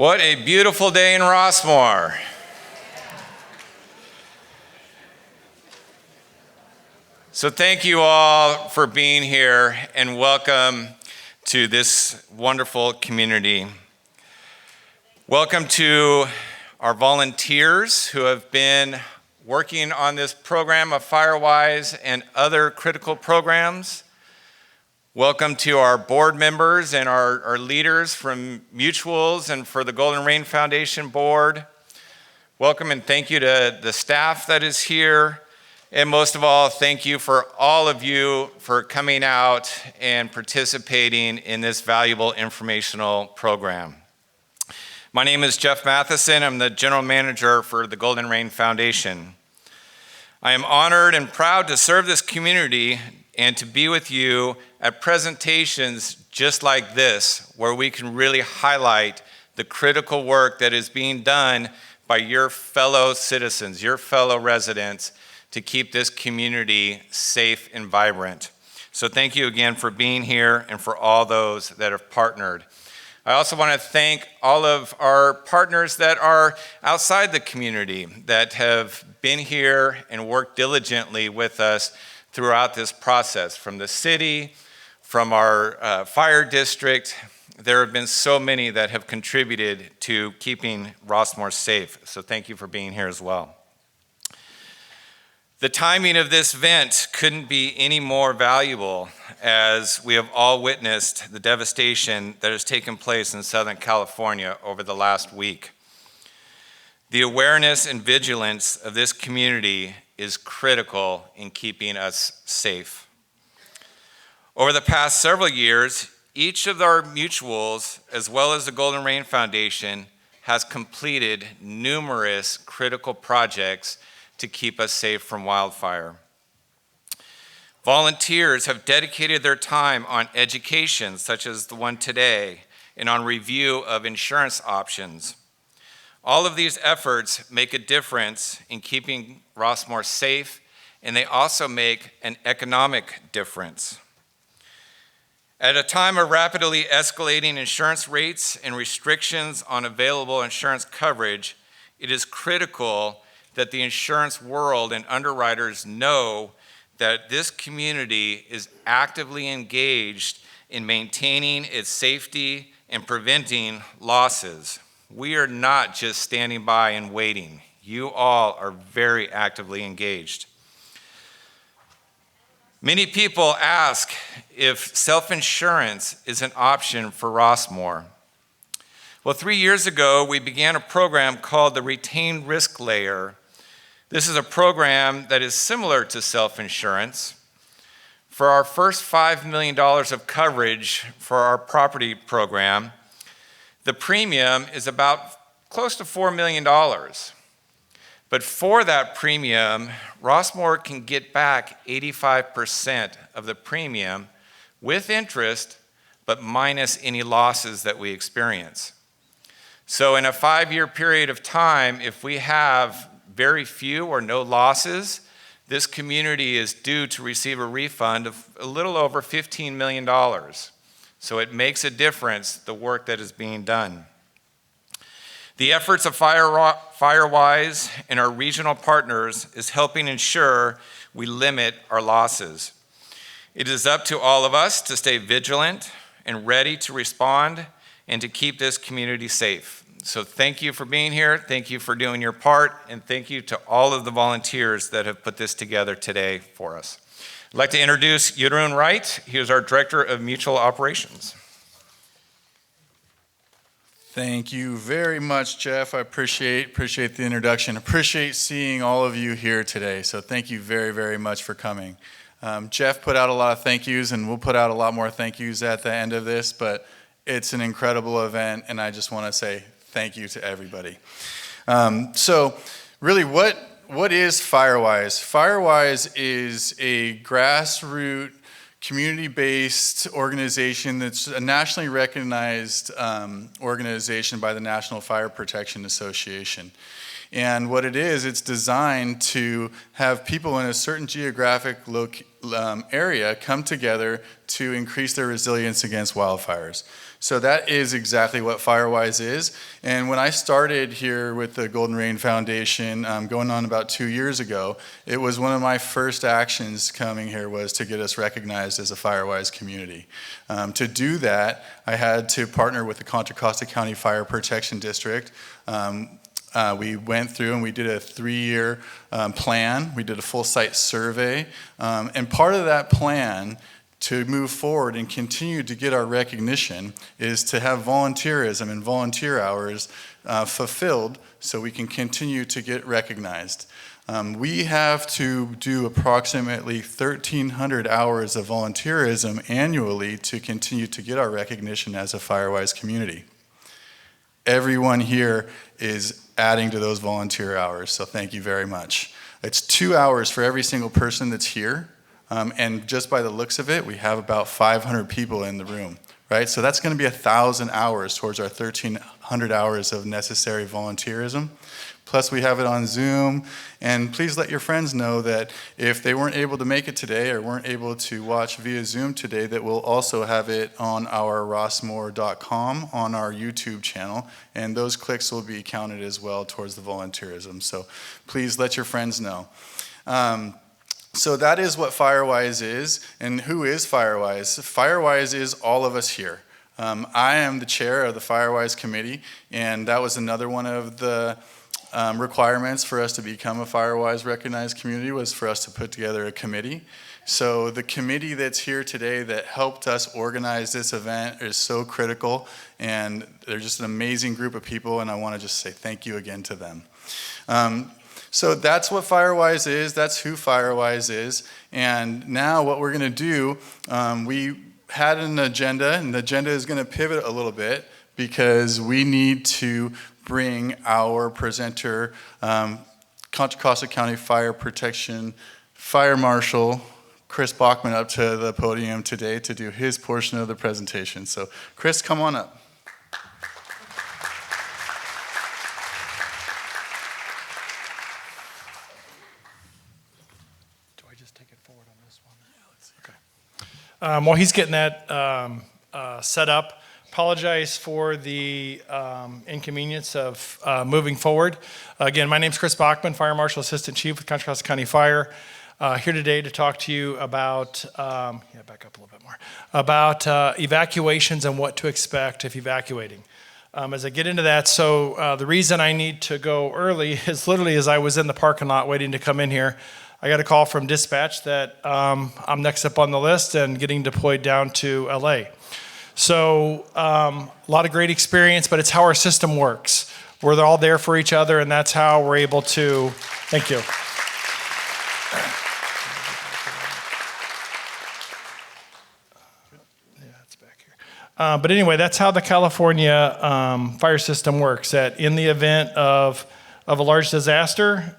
What a beautiful day in Rossmoor. So thank you all for being here and welcome to this wonderful community. Welcome to our volunteers who have been working on this program of Firewise and other critical programs. Welcome to our board members and our leaders from Mutuals and for the Golden Rain Foundation board. Welcome and thank you to the staff that is here. And most of all, thank you for all of you for coming out and participating in this valuable informational program. My name is Jeff Matheson. I'm the general manager for the Golden Rain Foundation. I am honored and proud to serve this community and to be with you at presentations just like this, where we can really highlight the critical work that is being done by your fellow citizens, your fellow residents, to keep this community safe and vibrant. So thank you again for being here and for all those that have partnered. I also want to thank all of our partners that are outside the community that have been here and worked diligently with us throughout this process, from the city, from our fire district. There have been so many that have contributed to keeping Rossmoor safe, so thank you for being here as well. The timing of this event couldn't be any more valuable as we have all witnessed the devastation that has taken place in Southern California over the last week. The awareness and vigilance of this community is critical in keeping us safe. Over the past several years, each of our mutuals, as well as the Golden Rain Foundation, has completed numerous critical projects to keep us safe from wildfire. Volunteers have dedicated their time on education, such as the one today, and on review of insurance options. All of these efforts make a difference in keeping Rossmoor safe, and they also make an economic difference. At a time of rapidly escalating insurance rates and restrictions on available insurance coverage, it is critical that the insurance world and underwriters know that this community is actively engaged in maintaining its safety and preventing losses. We are not just standing by and waiting. You all are very actively engaged. Many people ask if self-insurance is an option for Rossmoor. Well, 3 years ago, we began a program called the Retained Risk Layer. This is a program that is similar to self-insurance. For our first $5 million of coverage for our property program, the premium is about close to $4 million. But for that premium, Rossmoor can get back 85% of the premium with interest, but minus any losses that we experience. So in a 5-year period of time, if we have very few or no losses, this community is due to receive a refund of a little over $15 million. So it makes a difference, the work that is being done. The efforts of Firewise and our regional partners is helping ensure we limit our losses. It is up to all of us to stay vigilant and ready to respond and to keep this community safe. So thank you for being here, thank you for doing your part, and thank you to all of the volunteers that have put this together today for us. I'd like to introduce Jeroen Wright. He is our Director of Mutual Operations. Thank you very much, Jeff. I appreciate the introduction. Appreciate seeing all of you here today. So thank you very, very much for coming. Jeff put out a lot of thank yous, and we'll put out a lot more thank yous at the end of this, but it's an incredible event, and I just want to say thank you to everybody. So really, what is Firewise? Firewise is a grassroots, community-based organization that's a nationally recognized organization by the National Fire Protection Association. And what it is, it's designed to have people in a certain geographic area come together to increase their resilience against wildfires. So that is exactly what Firewise is. And when I started here with the Golden Rain Foundation, going on about 2 years ago, it was one of my first actions coming here was to get us recognized as a Firewise community. To do that, I had to partner with the Contra Costa County Fire Protection District. We went through and we did a 3-year plan. We did a full site survey. And part of that plan to move forward and continue to get our recognition is to have volunteerism and volunteer hours fulfilled so we can continue to get recognized. We have to do approximately 1,300 hours of volunteerism annually to continue to get our recognition as a Firewise community. Everyone here is adding to those volunteer hours, so thank you very much. It's 2 hours for every single person that's here. And just by the looks of it, we have about 500 people in the room, right? So that's going to be 1,000 hours towards our 1,300 hours of necessary volunteerism. Plus, we have it on Zoom. And please let your friends know that if they weren't able to make it today or weren't able to watch via Zoom today, that we'll also have it on our rossmoor.com on our YouTube channel. And those clicks will be counted as well towards the volunteerism. So please let your friends know. So that is what Firewise is. And who is Firewise? Firewise is all of us here. I am the chair of the Firewise committee, and that was another one of the requirements for us to become a Firewise recognized community was for us to put together a committee. So the committee that's here today that helped us organize this event is so critical, and they're just an amazing group of people, and I want to just say thank you again to them. So that's what Firewise is, that's who Firewise is, and now what we're going to do, we had an agenda, and the agenda is going to pivot a little bit because we need to bring our presenter, Contra Costa County Fire Protection Fire Marshal Chris Bachman, up to the podium today to do his portion of the presentation. So Chris, come on up. While he's getting that set up, apologize for the inconvenience of moving forward. Again, my name's Chris Bachman, Fire Marshal Assistant Chief with Contra Costa County Fire. Here today to talk to you about, back up a little bit more, about evacuations and what to expect if evacuating. As I get into that, so the reason I need to go early is literally as I was in the parking lot waiting to come in here, I got a call from dispatch that I'm next up on the list and getting deployed down to LA. So a lot of great experience, but it's how our system works. We're all there for each other, and that's how we're able to, thank you. Yeah, it's back here. But anyway, that's how the California fire system works, that in the event of a large disaster,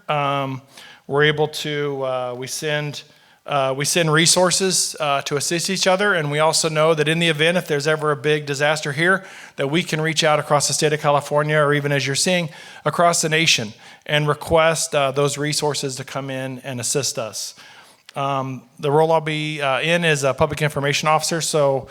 we're able to, we send resources to assist each other, and we also know that in the event, if there's ever a big disaster here, that we can reach out across the state of California, or even as you're seeing, across the nation, and request those resources to come in and assist us. The role I'll be in is a public information officer, so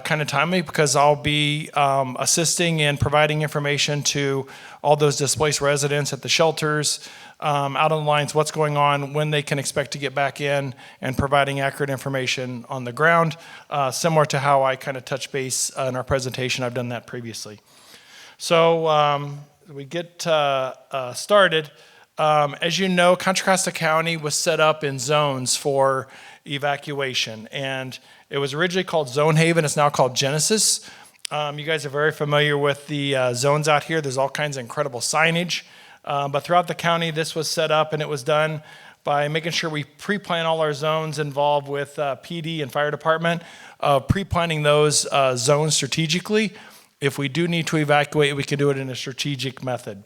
kind of timely because I'll be assisting in providing information to all those displaced residents at the shelters, out on the lines, what's going on, when they can expect to get back in, and providing accurate information on the ground, similar to how I kind of touch base in our presentation. I've done that previously. So we get started. As you know, Contra Costa County was set up in zones for evacuation, and it was originally called Zone Haven. It's now called Genesis. You guys are very familiar with the zones out here. There's all kinds of incredible signage. But throughout the county, this was set up, and it was done by making sure we pre-plan all our zones involved with PD and fire department, pre-planning those zones strategically. If we do need to evacuate, we can do it in a strategic method.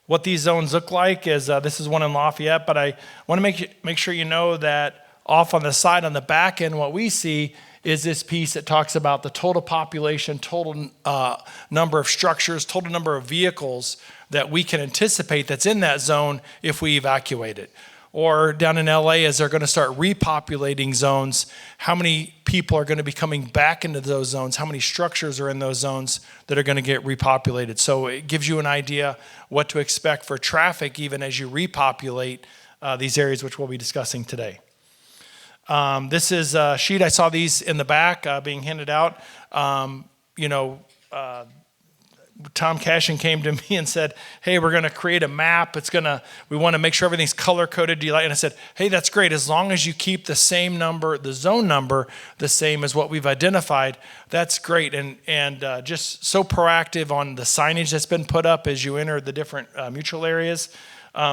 What these zones look like is, this is one in Lafayette, but I want to make sure you know that off on the side, on the back end, what we see is this piece that talks about the total population, total number of structures, total number of vehicles that we can anticipate that's in that zone if we evacuate it. Or down in LA, as they're going to start repopulating zones, how many people are going to be coming back into those zones, how many structures are in those zones that are going to get repopulated. So it gives you an idea what to expect for traffic even as you repopulate these areas, which we'll be discussing today. This is a sheet. I saw these in the back being handed out. Tom Cashin came to me and said, hey, we're going to create a map. We want to make sure everything's color coded. Do you like? And I said, hey, that's great. As long as you keep the same number, the zone number, the same as what we've identified, that's great. And just so proactive on the signage that's been put up as you enter the different mutual areas.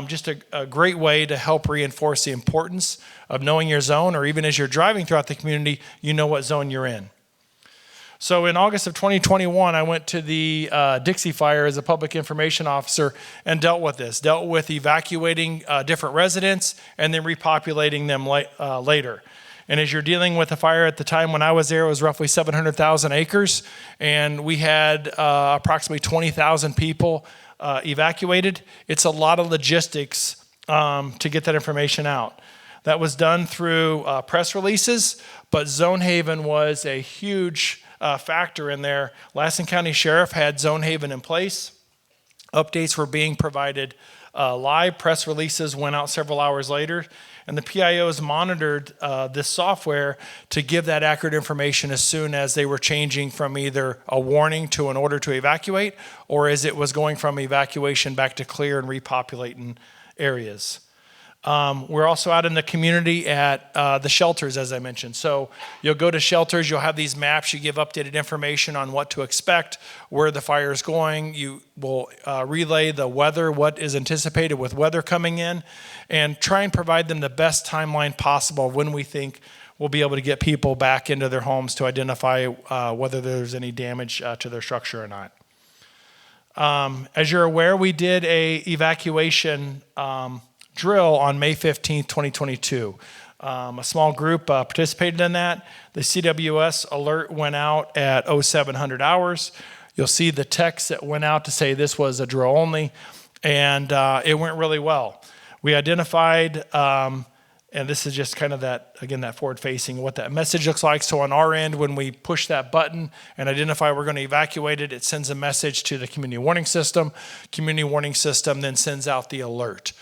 Just a great way to help reinforce the importance of knowing your zone, or even as you're driving throughout the community, you know what zone you're in. So in August of 2021, I went to the Dixie Fire as a public information officer and dealt with evacuating different residents and then repopulating them later. And as you're dealing with a fire at the time when I was there, it was roughly 700,000 acres, and we had approximately 20,000 people evacuated. It's a lot of logistics to get that information out. That was done through press releases, but Zone Haven was a huge factor in there. Lassen County Sheriff had Zone Haven in place. Updates were being provided live. Press releases went out several hours later, and the PIOs monitored this software to give that accurate information as soon as they were changing from either a warning to an order to evacuate, or as it was going from evacuation back to clear and repopulating areas. We're also out in the community at the shelters, as I mentioned. So you'll go to shelters, you'll have these maps, you give updated information on what to expect, where the fire is going. You will relay the weather, what is anticipated with weather coming in, and try and provide them the best timeline possible when we think we'll be able to get people back into their homes to identify whether there's any damage to their structure or not. As you're aware, we did a evacuation drill on May 15th, 2022. A small group participated in that. The CWS alert went out at 0700 hours. You'll see the text that went out to say this was a drill only, and it went really well. We identified, and this is just kind of that forward-facing, what that message looks like. So on our end, when we push that button and identify we're going to evacuate it, it sends a message to the community warning system. Community warning system then sends out the alert.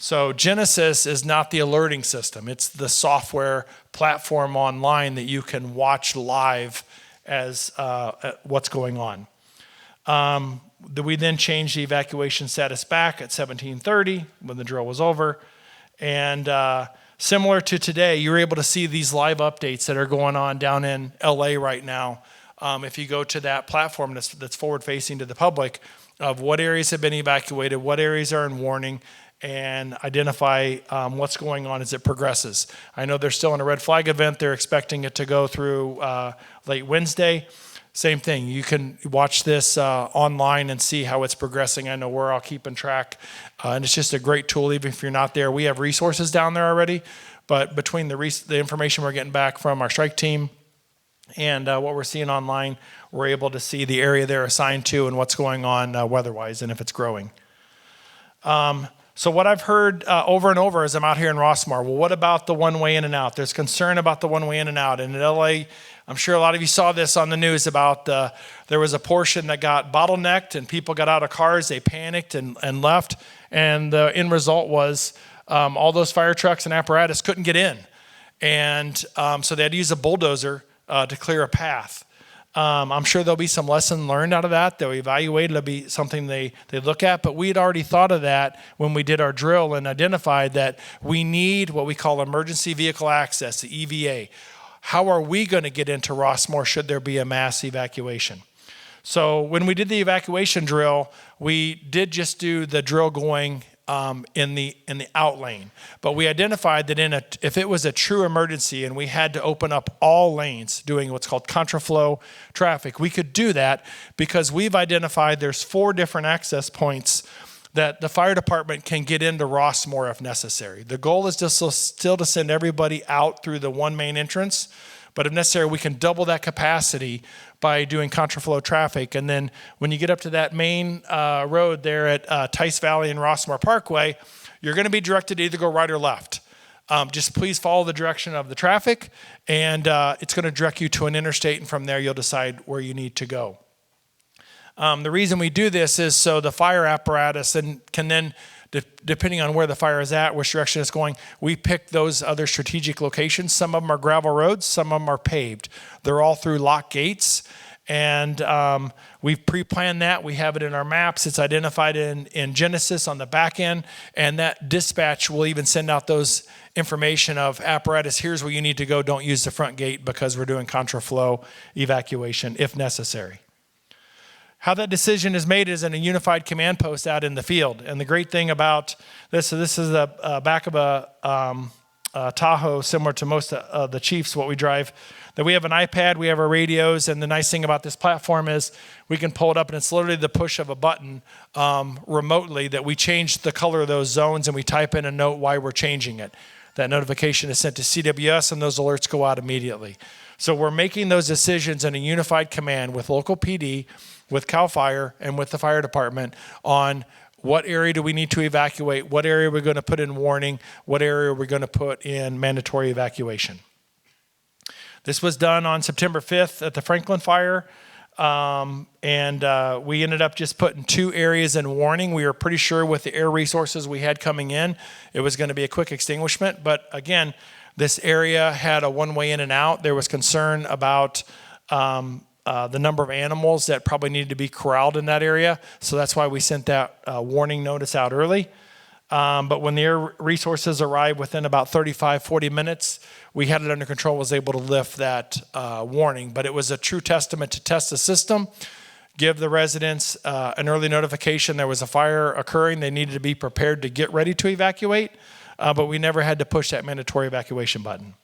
So Genesis is not the alerting system. It's the software platform online that you can watch live as what's going on. We then changed the evacuation status back at 1730 when the drill was over. And similar to today, you're able to see these live updates that are going on down in LA right now. If you go to that platform that's forward-facing to the public, of what areas have been evacuated, what areas are in warning, and identify what's going on as it progresses. I know they're still in a red flag event. They're expecting it to go through late Wednesday. Same thing. You can watch this online and see how it's progressing. I know we're all keeping track, and it's just a great tool. Even if you're not there, we have resources down there already. But between the information we're getting back from our strike team and what we're seeing online, we're able to see the area they're assigned to and what's going on weather-wise and if it's growing. So what I've heard over and over as I'm out here in Rossmoor, well, what about the one-way in and out? There's concern about the one-way in and out. And in LA, I'm sure a lot of you saw this on the news about there was a portion that got bottlenecked and people got out of cars, they panicked and left. And the end result was all those fire trucks and apparatus couldn't get in. And so they had to use a bulldozer to clear a path. I'm sure there'll be some lesson learned out of that. They'll evaluate. It'll be something they look at. But we had already thought of that when we did our drill and identified that we need what we call emergency vehicle access, the EVA. How are we going to get into Rossmoor should there be a mass evacuation? So when we did the evacuation drill, we did just do the drill going in the out lane. But we identified that if it was a true emergency and we had to open up all lanes doing what's called contraflow traffic, we could do that because we've identified there's 4 different access points that the fire department can get into Rossmoor if necessary. The goal is just still to send everybody out through the one main entrance, But if necessary, we can double that capacity by doing contraflow traffic. And then when you get up to that main road there at Tice Valley and Rossmoor Parkway, you're going to be directed to either go right or left. Just please follow the direction of the traffic, and it's going to direct you to an interstate, and from there you'll decide where you need to go. The reason we do this is so the fire apparatus can then, depending on where the fire is at, which direction it's going, we pick those other strategic locations. Some of them are gravel roads, some of them are paved. They're all through lock gates, and we've pre-planned that. We have it in our maps. It's identified in Genesis on the back end, and that dispatch will even send out those information of apparatus. Here's where you need to go. Don't use the front gate because we're doing contraflow evacuation if necessary. How that decision is made is in a unified command post out in the field. And the great thing about this, so this is the back of a Tahoe, similar to most of the Chiefs, what we drive, that we have an iPad, we have our radios, and the nice thing about this platform is we can pull it up, and it's literally the push of a button remotely that we change the color of those zones, and we type in a note why we're changing it. That notification is sent to CWS, and those alerts go out immediately. So we're making those decisions in a unified command with local PD, with CAL FIRE, and with the fire department on what area do we need to evacuate, what area we're going to put in warning, what area we're going to put in mandatory evacuation. This was done on September 5th at the Franklin fire, and we ended up just putting 2 areas in warning. We were pretty sure with the air resources we had coming in, it was going to be a quick extinguishment, but again, this area had a one-way in and out. There was concern about the number of animals that probably needed to be corralled in that area. So that's why we sent that warning notice out early. But when the air resources arrived within about 35, 40 minutes, we had it under control, was able to lift that warning. But it was a true testament to test the system, give the residents an early notification there was a fire occurring. They needed to be prepared to get ready to evacuate, but we never had to push that mandatory evacuation button.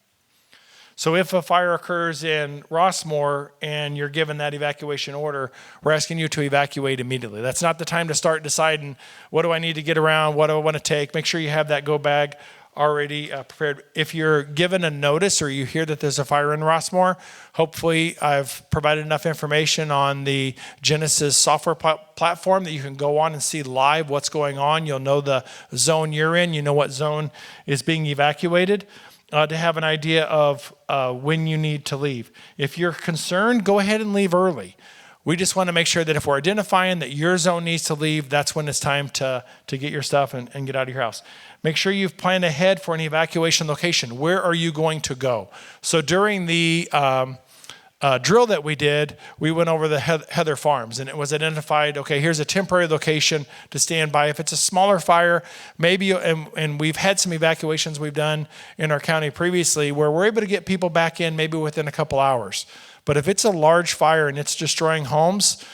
So if a fire occurs in Rossmoor and you're given that evacuation order, we're asking you to evacuate immediately. That's not the time to start deciding, what do I need to get around, what do I want to take? Make sure you have that go bag already prepared. If you're given a notice or you hear that there's a fire in Rossmoor, hopefully I've provided enough information on the Genesis software platform that you can go on and see live what's going on. You'll know the zone you're in. You know what zone is being evacuated. To have an idea of when you need to leave. If you're concerned, go ahead and leave early. We just want to make sure that if we're identifying that your zone needs to leave, that's when it's time to get your stuff and get out of your house. Make sure you've planned ahead for an evacuation location. Where are you going to go? So during the drill that we did, we went over the Heather Farms, and it was identified, okay, here's a temporary location to stand by. If it's a smaller fire, maybe, and we've had some evacuations we've done in our county previously where we're able to get people back in maybe within a couple hours. But if it's a large fire and it's destroying homes,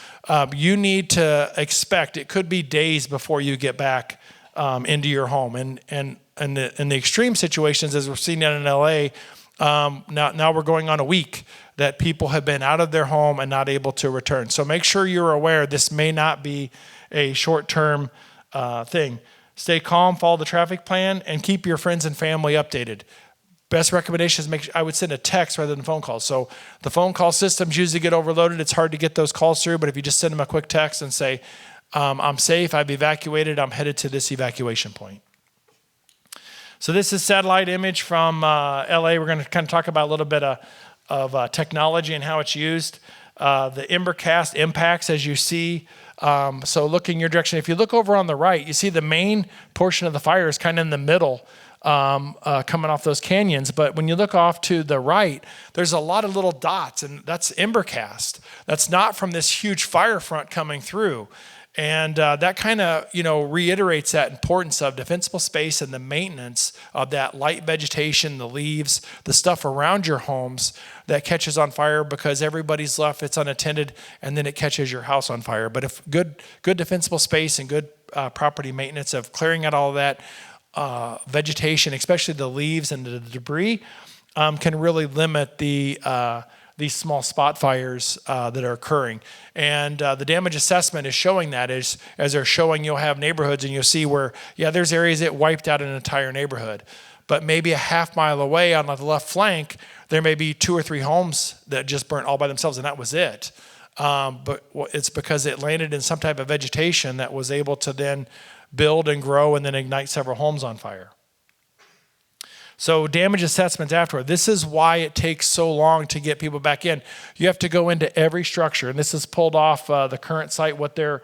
you need to expect it could be days before you get back into your home. And in the extreme situations, as we're seeing down in LA, now we're going on a week that people have been out of their home and not able to return. So make sure you're aware this may not be a short-term thing. Stay calm, follow the traffic plan, and keep your friends and family updated. Best recommendation is I would send a text rather than phone calls. So the phone call systems usually get overloaded. It's hard to get those calls through, but if you just send them a quick text and say, I'm safe, I've evacuated, I'm headed to this evacuation point. So this is satellite image from LA. We're going to kind of talk about a little bit of technology and how it's used. The Embercast impacts, as you see. So looking your direction, if you look over on the right, you see the main portion of the fire is kind of in the middle, coming off those canyons. But when you look off to the right, there's a lot of little dots, and that's Embercast. That's not from this huge fire front coming through. And that kind of, reiterates that importance of defensible space and the maintenance of that light vegetation, the leaves, the stuff around your homes that catches on fire because everybody's left, it's unattended, and then it catches your house on fire. But if good defensible space and good property maintenance of clearing out all of that vegetation, especially the leaves and the debris, can really limit these small spot fires that are occurring. And the damage assessment is showing that as they're showing, you'll have neighborhoods and you'll see where, there's areas that wiped out an entire neighborhood. but maybe a half mile away on the left flank, there may be 2 or 3 homes that just burnt all by themselves, and that was it. But it's because it landed in some type of vegetation that was able to then build and grow and then ignite several homes on fire. So damage assessments afterward. This is why it takes so long to get people back in. You have to go into every structure, and this is pulled off the current site, what they're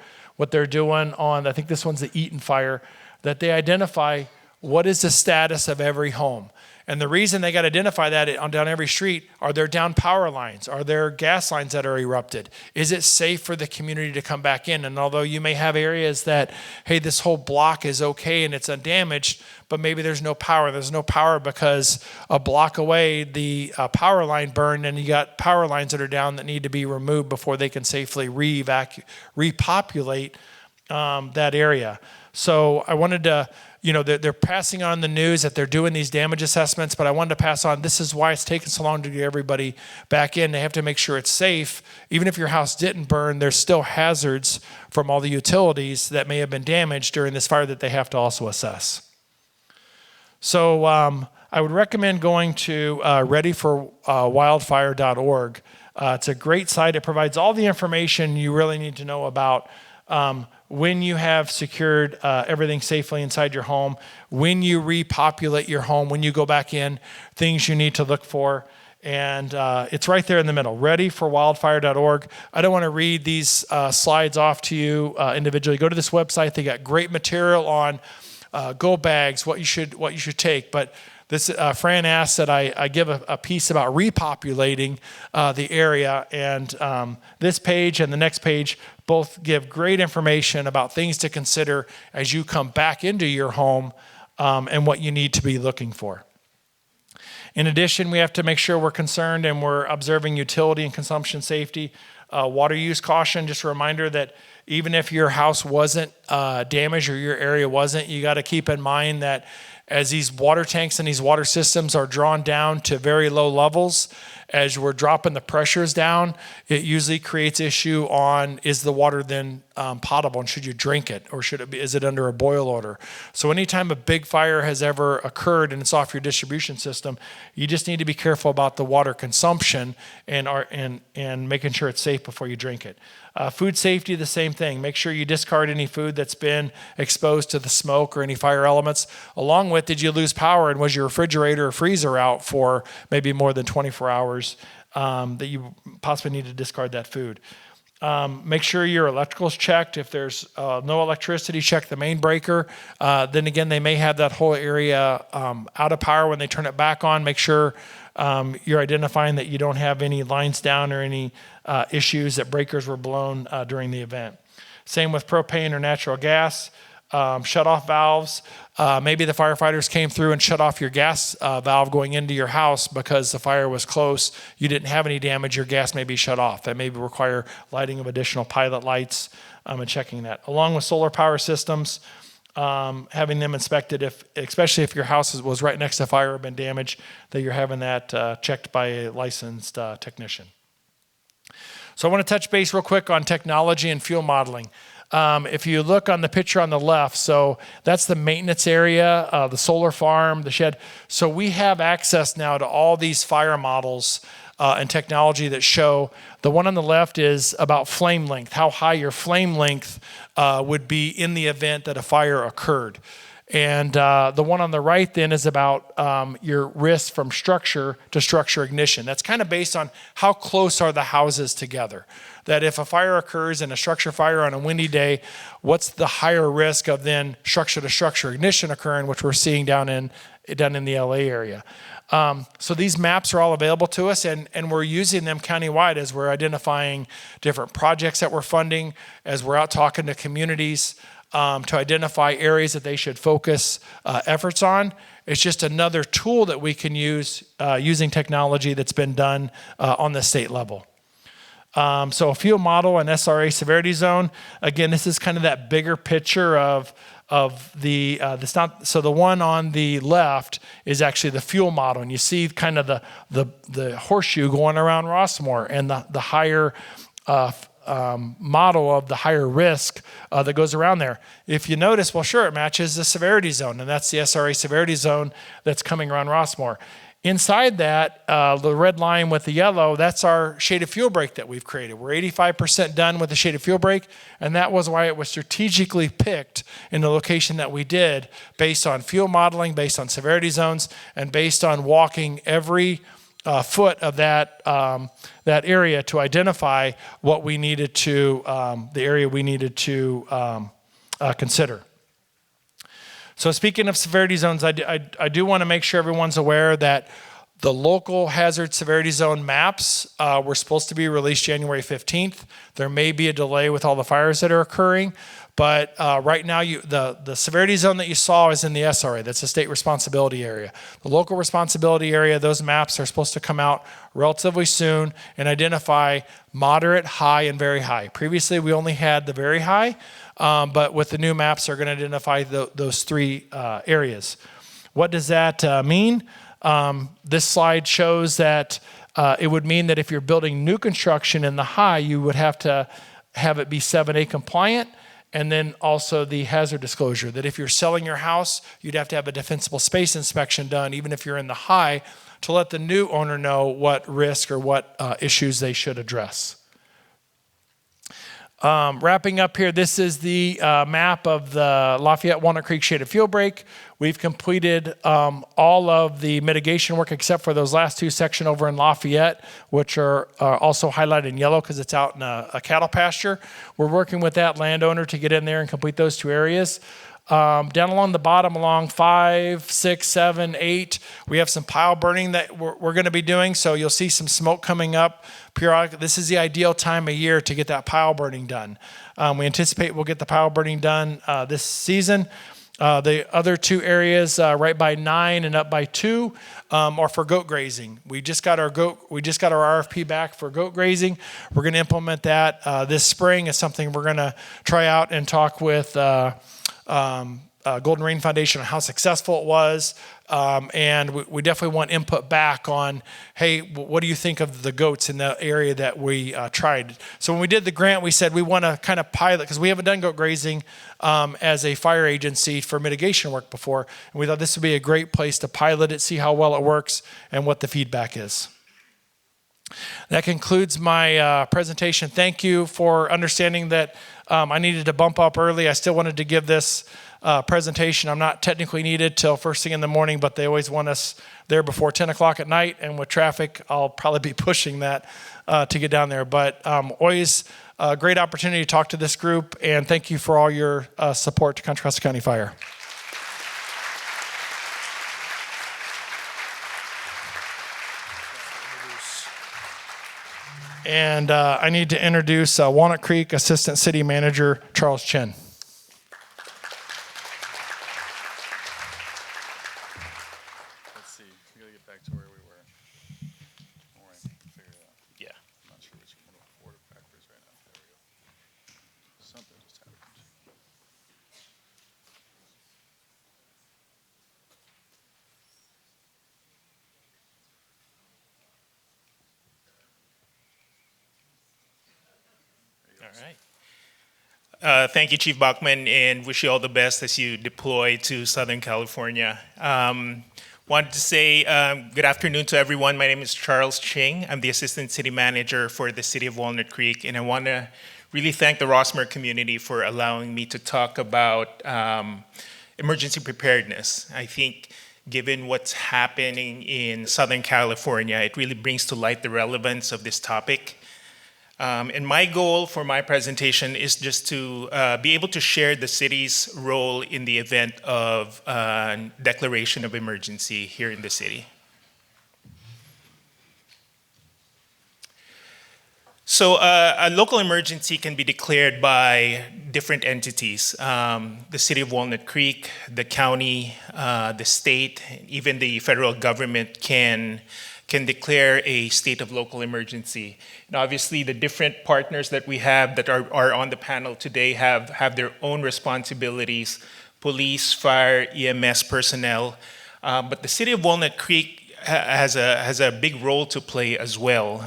doing on, I think this one's the Eaton fire, that they identify what is the status of every home. And the reason they got to identify that on down every street, are there down power lines? Are there gas lines that are erupted? Is it safe for the community to come back in? And although you may have areas that, hey, this whole block is okay and it's undamaged, but maybe there's no power. There's no power because a block away, the power line burned, and you got power lines that are down that need to be removed before they can safely repopulate that area. So I wanted to, they're passing on the news that they're doing these damage assessments, but I wanted to pass on, this is why it's taken so long to get everybody back in. They have to make sure it's safe. Even if your house didn't burn, there's still hazards from all the utilities that may have been damaged during this fire that they have to also assess. So I would recommend going to readyforwildfire.org. It's a great site. It provides all the information you really need to know about when you have secured everything safely inside your home, when you repopulate your home, when you go back in, things you need to look for. And it's right there in the middle, readyforwildfire.org. I don't want to read these slides off to you individually. Go to this website. They got great material on go bags, what you should take. But this Fran asked that I give a piece about repopulating the area, and this page and the next page both give great information about things to consider as you come back into your home and what you need to be looking for. In addition, we have to make sure we're concerned and we're observing utility and consumption safety. Water use caution, just a reminder that even if your house wasn't damaged or your area wasn't, you got to keep in mind that as these water tanks and these water systems are drawn down to very low levels, as we're dropping the pressures down, it usually creates issue on, is the water then potable, and should you drink it, or is it under a boil order? So anytime a big fire has ever occurred and it's off your distribution system, you just need to be careful about the water consumption and making sure it's safe before you drink it. Food safety, the same thing. Make sure you discard any food that's been exposed to the smoke or any fire elements. Along with, did you lose power, and was your refrigerator or freezer out for maybe more than 24 hours that you possibly need to discard that food. Make sure your electrical's checked. If there's no electricity, check the main breaker. Then again, they may have that whole area out of power when they turn it back on. Make sure you're identifying that you don't have any lines down or any issues that breakers were blown during the event. Same with propane or natural gas. Shut-off valves. Maybe the firefighters came through and shut off your gas valve going into your house because the fire was close. You didn't have any damage. Your gas may be shut off. That may require lighting of additional pilot lights and checking that. Along with solar power systems, having them inspected, especially if your house was right next to fire or been damaged, that you're having that checked by a licensed technician. So I want to touch base real quick on technology and fuel modeling. If you look on the picture on the left, so that's the maintenance area, the solar farm, the shed. So we have access now to all these fire models and technology that show. The one on the left is about flame length, how high your flame length would be in the event that a fire occurred. And the one on the right then is about your risk from structure to structure ignition. That's kind of based on how close are the houses together. That if a fire occurs in a structure fire on a windy day, what's the higher risk of then structure to structure ignition occurring, which we're seeing down in the LA area. So these maps are all available to us, and we're using them countywide as we're identifying different projects that we're funding, as we're out talking to communities to identify areas that they should focus efforts on. It's just another tool that we can use using technology that's been done on the state level. So a fuel model and SRA severity zone. Again, this is kind of that bigger picture of the so the one on the left is actually the fuel model, and you see kind of the horseshoe going around Rossmoor, and the higher model of the higher risk that goes around there. If you notice, well, sure, it matches the severity zone, and that's the SRA severity zone that's coming around Rossmoor. Inside that, the red line with the yellow, that's our shaded fuel break that we've created. We're 85% done with the shaded fuel break, and that was why it was strategically picked in the location that we did, based on fuel modeling, based on severity zones, and based on walking every foot of that area to identify what we needed to, the area we needed to consider. So speaking of severity zones, I do want to make sure everyone's aware that the local hazard severity zone maps were supposed to be released January 15th. There may be a delay with all the fires that are occurring, but right now the severity zone that you saw is in the SRA. That's a state responsibility area. The local responsibility area, those maps are supposed to come out relatively soon and identify moderate, high, and very high. Previously, we only had the very high. But with the new maps, they're going to identify those three areas. What does that mean? This slide shows that it would mean that if you're building new construction in the high, you would have to have it be 7A compliant, and then also the hazard disclosure, that if you're selling your house, you'd have to have a defensible space inspection done, even if you're in the high, to let the new owner know what risk or what issues they should address. Wrapping up here, this is the map of the Lafayette Walnut Creek shaded fuel break. We've completed all of the mitigation work except for those last two sections over in Lafayette, which are also highlighted in yellow because it's out in a cattle pasture. We're working with that landowner to get in there and complete those two areas. Down along the bottom, along 5, 6, 7, 8, we have some pile burning that we're going to be doing. So you'll see some smoke coming up periodically. This is the ideal time of year to get that pile burning done. We anticipate we'll get the pile burning done this season. The other two areas, right by 9 and up by 2, are for goat grazing. We just got our RFP back for goat grazing. We're going to implement that this spring. It's something we're going to try out and talk with Golden Rain Foundation on how successful it was, and we definitely want input back on, hey, what do you think of the goats in the area that we tried? So when we did the grant, we said we want to kind of pilot, because we haven't done goat grazing as a fire agency for mitigation work before, and we thought this would be a great place to pilot it, see how well it works, and what the feedback is. That concludes my presentation. Thank you for understanding that I needed to bump up early. I still wanted to give this presentation. I'm not technically needed till first thing in the morning, but they always want us there before 10 o'clock at night. And with traffic, I'll probably be pushing that to get down there. But always a great opportunity to talk to this group. And thank you for all your support to Contra Costa County Fire. And I need to introduce Walnut Creek Assistant City Manager Charles Chen. Let's see. We gotta get back to where we were. All right, figure it out. Yeah. I'm not sure which one to order backwards right now. There we go. Something just happened. All right. Thank you, Chief Bachman, and wish you all the best as you deploy to Southern California. Wanted to say good afternoon to everyone. My name is Charles Ching. I'm the Assistant City Manager for the City of Walnut Creek, and I want to really thank the Rossmoor community for allowing me to talk about emergency preparedness. I think given what's happening in Southern California, it really brings to light the relevance of this topic. And my goal for my presentation is just to be able to share the city's role in the event of declaration of emergency here in the city. So a local emergency can be declared by different entities. The city of Walnut Creek, the county, the state, even the federal government can declare a state of local emergency. And obviously, the different partners that we have that are on the panel today have their own responsibilities: police, fire, EMS personnel. But the city of Walnut Creek has a big role to play as well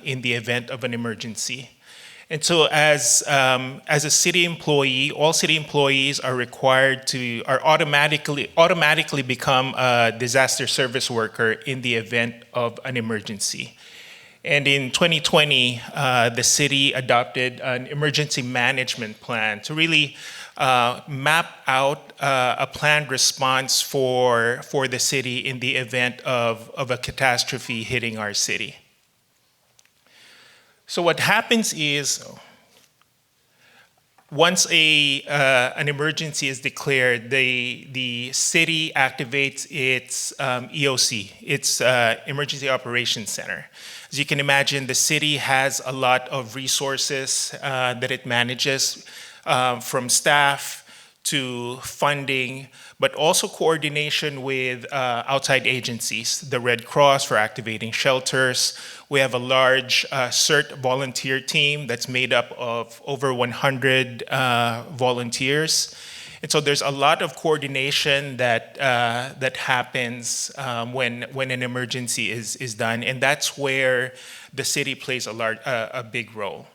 in the event of an emergency. And so as a city employee, all city employees are required to, are automatically become a disaster service worker in the event of an emergency. And in 2020, the city adopted an emergency management plan to really map out a planned response for the city in the event of a catastrophe hitting our city. So what happens is, once an emergency is declared, the city activates its EOC, its Emergency Operations Center. As you can imagine, the city has a lot of resources that it manages, from staff to funding, but also coordination with outside agencies, the Red Cross for activating shelters. We have a large CERT volunteer team that's made up of over 100 volunteers. And so there's a lot of coordination that happens when an emergency is done, and that's where the city plays a big role.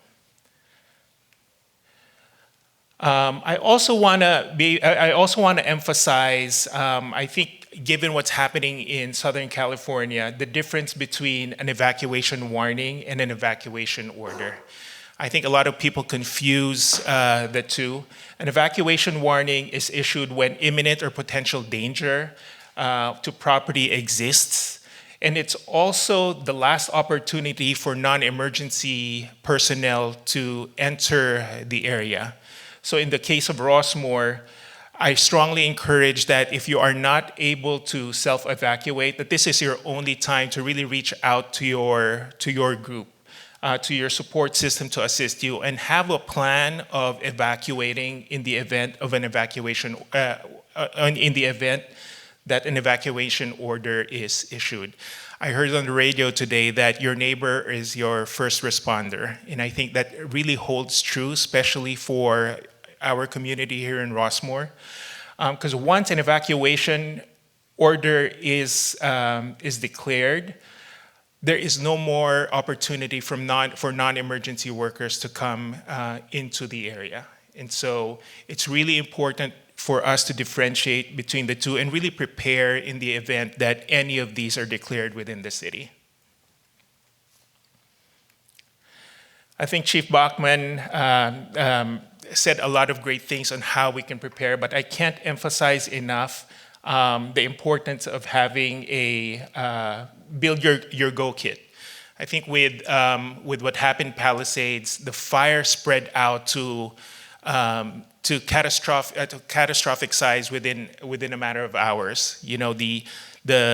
I also want to emphasize, I think, given what's happening in Southern California, the difference between an evacuation warning and an evacuation order. I think a lot of people confuse the two. An evacuation warning is issued when imminent or potential danger to property exists. And it's also the last opportunity for non-emergency personnel to enter the area. So in the case of Rossmoor, I strongly encourage that if you are not able to self-evacuate, that this is your only time to really reach out to your group, to your support system to assist you, and have a plan of evacuating in the event of an evacuation, in the event that an evacuation order is issued. I heard on the radio today that your neighbor is your first responder, and I think that really holds true, especially for our community here in Rossmoor, because once an evacuation order is declared, there is no more opportunity for non-emergency workers to come into the area. And so it's really important for us to differentiate between the two and really prepare in the event that any of these are declared within the city. I think Chief Bachman said a lot of great things on how we can prepare, but I can't emphasize enough the importance of having a build your go kit. I think with what happened in Palisades, the fire spread out to catastrophic size within a matter of hours. You know, the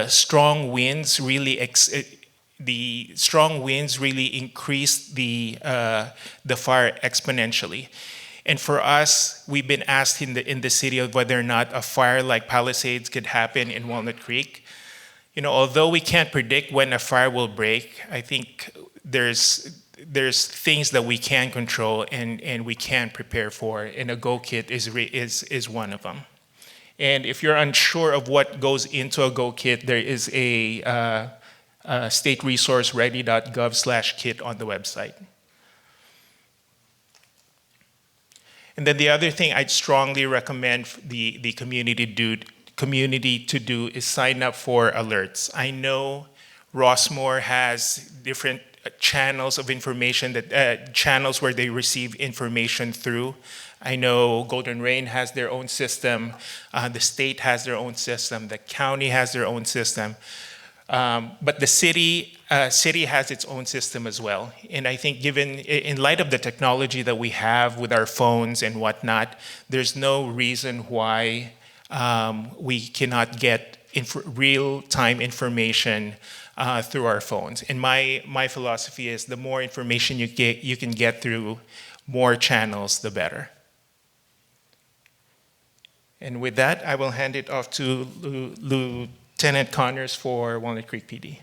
strong winds really increased the fire exponentially. And for us, we've been asked in the city of whether or not a fire like Palisades could happen in Walnut Creek. You know, although we can't predict when a fire will break, I think there's things that we can control and we can prepare for, and a go kit is one of them. And if you're unsure of what goes into a go kit, there is a stateresourceready.gov/kit on the website. And then the other thing I'd strongly recommend the community to do is sign up for alerts. I know Rossmoor has different channels of information, channels where they receive information through. I know Golden Rain has their own system, the state has their own system, the county has their own system. But the city has its own system as well. And I think in light of the technology that we have with our phones and whatnot, there's no reason why we cannot get real-time information through our phones. And my philosophy is the more information you can get through more channels, the better. And with that, I will hand it off to Lieutenant Connors for Walnut Creek PD.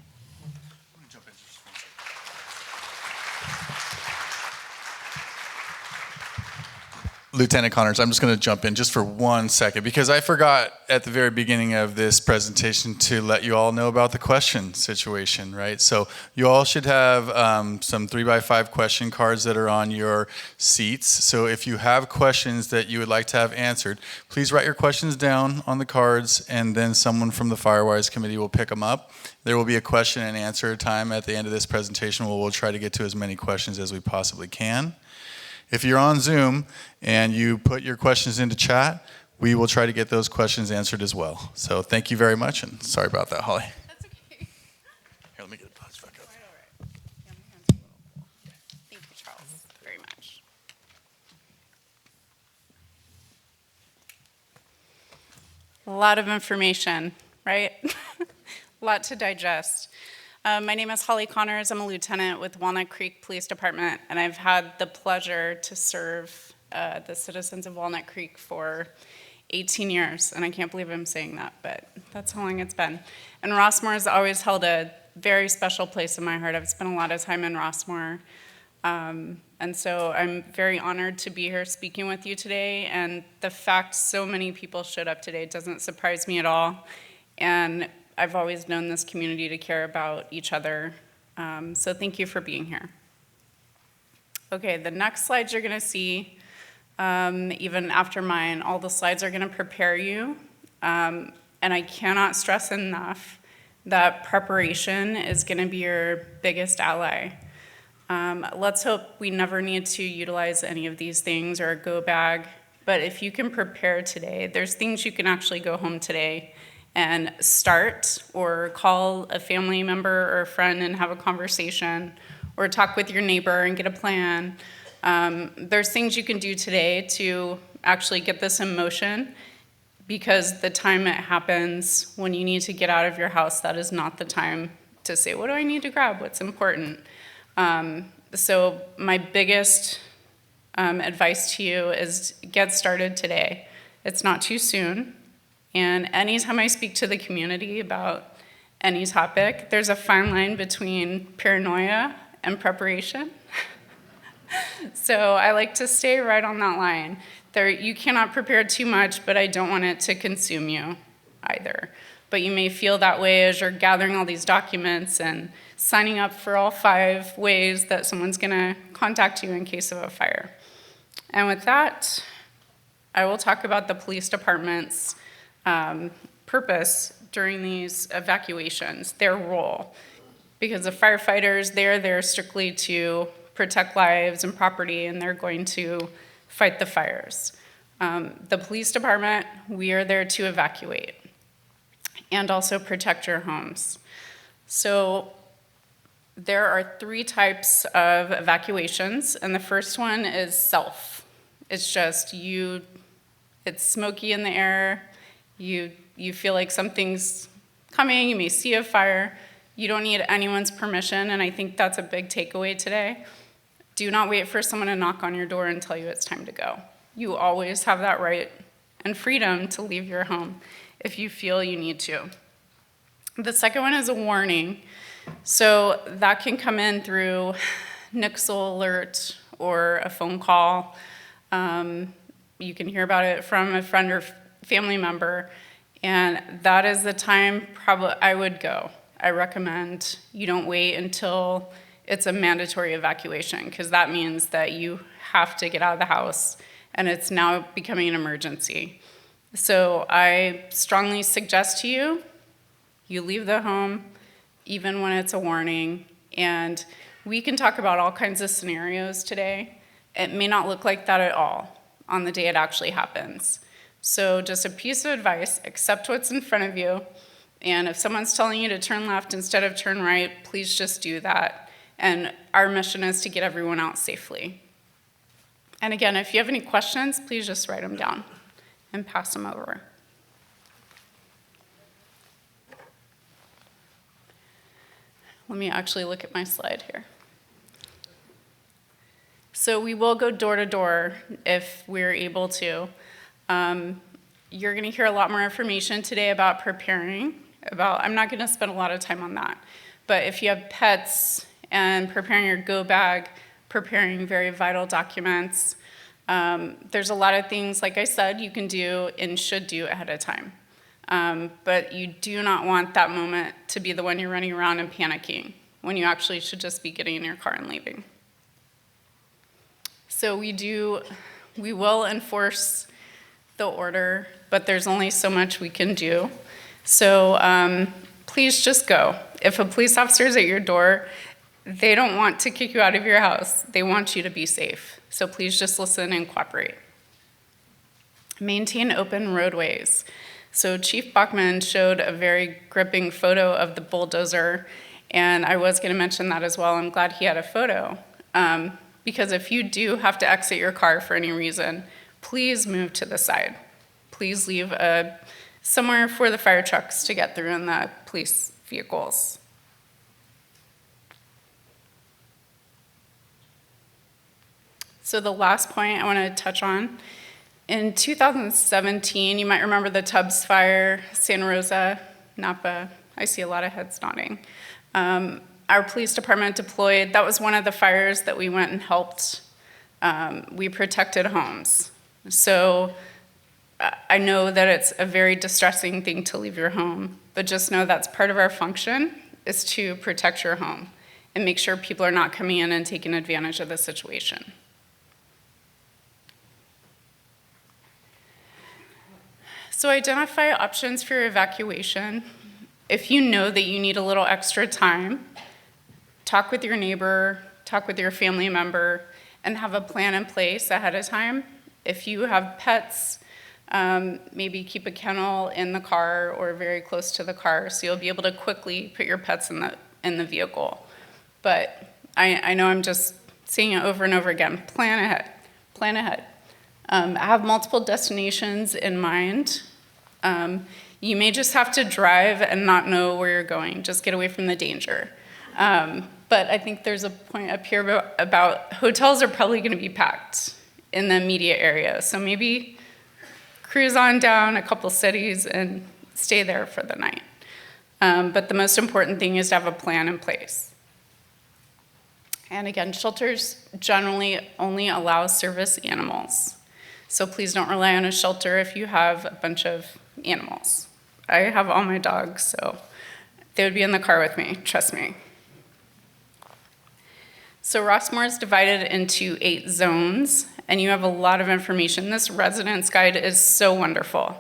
Lieutenant Connors, I'm just going to jump in just for 1 second because I forgot at the very beginning of this presentation to let you all know about the question situation, right? So you all should have some 3x5 question cards that are on your seats. So if you have questions that you would like to have answered, please write your questions down on the cards, and then someone from the Firewise committee will pick them up. There will be a question and answer time at the end of this presentation where we'll try to get to as many questions as we possibly can. If you're on Zoom and you put your questions into chat, we will try to get those questions answered as well. So thank you very much, and sorry about that, Holly. That's okay. Here, let me get it buzzed back up. All right. Yeah, my hand's a little cool. Thank you, Charles, very much. A lot of information, right? A lot to digest. My name is Holly Connors. I'm a lieutenant with Walnut Creek Police Department, and I've had the pleasure to serve the citizens of Walnut Creek for 18 years, and I can't believe I'm saying that, but that's how long it's been. And Rossmoor has always held a very special place in my heart. I've spent a lot of time in Rossmoor, and so I'm very honored to be here speaking with you today, and the fact so many people showed up today doesn't surprise me at all. And I've always known this community to care about each other, so thank you for being here. Okay, the next slides you're going to see, even after mine, all the slides are going to prepare you, and I cannot stress enough that preparation is going to be your biggest ally. Let's hope we never need to utilize any of these things or a go bag, but if you can prepare today, there's things you can actually go home today and start, or call a family member or a friend and have a conversation, or talk with your neighbor and get a plan. There's things you can do today to actually get this in motion, because the time it happens when you need to get out of your house, that is not the time to say, what do I need to grab? What's important? So my biggest advice to you is get started today. It's not too soon. And anytime I speak to the community about any topic, there's a fine line between paranoia and preparation. So I like to stay right on that line. You cannot prepare too much, but I don't want it to consume you either. But you may feel that way as you're gathering all these documents and signing up for all 5 ways that someone's gonna contact you in case of a fire. And with that, I will talk about the police department's purpose during these evacuations, their role. Because the firefighters, they're there strictly to protect lives and property, and they're going to fight the fires. The police department, we are there to evacuate and also protect your homes. So there are 3 types of evacuations, and the first one is self. It's just you, it's smoky in the air, you feel like something's coming, you may see a fire, you don't need anyone's permission, and I think that's a big takeaway today. Do not wait for someone to knock on your door and tell you it's time to go. You always have that right and freedom to leave your home if you feel you need to. The second one is a warning. So that can come in through Nixle alert or a phone call. You can hear about it from a friend or family member, and that is the time probably I would go. I recommend you don't wait until it's a mandatory evacuation, because that means that you have to get out of the house and it's now becoming an emergency. So I strongly suggest to you, you leave the home even when it's a warning, and we can talk about all kinds of scenarios today. It may not look like that at all on the day it actually happens. So just a piece of advice, accept what's in front of you, and if someone's telling you to turn left instead of turn right, please just do that. And our mission is to get everyone out safely. And again, if you have any questions, please just write them down and pass them over. Let me actually look at my slide here. So we will go door to door if we're able to. You're going to hear a lot more information today about preparing. I'm not going to spend a lot of time on that. But if you have pets and preparing your go bag, preparing very vital documents, There's a lot of things, like I said, you can do and should do ahead of time. But you do not want that moment to be the one you're running around and panicking, when you actually should just be getting in your car and leaving. So we will enforce the order, but there's only so much we can do. So please just go. If a police officer is at your door, they don't want to kick you out of your house. They want you to be safe. So please just listen and cooperate. Maintain open roadways. So Chief Bachman showed a very gripping photo of the bulldozer, and I was going to mention that as well. I'm glad he had a photo. Because if you do have to exit your car for any reason, please move to the side. Please leave somewhere for the fire trucks to get through and the police vehicles. So the last point I want to touch on, in 2017, you might remember the Tubbs fire, Santa Rosa, Napa. I see a lot of heads nodding. Our police department deployed. That was one of the fires that we went and helped. We protected homes. So I know that it's a very distressing thing to leave your home, but just know that's part of our function, is to protect your home and make sure people are not coming in and taking advantage of the situation. So identify options for your evacuation. If you know that you need a little extra time, talk with your neighbor, talk with your family member, and have a plan in place ahead of time. If you have pets, maybe keep a kennel in the car or very close to the car, so you'll be able to quickly put your pets in the vehicle. But I know I'm just saying it over and over again. Plan ahead. Plan ahead. Have multiple destinations in mind. You may just have to drive and not know where you're going. Just get away from the danger. But I think there's a point up here about hotels are probably going to be packed in the immediate area. So maybe cruise on down a couple cities and stay there for the night. But the most important thing is to have a plan in place. And again, shelters generally only allow service animals. So please don't rely on a shelter if you have a bunch of animals. I have all my dogs, so they would be in the car with me, trust me. So Rossmoor is divided into 8 zones, and you have a lot of information. This residence guide is so wonderful.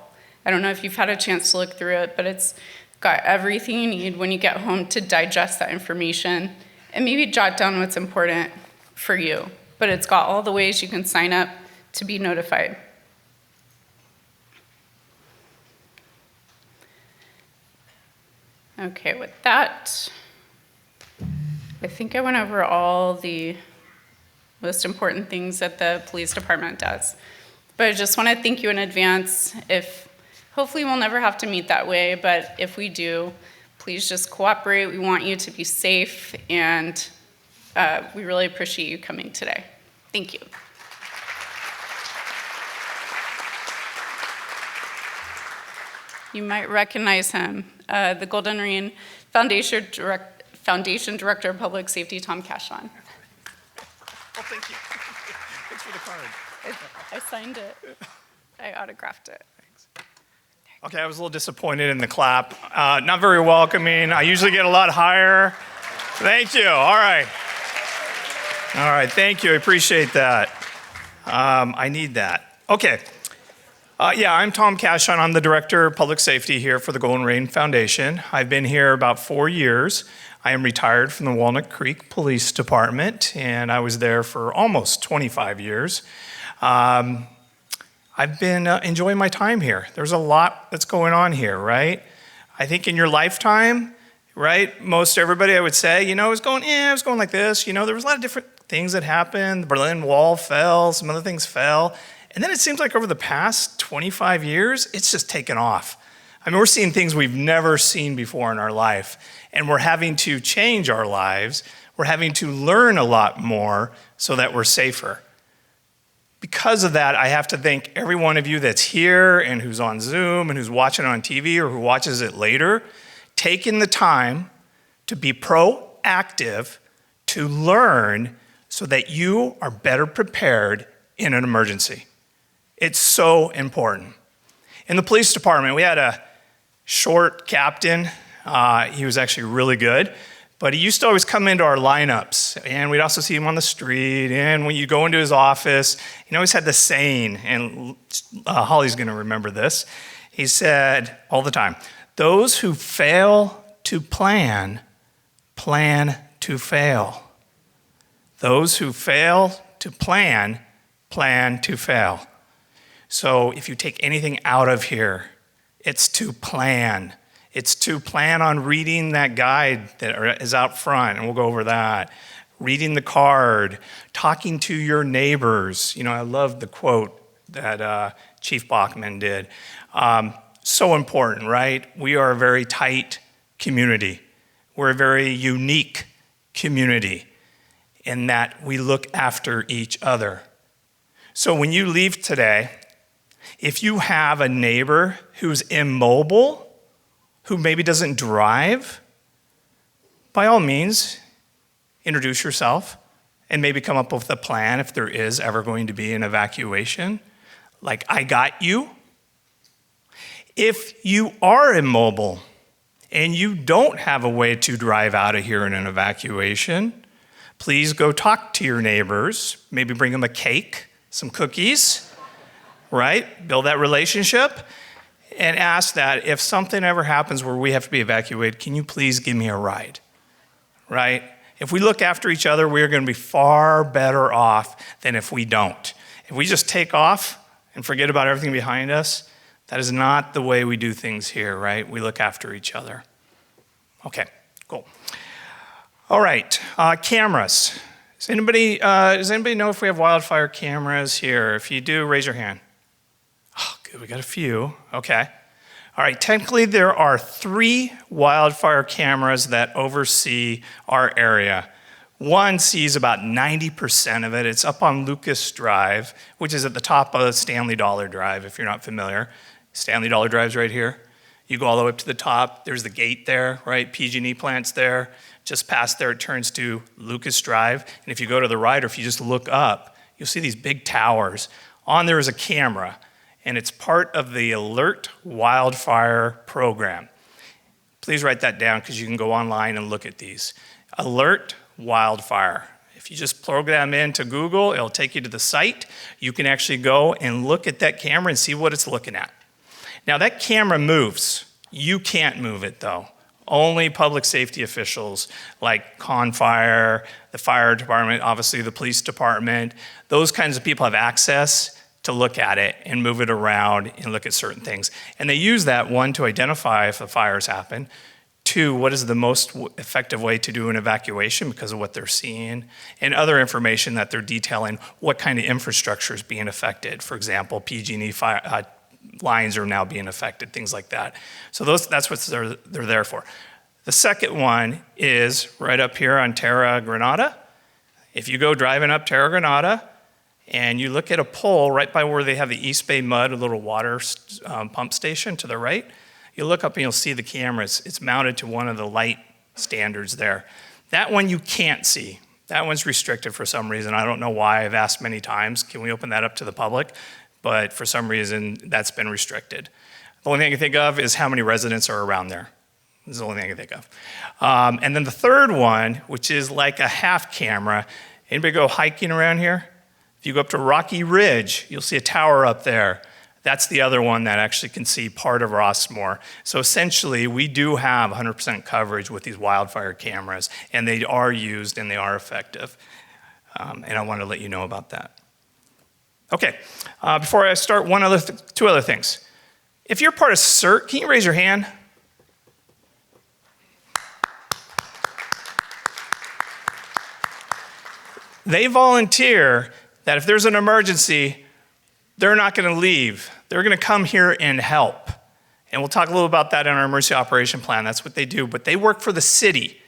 I don't know if you've had a chance to look through it, but it's got everything you need when you get home to digest that information and maybe jot down what's important for you. But it's got all the ways you can sign up to be notified. Okay, with that, I think I went over all the most important things that the police department does. But I just want to thank you in advance. Hopefully we'll never have to meet that way, but if we do, please just cooperate. We want you to be safe, and we really appreciate you coming today. Thank you. You might recognize him, the Golden Ring Foundation Director of Public Safety, Tom Cashon. Oh, thank you. Thanks for the card. I signed it. I autographed it. Okay, I was a little disappointed in the clap. Not very welcoming. I usually get a lot higher. Thank you. All right. All right, thank you. I appreciate that. I need that. Okay. I'm Tom Cashon. I'm the Director of Public Safety here for the Golden Ring Foundation. I've been here about 4 years. I am retired from the Walnut Creek Police Department, and I was there for almost 25 years. I've been enjoying my time here. There's a lot that's going on here, right? I think in your lifetime, right, most everybody, I would say, it was going like this. There was a lot of different things that happened. The Berlin Wall fell, some other things fell. And then it seems like over the past 25 years, it's just taken off. I mean, we're seeing things we've never seen before in our life, and we're having to change our lives. We're having to learn a lot more so that we're safer. Because of that, I have to thank every one of you that's here and who's on Zoom and who's watching on TV or who watches it later, taking the time to be proactive, to learn so that you are better prepared in an emergency. It's so important. In the police department, we had a short captain. He was actually really good, but he used to always come into our lineups, and we'd also see him on the street, and when you go into his office, he always had the saying, and Holly's gonna remember this. He said all the time, "Those who fail to plan, plan to fail. Those who fail to plan, plan to fail." So if you take anything out of here, it's to plan. It's to plan on reading that guide that is out front, and we'll go over that. Reading the card, talking to your neighbors. I love the quote that Chief Bachman did. So important, right? We are a very tight community. We're a very unique community in that we look after each other. So when you leave today, if you have a neighbor who's immobile, who maybe doesn't drive, by all means, introduce yourself and maybe come up with a plan if there is ever going to be an evacuation. Like, I got you. If you are immobile and you don't have a way to drive out of here in an evacuation, please go talk to your neighbors, maybe bring them a cake, some cookies, right? Build that relationship and ask that if something ever happens where we have to be evacuated, can you please give me a ride, right? If we look after each other, we're gonna be far better off than if we don't. If we just take off and forget about everything behind us, that is not the way we do things here, right? We look after each other. Okay, cool. All right, cameras. Does anybody know if we have wildfire cameras here? If you do, raise your hand. Oh, good, we got a few, okay. All right, technically there are 3 wildfire cameras that oversee our area. One sees about 90% of it. It's up on Lucas Drive, which is at the top of Stanley Dollar Drive, if you're not familiar. Stanley Dollar Drive's right here. You go all the way up to the top, there's the gate there, right? PG&E plant's there. Just past there, it turns to Lucas Drive. And if you go to the right, or if you just look up, you'll see these big towers. On there is a camera, and it's part of the Alert Wildfire program. Please write that down because you can go online and look at these. Alert Wildfire. If you just program into Google, it'll take you to the site. You can actually go and look at that camera and see what it's looking at. Now that camera moves. You can't move it though. Only public safety officials like Fire, the fire department, obviously the police department, those kinds of people have access to look at it and move it around and look at certain things. And they use that, 1, to identify if the fires happen, 2, what is the most effective way to do an evacuation because of what they're seeing, and other information that they're detailing what kind of infrastructure is being affected. For example, PG&E fire, lines are now being affected, things like that. So that's what they're there for. The second one is right up here on Terra Granada. If you go driving up Terra Granada and you look at a pole right by where they have the East Bay Mud, a little water pump station to the right, you look up and you'll see the cameras. It's mounted to one of the light standards there. That one you can't see. That one's restricted for some reason. I don't know why. I've asked many times, can we open that up to the public? But for some reason, that's been restricted. The only thing I can think of is how many residents are around there. This is the only thing I can think of. And then the third one, which is like a half camera. Anybody go hiking around here? If you go up to Rocky Ridge, you'll see a tower up there. That's the other one that actually can see part of Rossmoor. So essentially, we do have 100% coverage with these wildfire cameras, and they are used and they are effective. And I wanted to let you know about that. Okay, before I start, two other things. If you're part of CERT, can you raise your hand? They volunteer that if there's an emergency, they're not going to leave. They're going to come here and help. And we'll talk a little about that in our emergency operation plan. That's what they do. But they work for the city.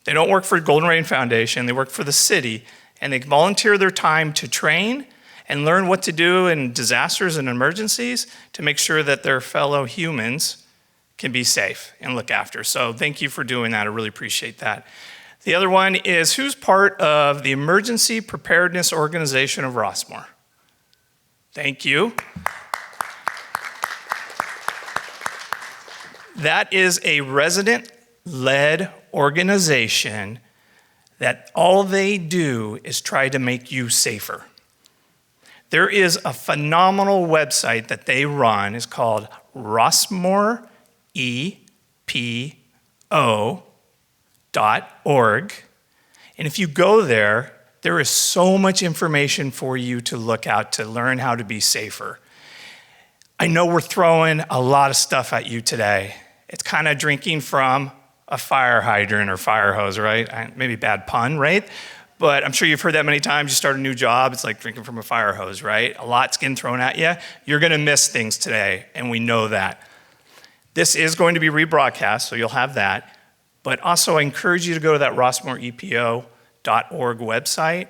They don't work for Golden Rain Foundation. They work for the city. And they volunteer their time to train and learn what to do in disasters and emergencies to make sure that their fellow humans can be safe and look after. So thank you for doing that. I really appreciate that. The other one is, who's part of the Emergency Preparedness Organization of Rossmoor? Thank you. That is a resident-led organization that all they do is try to make you safer. There is a phenomenal website that they run. It's called Rossmoor, EPO.org. And if you go there, there is so much information for you to look at to learn how to be safer. I know we're throwing a lot of stuff at you today. It's kind of drinking from a fire hydrant or fire hose, right? Maybe bad pun, right? But I'm sure you've heard that many times. You start a new job, it's like drinking from a fire hose, right? A lot's getting thrown at you. You're gonna miss things today, and we know that. This is going to be rebroadcast, so you'll have that. But also, I encourage you to go to that rossmoorepo.org website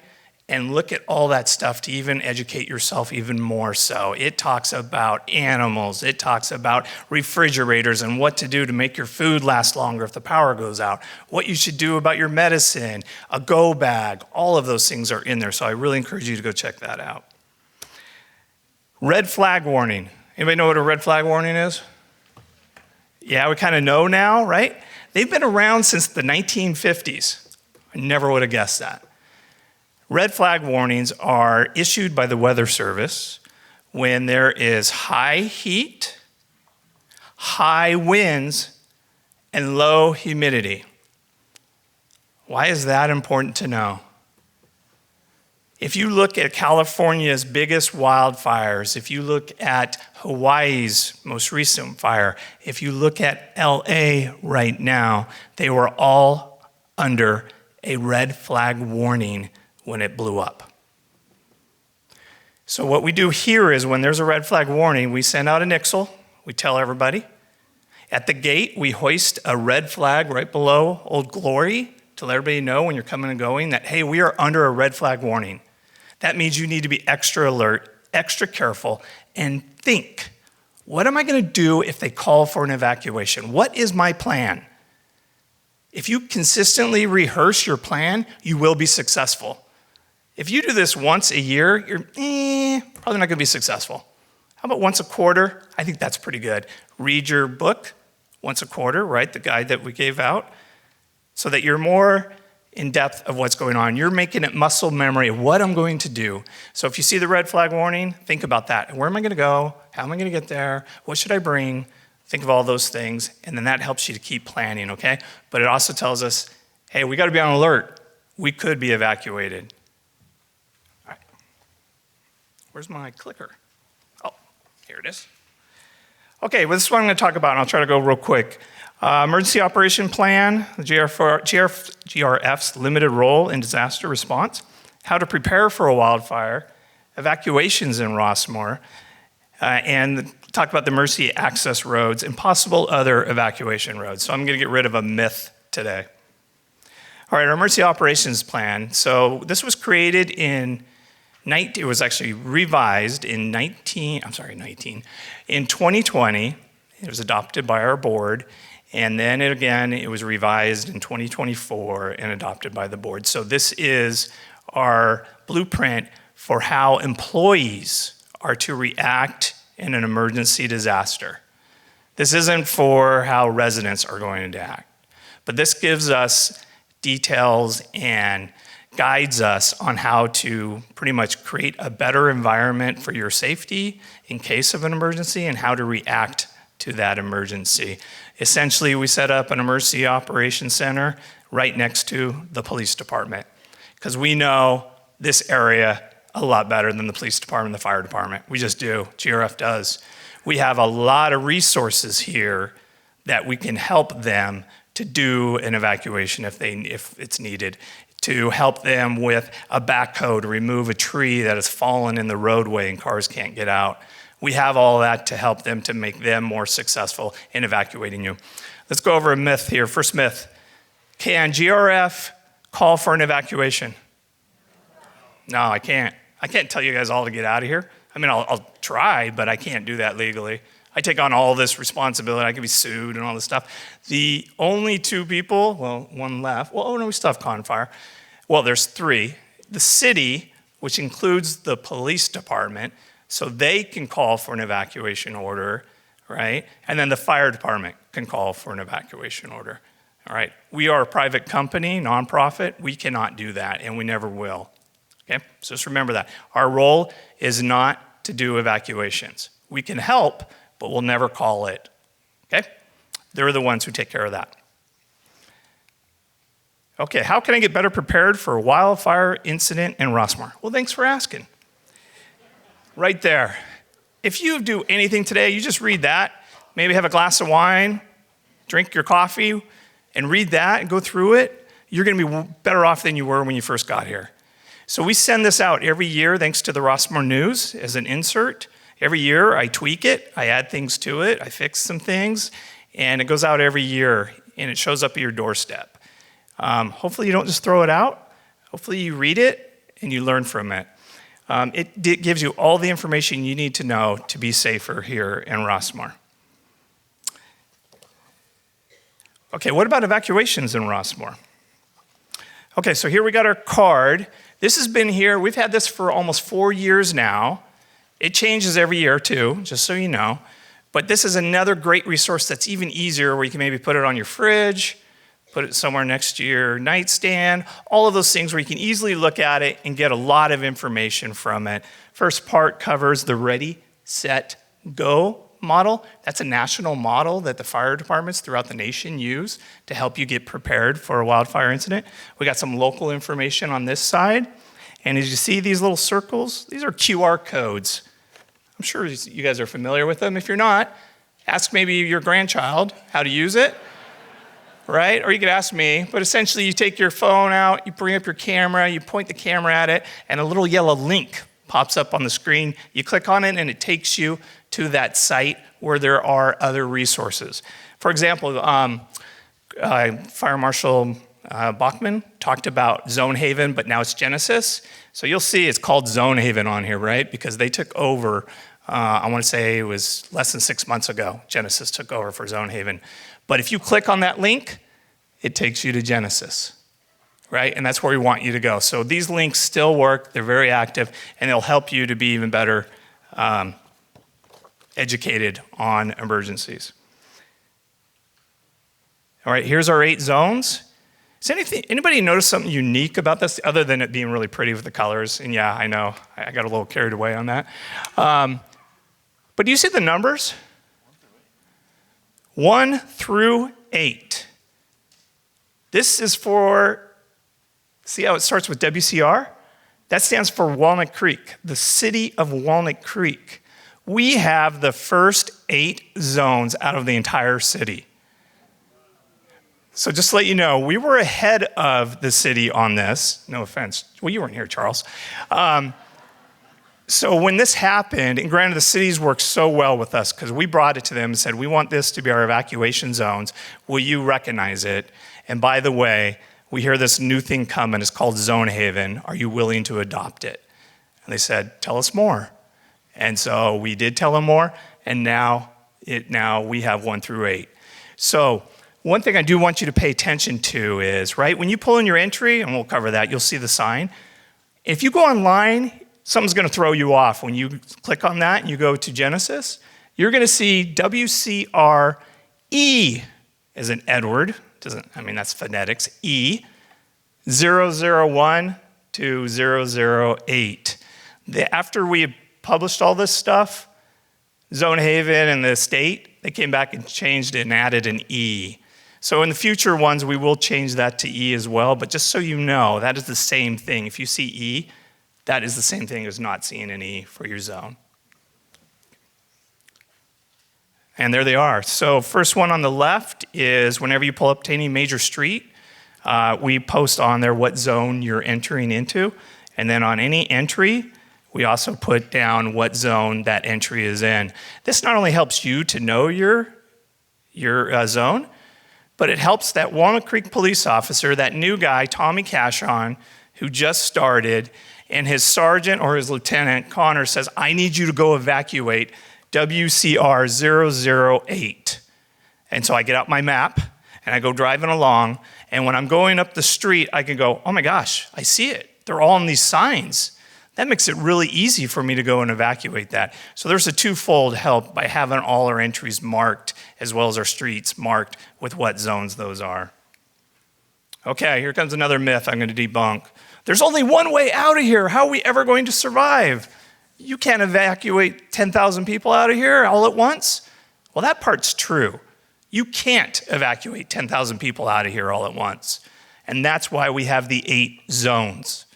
and look at all that stuff to even educate yourself even more so. It talks about animals, it talks about refrigerators and what to do to make your food last longer if the power goes out, what you should do about your medicine, a go bag, all of those things are in there. So I really encourage you to go check that out. Red flag warning. Anybody know what a red flag warning is? Yeah, we kind of know now, right? They've been around since the 1950s. I never would have guessed that. Red flag warnings are issued by the Weather Service when there is high heat, high winds, and low humidity. Why is that important to know? If you look at California's biggest wildfires, if you look at Hawaii's most recent fire, if you look at LA right now, they were all under a red flag warning when it blew up. So what we do here is when there's a red flag warning, we send out a nixle, we tell everybody. At the gate, we hoist a red flag right below Old Glory to let everybody know when you're coming and going that, hey, we are under a red flag warning. That means you need to be extra alert, extra careful, and think, what am I gonna do if they call for an evacuation? What is my plan? If you consistently rehearse your plan, you will be successful. If you do this once a year, you're probably not gonna be successful. How about once a quarter? I think that's pretty good. Read your book once a quarter, right? The guide that we gave out, so that you're more in depth of what's going on. You're making it muscle memory of what I'm going to do. So if you see the red flag warning, think about that. Where am I gonna go? How am I gonna get there? What should I bring? Think of all those things, and then that helps you to keep planning, okay? But it also tells us, hey, we gotta be on alert. We could be evacuated. All right. Where's my clicker? Oh, here it is. Okay, well, this is what I'm gonna talk about, and I'll try to go real quick. Emergency Operation Plan, the GRF's limited role in disaster response, how to prepare for a wildfire, evacuations in Rossmoor, and talk about the emergency access roads and possible other evacuation roads. So I'm gonna get rid of a myth today. All right, our emergency operations plan. So this was created in it was actually revised in 2020. It was adopted by our board. And then it was revised in 2024 and adopted by the board. So this is our blueprint for how employees are to react in an emergency disaster. This isn't for how residents are going to act, but this gives us details and guides us on how to pretty much create a better environment for your safety in case of an emergency and how to react to that emergency. Essentially, we set up an emergency operations center right next to the police department because we know this area a lot better than the police department, the fire department. We just do, GRF does. We have a lot of resources here that we can help them to do an evacuation if it's needed, to help them with a backhoe to remove a tree that has fallen in the roadway and cars can't get out. We have all that to help them to make them more successful in evacuating you. Let's go over a myth here. First myth, can GRF call for an evacuation? No, I can't. I can't tell you guys all to get out of here. I mean, I'll try, but I can't do that legally. I take on all this responsibility. I can be sued and all this stuff. The only two people, well, one left. Well, no, we still have Confire. Well, there's three. The city, which includes the police department, So they can call for an evacuation order, right? And then the fire department can call for an evacuation order. All right, we are a private company, nonprofit. We cannot do that, and we never will. Okay, so just remember that. Our role is not to do evacuations. We can help, but we'll never call it. Okay, they're the ones who take care of that. Okay, how can I get better prepared for a wildfire incident in Rossmoor? Well, thanks for asking. Right there. If you do anything today, you just read that, maybe have a glass of wine, drink your coffee, and read that and go through it, you're going to be better off than you were when you first got here. So we send this out every year thanks to the Rossmoor News as an insert. Every year I tweak it, I add things to it, I fix some things, and it goes out every year and it shows up at your doorstep. Hopefully you don't just throw it out. Hopefully you read it and you learn from it. It gives you all the information you need to know to be safer here in Rossmoor. Okay, what about evacuations in Rossmoor? Okay, so here we got our card. This has been here, we've had this for almost 4 years now. It changes every year too, just so you know. But this is another great resource that's even easier where you can maybe put it on your fridge, put it somewhere next to your nightstand, all of those things where you can easily look at it and get a lot of information from it. First part covers the Ready, Set, Go model. That's a national model that the fire departments throughout the nation use to help you get prepared for a wildfire incident. We got some local information on this side. And as you see these little circles, these are QR codes. I'm sure you guys are familiar with them. If you're not, ask maybe your grandchild how to use it, right? Or you could ask me. But essentially, you take your phone out, you bring up your camera, you point the camera at it, and a little yellow link pops up on the screen. You click on it, and it takes you to that site where there are other resources. For example, Fire Marshal Bachman talked about Zone Haven, but now it's Genesis. So you'll see it's called Zone Haven on here, right? Because they took over, I want to say it was less than 6 months ago, Genesis took over for Zone Haven. But if you click on that link, it takes you to Genesis, right? And that's where we want you to go. So these links still work, they're very active, and they'll help you to be even better educated on emergencies. All right, here's our 8 zones. Does anybody notice something unique about this other than it being really pretty with the colors? And yeah, I know, I got a little carried away on that. But do you see the numbers? 1 through 8. This is for, see how it starts with WCR? That stands for Walnut Creek, the city of Walnut Creek. We have the first 8 zones out of the entire city. So just to let you know, we were ahead of the city on this. No offense. Well, you weren't here, Charles. So when this happened, and granted the cities worked so well with us because we brought it to them and said, we want this to be our evacuation zones. Will you recognize it? And by the way, we hear this new thing coming. It's called Zone Haven. Are you willing to adopt it? And they said, tell us more. And so we did tell them more, and now we have 1 through 8. So one thing I do want you to pay attention to is, right, when you pull in your entry, and we'll cover that, you'll see the sign. If you go online, something's going to throw you off. When you click on that and you go to Genesis, you're going to see WCRE as in Edward. That's phonetics, E, 001 to 008. After we published all this stuff, Zone Haven and the state, they came back and changed it and added an E. So in the future ones, we will change that to E as well, but just so you know, that is the same thing. If you see E, that is the same thing as not seeing an E for your zone. And there they are. So first one on the left is whenever you pull up to any major street, we post on there what zone you're entering into. And then on any entry, we also put down what zone that entry is in. This not only helps you to know your zone, but it helps that Walnut Creek police officer, that new guy, Tommy Cashon, who just started, and his sergeant or his lieutenant, Connor, says, I need you to go evacuate WCR 008. And so I get out my map, and I go driving along, and when I'm going up the street, I can go, oh my gosh, I see it. They're all on these signs. That makes it really easy for me to go and evacuate that. So there's a twofold help by having all our entries marked as well as our streets marked with what zones those are. Okay, here comes another myth I'm going to debunk. There's only one way out of here. How are we ever going to survive? You can't evacuate 10,000 people out of here all at once. Well, that part's true. You can't evacuate 10,000 people out of here all at once. And that's why we have the 8 zones.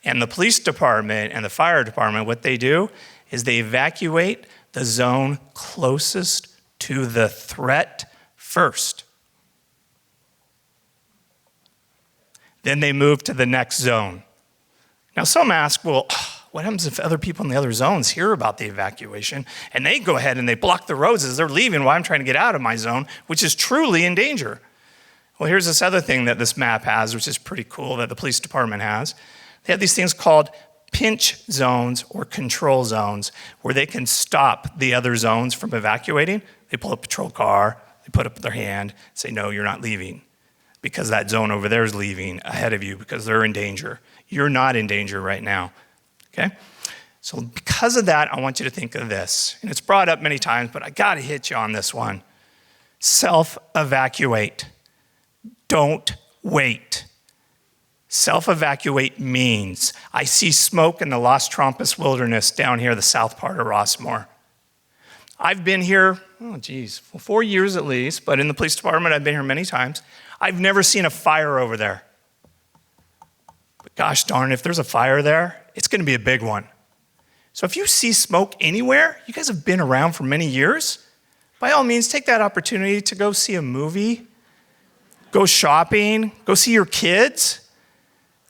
And the police department and the fire department, what they do is they evacuate the zone closest to the threat first. Then they move to the next zone. Now some ask, well, what happens if other people in the other zones hear about the evacuation and they go ahead and they block the roads as they're leaving while I'm trying to get out of my zone, which is truly in danger? Well, here's this other thing that this map has, which is pretty cool, that the police department has. They have these things called pinch zones or control zones where they can stop the other zones from evacuating. They pull a patrol car, they put up their hand, say, no, you're not leaving because that zone over there is leaving ahead of you because they're in danger. You're not in danger right now, okay? So because of that, I want you to think of this. And it's brought up many times, but I gotta hit you on this one. Self-evacuate. Don't wait. Self-evacuate means I see smoke in the Las Trampas wilderness down here, the south part of Rossmoor. I've been here, 4 years at least, but in the police department, I've been here many times. I've never seen a fire over there. But gosh darn, if there's a fire there, it's gonna be a big one. So if you see smoke anywhere, you guys have been around for many years, by all means, take that opportunity to go see a movie, go shopping, go see your kids,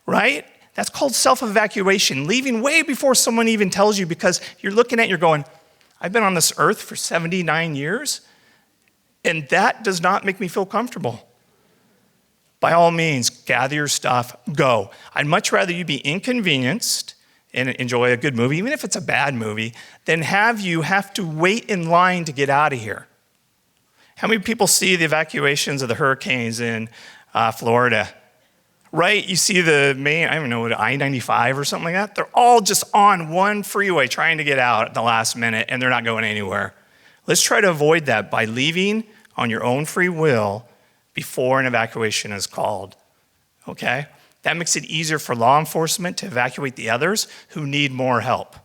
right? That's called self-evacuation, leaving way before someone even tells you because you're looking at it, you're going, I've been on this earth for 79 years, and that does not make me feel comfortable. By all means, gather your stuff, go. I'd much rather you be inconvenienced and enjoy a good movie, even if it's a bad movie, than have you have to wait in line to get out of here. How many people see the evacuations of the hurricanes in Florida? Right, you see the main, I don't know, I-95 or something like that. They're all just on one freeway trying to get out at the last minute and they're not going anywhere. Let's try to avoid that by leaving on your own free will before an evacuation is called, okay? That makes it easier for law enforcement to evacuate the others who need more help.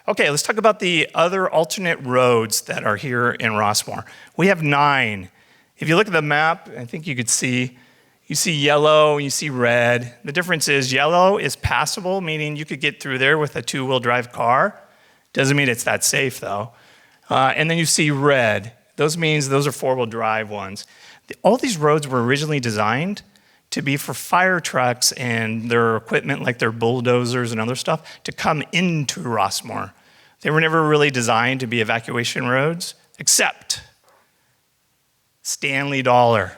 Okay, let's talk about the other alternate roads that are here in Rossmoor. We have 9. If you look at the map, I think you could see, you see yellow, you see red. The difference is yellow is passable, meaning you could get through there with a 2-wheel drive car. Doesn't mean it's that safe though. And then you see red. Those means those are 4-wheel drive ones. All these roads were originally designed to be for fire trucks and their equipment like their bulldozers and other stuff to come into Rossmoor. They were never really designed to be evacuation roads, except Stanley Dollar.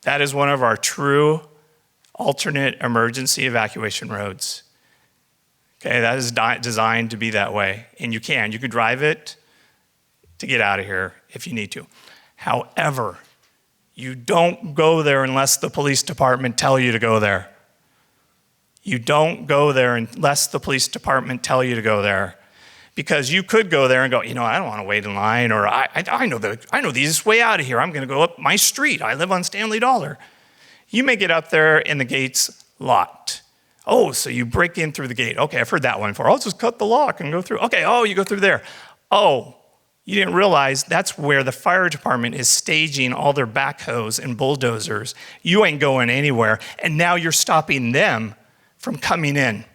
That is one of our true alternate emergency evacuation roads. Okay, that is designed to be that way. And you could drive it to get out of here if you need to. However, you don't go there unless the police department tell you to go there. You don't go there unless the police department tell you to go there. Because you could go there and go, I don't want to wait in line, or I know the easiest way out of here. I'm going to go up my street. I live on Stanley Dollar. You may get up there and the gate's locked. Oh, so you break in through the gate. Okay, I've heard that one before. I'll just cut the lock and go through. Okay, you go through there. Oh, you didn't realize that's where the fire department is staging all their backhoes and bulldozers. You ain't going anywhere, and now you're stopping them from coming in.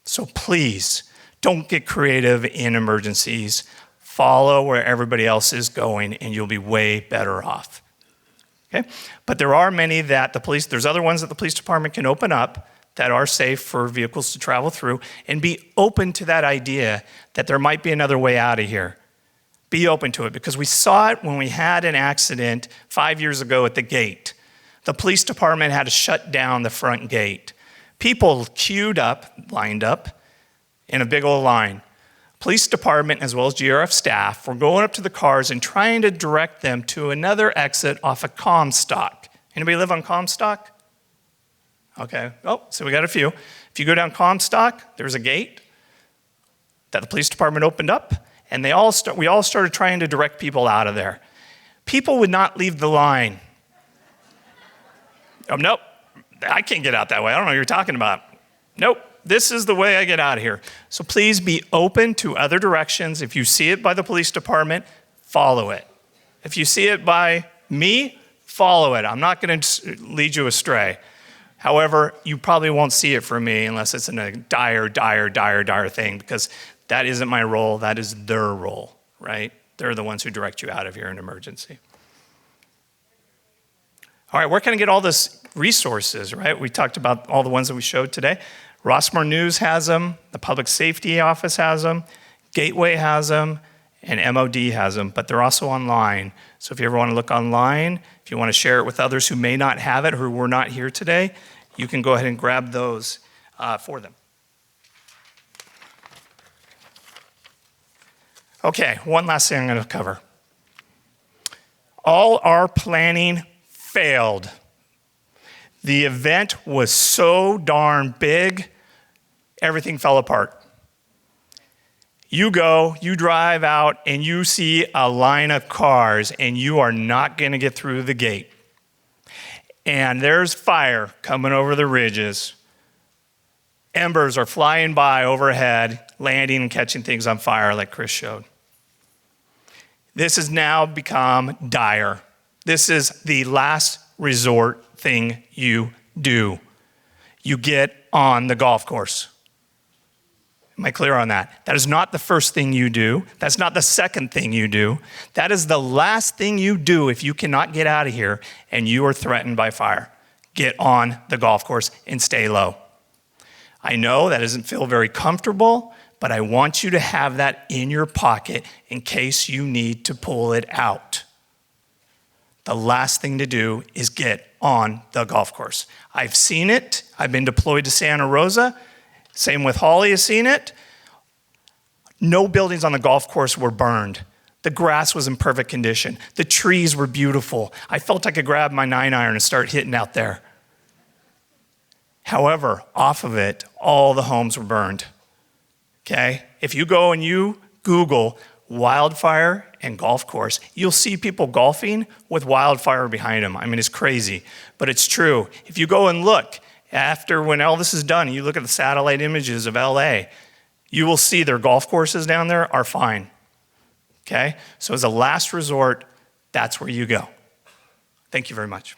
So please, don't get creative in emergencies. Follow where everybody else is going, and you'll be way better off. Okay? But there are many that there's other ones that the police department can open up that are safe for vehicles to travel through, and be open to that idea that there might be another way out of here. Be open to it, because we saw it when we had an accident 5 years ago at the gate. The police department had to shut down the front gate. People queued up, lined up, in a big old line. Police department as well as GRF staff were going up to the cars and trying to direct them to another exit off of Comstock. Anybody live on Comstock? Okay. Oh, so we got a few. If you go down Comstock, there's a gate that the police department opened up, and we all started trying to direct people out of there. People would not leave the line. Nope, I can't get out that way. I don't know what you're talking about. Nope, this is the way I get out of here. So please be open to other directions. If you see it by the police department, follow it. If you see it by me, follow it. I'm not going to lead you astray. However, you probably won't see it from me unless it's in a dire thing, because that isn't my role. That is their role, right? They're the ones who direct you out of here in emergency. All right, where can I get all this resources, right? We talked about all the ones that we showed today. Rossmoor News has them. The Public Safety Office has them. Gateway has them. And MOD has them, but they're also online. So if you ever want to look online, if you want to share it with others who may not have it or who were not here today, you can go ahead and grab those for them. Okay, one last thing I'm going to cover. All our planning failed. The event was so darn big, everything fell apart. You go, you drive out, and you see a line of cars, and you are not going to get through the gate. And there's fire coming over the ridges. Embers are flying by overhead, landing and catching things on fire like Chris showed. This has now become dire. This is the last resort thing you do. You get on the golf course. Am I clear on that? That is not the first thing you do. That's not the second thing you do. That is the last thing you do if you cannot get out of here and you are threatened by fire. Get on the golf course and stay low. I know that doesn't feel very comfortable, but I want you to have that in your pocket in case you need to pull it out. The last thing to do is get on the golf course. I've seen it. I've been deployed to Santa Rosa. Same with Holly has seen it. No buildings on the golf course were burned. The grass was in perfect condition. The trees were beautiful. I felt I could grab my 9-iron and start hitting out there. However, off of it, all the homes were burned. Okay? If you go and you Google wildfire and golf course, you'll see people golfing with wildfire behind them. I mean, it's crazy, but it's true. If you go and look, after when all this is done, you look at the satellite images of LA, you will see their golf courses down there are fine. Okay? So as a last resort, that's where you go. Thank you very much.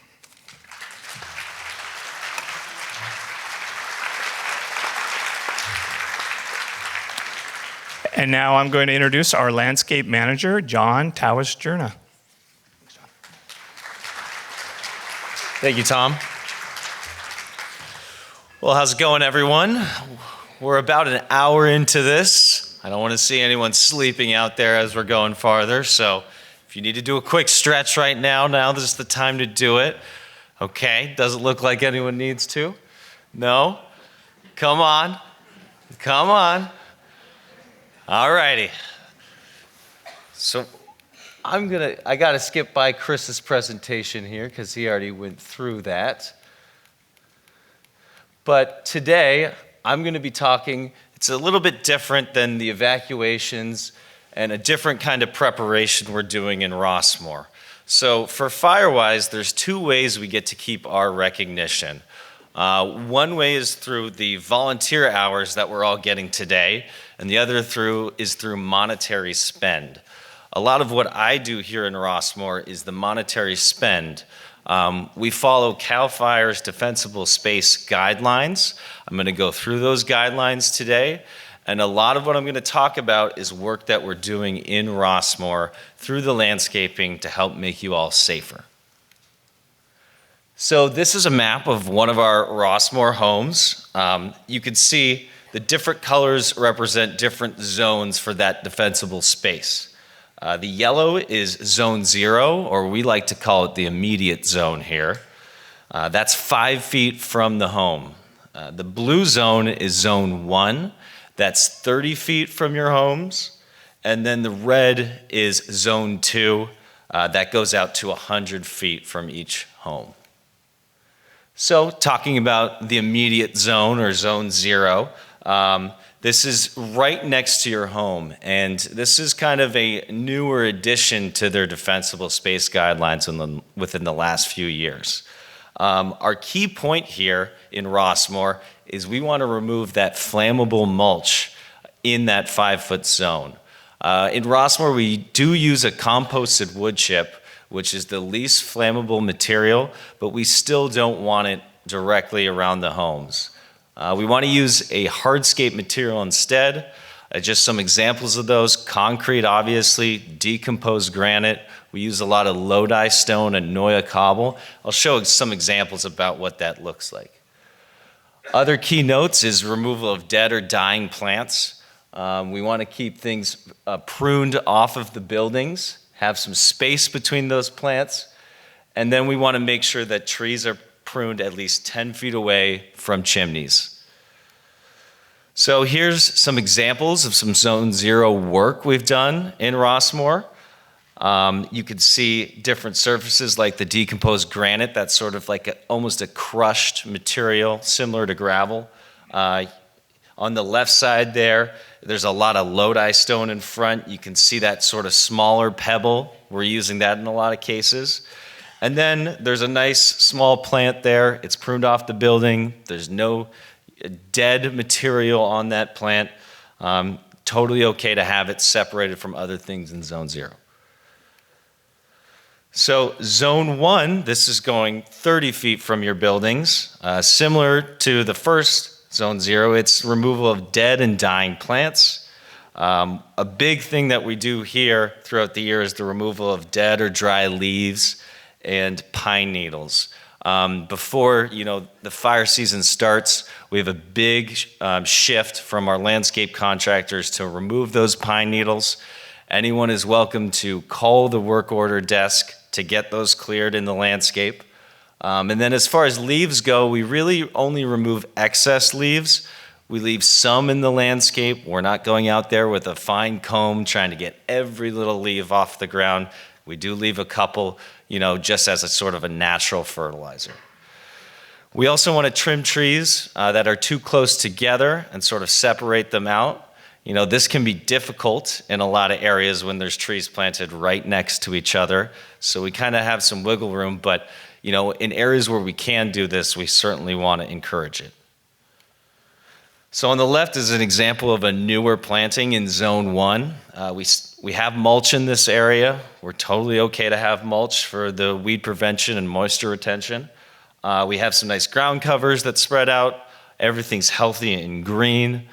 And now I'm going to introduce our landscape manager, John Tawas-Jurna. Thank you, Tom. Well, how's it going, everyone? We're about an hour into this. I don't want to see anyone sleeping out there as we're going farther, so if you need to do a quick stretch right now, this is the time to do it. Okay, doesn't look like anyone needs to. No? Come on. Come on. All righty. So I got to skip by Chris's presentation here because he already went through that. But today, I'm going to be talking, it's a little bit different than the evacuations and a different kind of preparation we're doing in Rossmoor. So for Firewise, there's two ways we get to keep our recognition. One way is through the volunteer hours that we're all getting today, and the other is through monetary spend. A lot of what I do here in Rossmoor is the monetary spend. We follow CAL FIRE's defensible space guidelines. I'm going to go through those guidelines today, and a lot of what I'm going to talk about is work that we're doing in Rossmoor through the landscaping to help make you all safer. So this is a map of one of our Rossmoor homes. You can see the different colors represent different zones for that defensible space. The yellow is zone 0, or we like to call it the immediate zone here. That's 5 feet from the home. The blue zone is zone 1. That's 30 feet from your homes. And then the red is zone 2. That goes out to 100 feet from each home. So talking about the immediate zone or zone 0, this is right next to your home, and this is kind of a newer addition to their defensible space guidelines within the last few years. Our key point here in Rossmoor is we want to remove that flammable mulch in that 5-foot zone. In Rossmoor, we do use a composted wood chip, which is the least flammable material, but we still don't want it directly around the homes. We want to use a hardscape material instead. Just some examples of those: concrete, obviously, decomposed granite. We use a lot of Lodi stone and Noya cobble. I'll show some examples about what that looks like. Other key notes is removal of dead or dying plants. We want to keep things pruned off of the buildings, have some space between those plants, and then we want to make sure that trees are pruned at least 10 feet away from chimneys. So here's some examples of some Zone 0 work we've done in Rossmoor. You can see different surfaces like the decomposed granite. That's sort of like almost a crushed material, similar to gravel. On the left side there's a lot of Lodi stone in front. You can see that sort of smaller pebble. We're using that in a lot of cases. And then there's a nice small plant there. It's pruned off the building. There's no dead material on that plant. Totally okay to have it separated from other things in Zone 0. So Zone 1, this is going 30 feet from your buildings. Similar to the first Zone 0, it's removal of dead and dying plants. A big thing that we do here throughout the year is the removal of dead or dry leaves and pine needles. Before the fire season starts, we have a big shift from our landscape contractors to remove those pine needles. Anyone is welcome to call the work order desk to get those cleared in the landscape. And then as far as leaves go, we really only remove excess leaves. We leave some in the landscape. We're not going out there with a fine comb trying to get every little leaf off the ground. We do leave a couple, just as a sort of a natural fertilizer. We also want to trim trees that are too close together and sort of separate them out. This can be difficult in a lot of areas when there's trees planted right next to each other. So we kind of have some wiggle room, but in areas where we can do this, we certainly want to encourage it. So on the left is an example of a newer planting in Zone 1. We have mulch in this area. We're totally okay to have mulch for the weed prevention and moisture retention. We have some nice ground covers that spread out. Everything's healthy and green.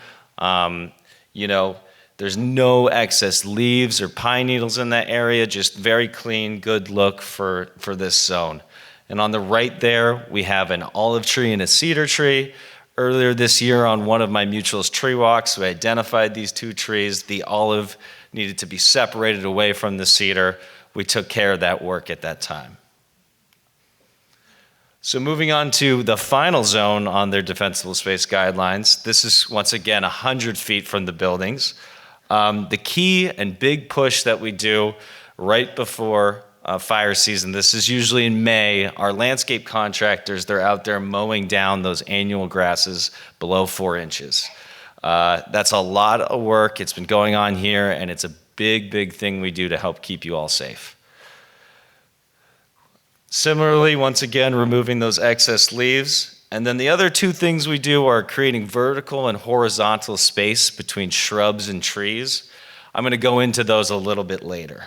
There's no excess leaves or pine needles in that area, just very clean, good look for this zone. And on the right there, we have an olive tree and a cedar tree. Earlier this year on one of my mutuals tree walks, we identified these two trees. The olive needed to be separated away from the cedar. We took care of that work at that time. So moving on to the final zone on their defensible space guidelines, this is once again 100 feet from the buildings. The key and big push that we do right before fire season, this is usually in May, our landscape contractors, they're out there mowing down those annual grasses below 4 inches. That's a lot of work. It's been going on here, and it's a big, big thing we do to help keep you all safe. Similarly, once again, removing those excess leaves. And then the other two things we do are creating vertical and horizontal space between shrubs and trees. I'm going to go into those a little bit later.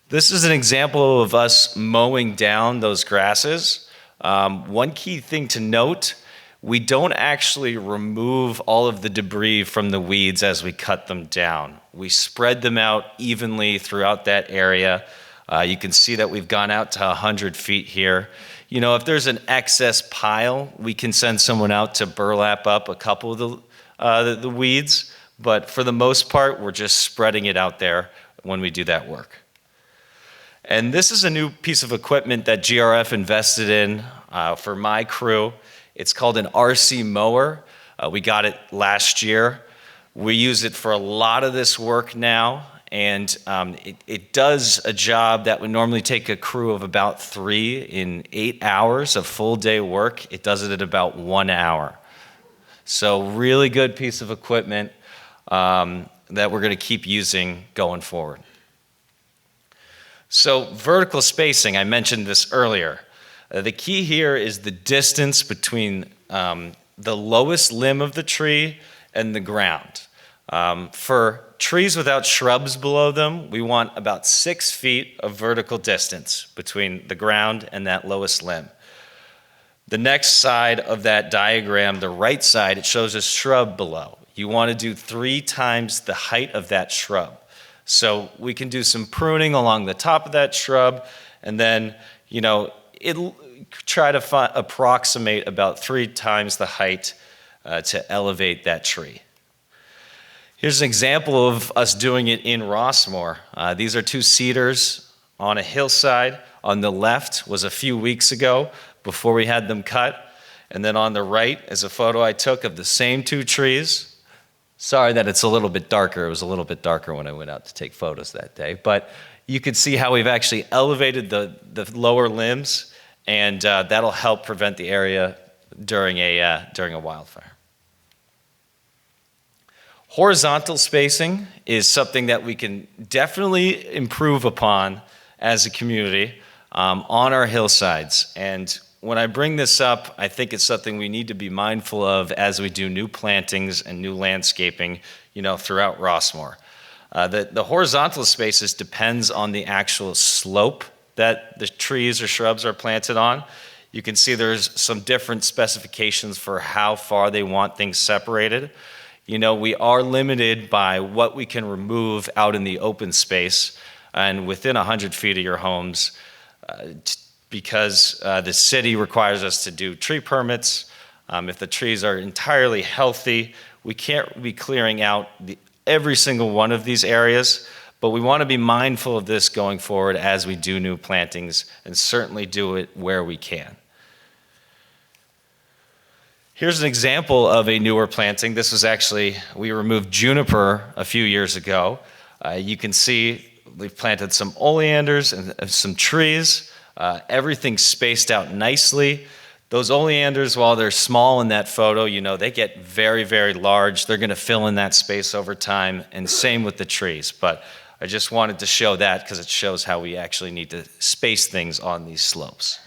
This is an example of us mowing down those grasses. One key thing to note, we don't actually remove all of the debris from the weeds as we cut them down. We spread them out evenly throughout that area. You can see that we've gone out to 100 feet here. If there's an excess pile, we can send someone out to burlap up a couple of the weeds, but for the most part, we're just spreading it out there when we do that work. And this is a new piece of equipment that GRF invested in for my crew. It's called an RC mower. We got it last year. We use it for a lot of this work now, and it does a job that would normally take a crew of about 3 in 8 hours of full day work. It does it in about 1 hour. So really good piece of equipment that we're going to keep using going forward. So vertical spacing, I mentioned this earlier. The key here is the distance between the lowest limb of the tree and the ground. For trees without shrubs below them, we want about 6 feet of vertical distance between the ground and that lowest limb. The next side of that diagram, the right side, it shows a shrub below. You want to do 3 times the height of that shrub. So we can do some pruning along the top of that shrub, and then, it'll try to approximate about 3 times the height to elevate that tree. Here's an example of us doing it in Rossmoor. These are 2 cedars on a hillside. On the left was a few weeks ago before we had them cut. And then on the right is a photo I took of the same 2 trees. Sorry that it's a little bit darker. It was a little bit darker when I went out to take photos that day. But you can see how we've actually elevated the lower limbs, and that'll help prevent the area during a wildfire. Horizontal spacing is something that we can definitely improve upon as a community on our hillsides. And when I bring this up, I think it's something we need to be mindful of as we do new plantings and new landscaping, throughout Rossmoor. The horizontal spaces depends on the actual slope that the trees or shrubs are planted on. You can see there's some different specifications for how far they want things separated. We are limited by what we can remove out in the open space and within 100 feet of your homes, because the city requires us to do tree permits. If the trees are entirely healthy, we can't be clearing out every single one of these areas, but we want to be mindful of this going forward as we do new plantings, and certainly do it where we can. Here's an example of a newer planting. This was actually, we removed juniper a few years ago. You can see we've planted some oleanders and some trees. Everything's spaced out nicely. Those oleanders, while they're small in that photo, they get very, very large. They're going to fill in that space over time, and same with the trees. But I just wanted to show that because it shows how we actually need to space things on these slopes.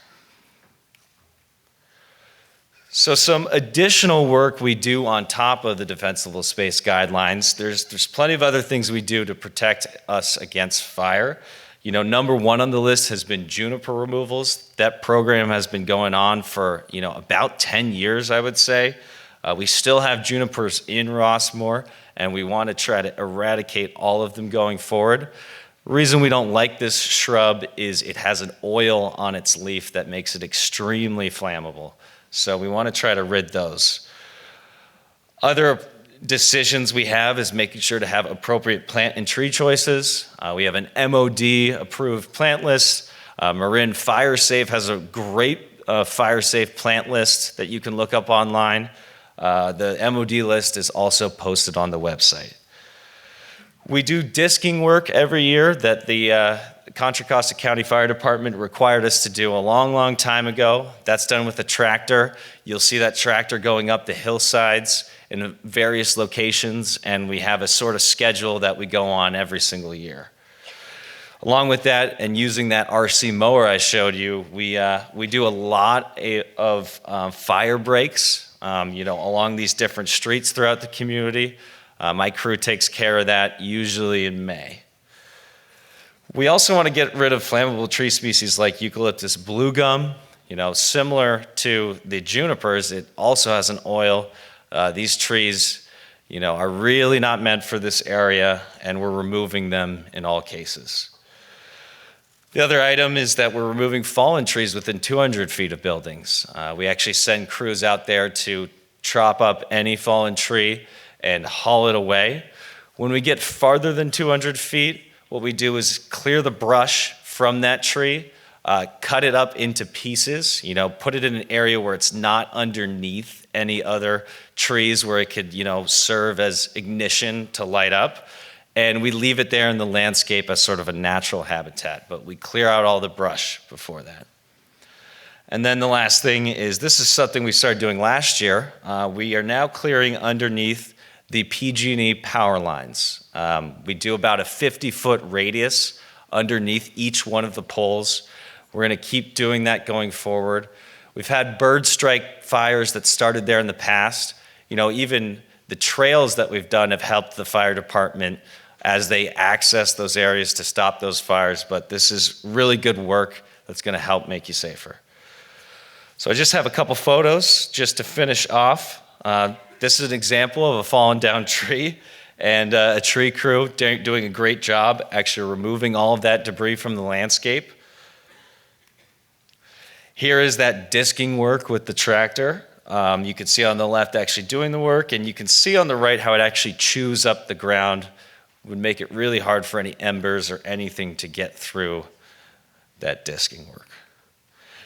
So some additional work we do on top of the defensible space guidelines. There's plenty of other things we do to protect us against fire. Number 1 on the list has been juniper removals. That program has been going on for, about 10 years, I would say. We still have junipers in Rossmoor, and we want to try to eradicate all of them going forward. The reason we don't like this shrub is it has an oil on its leaf that makes it extremely flammable. So we want to try to rid those. Other decisions we have is making sure to have appropriate plant and tree choices. We have an MOD approved plant list. Marin Fire Safe has a great fire safe plant list that you can look up online. The MOD list is also posted on the website. We do disking work every year that the Contra Costa County Fire Department required us to do a long, long time ago. That's done with a tractor. You'll see that tractor going up the hillsides in various locations, and we have a sort of schedule that we go on every single year. Along with that, and using that RC mower I showed you, we do a lot of fire breaks, along these different streets throughout the community. My crew takes care of that usually in May. We also want to get rid of flammable tree species like eucalyptus blue gum. Similar to the junipers, it also has an oil. These trees, are really not meant for this area, and we're removing them in all cases. The other item is that we're removing fallen trees within 200 feet of buildings. We actually send crews out there to chop up any fallen tree and haul it away. When we get farther than 200 feet, what we do is clear the brush from that tree, cut it up into pieces, put it in an area where it's not underneath any other trees where it could, serve as ignition to light up. and we leave it there in the landscape as sort of a natural habitat, but we clear out all the brush before that. And then the last thing is, this is something we started doing last year. We are now clearing underneath the PG&E power lines. We do about a 50-foot radius underneath each one of the poles. We're gonna keep doing that going forward. We've had bird strike fires that started there in the past. You know, even the trails that we've done have helped the fire department as they access those areas to stop those fires, but this is really good work that's gonna help make you safer. So I just have a couple photos just to finish off. This is an example of a fallen down tree and a tree crew doing a great job actually removing all of that debris from the landscape. Here is that disking work with the tractor. You can see on the left actually doing the work, and you can see on the right how it actually chews up the ground, would make it really hard for any embers or anything to get through that disking work.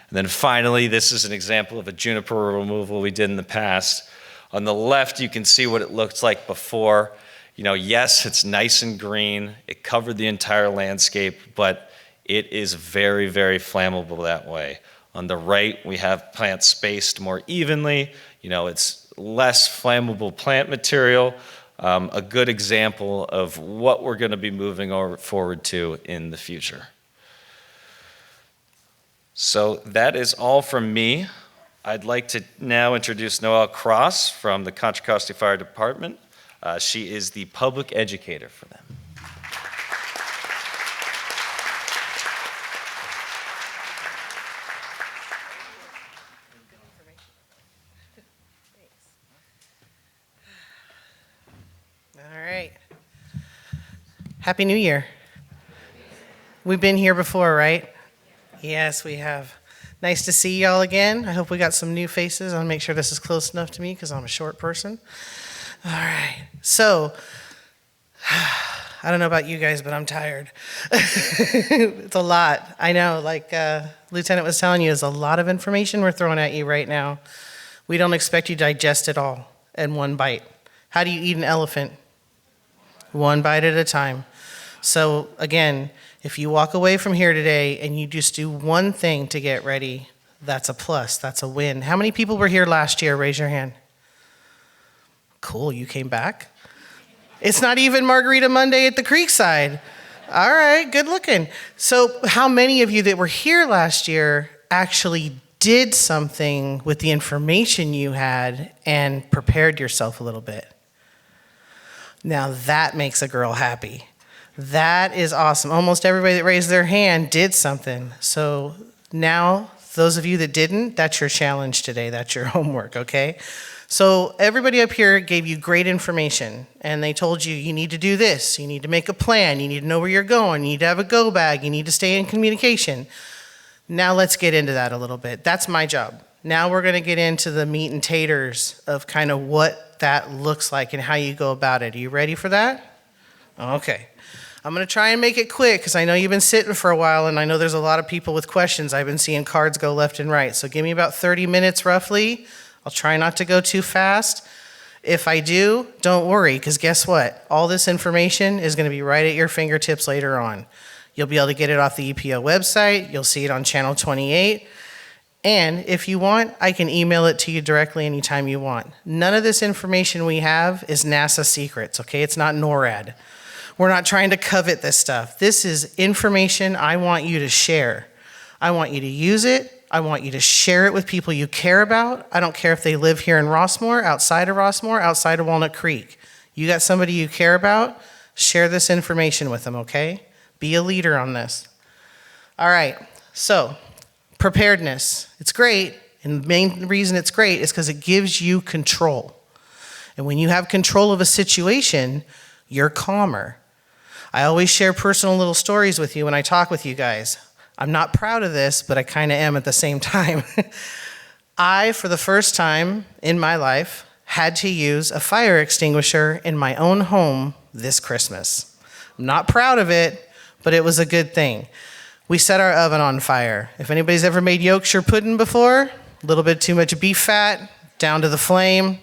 And then finally, this is an example of a juniper removal we did in the past. On the left, you can see what it looked like before. You know, yes, it's nice and green. It covered the entire landscape, but it is very, very flammable that way. On the right, we have plants spaced more evenly. You know, it's less flammable plant material. A good example of what we're going to be moving forward to in the future. So that is all from me. I'd like to now introduce Noelle Cross from the Contra Costa Fire Department. She is the public educator for them. All right. Happy New Year. We've been here before, right? Yes, we have. Nice to see y'all again. I hope we got some new faces. I'll make sure this is close enough to me because I'm a short person. All right. So, I don't know about you guys, but I'm tired. It's a lot. I know, like Lieutenant was telling you, there's a lot of information we're throwing at you right now. We don't expect you to digest it all in one bite. How do you eat an elephant? One bite at a time. So again, if you walk away from here today and you just do one thing to get ready, that's a plus, that's a win. How many people were here last year? Raise your hand. Cool, you came back. It's not even Margarita Monday at the Creekside. All right, good looking. So how many of you that were here last year actually did something with the information you had and prepared yourself a little bit? Now that makes a girl happy. That is awesome. Almost everybody that raised their hand did something. So now, those of you that didn't, that's your challenge today. That's your homework, okay? So everybody up here gave you great information, and they told you, you need to do this, you need to make a plan, you need to know where you're going, you need to have a go bag, you need to stay in communication. Now let's get into that a little bit. That's my job. Now we're gonna get into the meat and taters of kind of what that looks like and how you go about it. Are you ready for that? Okay. I'm going to try and make it quick because I know you've been sitting for a while and I know there's a lot of people with questions. I've been seeing cards go left and right. So give me about 30 minutes roughly. I'll try not to go too fast. If I do, don't worry because guess what? All this information is going to be right at your fingertips later on. You'll be able to get it off the EPO website. You'll see it on channel 28. And if you want, I can email it to you directly anytime you want. None of this information we have is NASA secrets, okay? It's not NORAD. We're not trying to covet this stuff. This is information I want you to share. I want you to use it. I want you to share it with people you care about. I don't care if they live here in Rossmoor, outside of Walnut Creek. You got somebody you care about, share this information with them, okay? Be a leader on this. All right, so preparedness. It's great, and the main reason it's great is because it gives you control. And when you have control of a situation, you're calmer. I always share personal little stories with you when I talk with you guys. I'm not proud of this, but I kind of am at the same time. I, for the first time in my life, had to use a fire extinguisher in my own home this Christmas. I'm not proud of it, but it was a good thing. We set our oven on fire. If anybody's ever made Yorkshire pudding before, a little bit too much beef fat, down to the flame,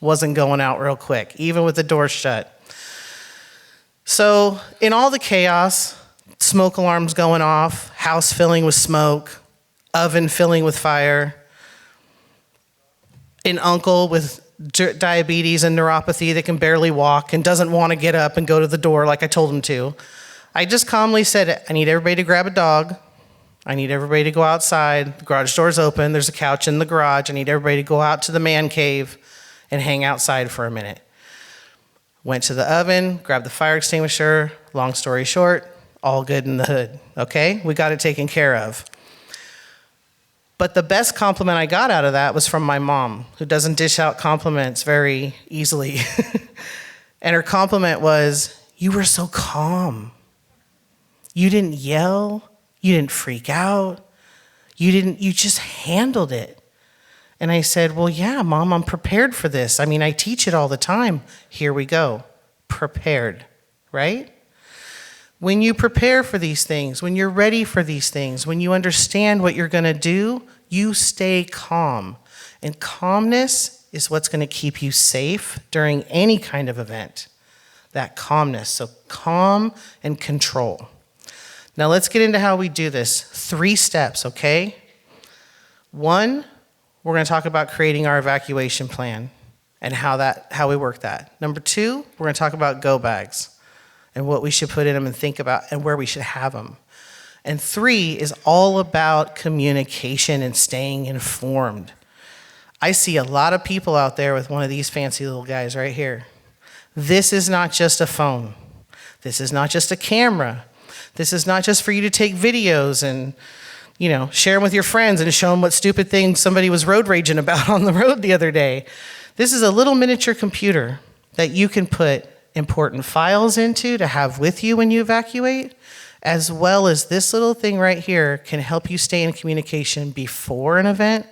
wasn't going out real quick, even with the door shut. So, in all the chaos, smoke alarms going off, house filling with smoke, oven filling with fire, an uncle with diabetes and neuropathy that can barely walk and doesn't want to get up and go to the door like I told him to. I just calmly said, I need everybody to grab a dog. I need everybody to go outside. The garage door's open. There's a couch in the garage. I need everybody to go out to the man cave and hang outside for a minute. Went to the oven, grabbed the fire extinguisher. Long story short, all good in the hood, okay? We got it taken care of. But the best compliment I got out of that was from my mom, who doesn't dish out compliments very easily. And her compliment was, you were so calm. You didn't yell. You didn't freak out. You just handled it. And I said, well, yeah, Mom, I'm prepared for this. I mean, I teach it all the time. Here we go. Prepared, right? When you prepare for these things, when you're ready for these things, when you understand what you're going to do, you stay calm. And calmness is what's going to keep you safe during any kind of event. That calmness. So calm and control. Now let's get into how we do this. 3 steps, okay? 1, we're going to talk about creating our evacuation plan and how we work that. Number 2, we're going to talk about go bags and what we should put in them and think about and where we should have them. And 3 is all about communication and staying informed. I see a lot of people out there with one of these fancy little guys right here. This is not just a phone. This is not just a camera. This is not just for you to take videos and, share them with your friends and show them what stupid thing somebody was road raging about on the road the other day. This is a little miniature computer that you can put important files into to have with you when you evacuate, as well as this little thing right here can help you stay in communication before an event,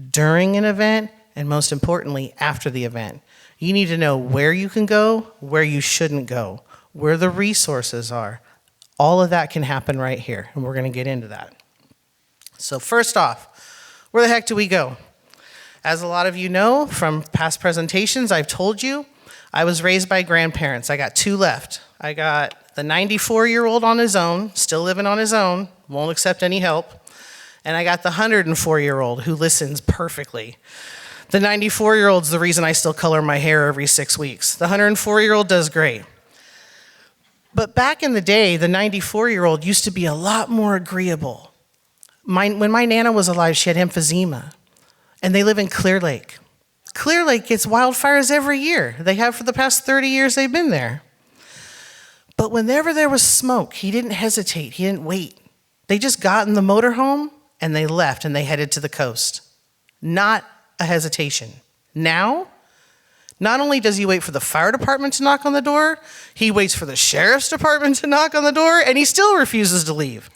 during an event, and most importantly, after the event. You need to know where you can go, where you shouldn't go, where the resources are. All of that can happen right here, and we're going to get into that. So first off, where the heck do we go? As a lot of you know from past presentations, I've told you, I was raised by grandparents. I got 2 left. I got the 94-year-old on his own, still living on his own, won't accept any help. And I got the 104-year-old who listens perfectly. The 94-year-old's the reason I still color my hair every 6 weeks. The 104-year-old does great. But back in the day, the 94-year-old used to be a lot more agreeable. When my Nana was alive, she had emphysema, and they live in Clear Lake. Clear Lake gets wildfires every year. They have for the past 30 years they've been there. But whenever there was smoke, he didn't hesitate. He didn't wait. They just got in the motorhome, and they left, and they headed to the coast. Not a hesitation. Now, not only does he wait for the fire department to knock on the door, he waits for the sheriff's department to knock on the door, and he still refuses to leave.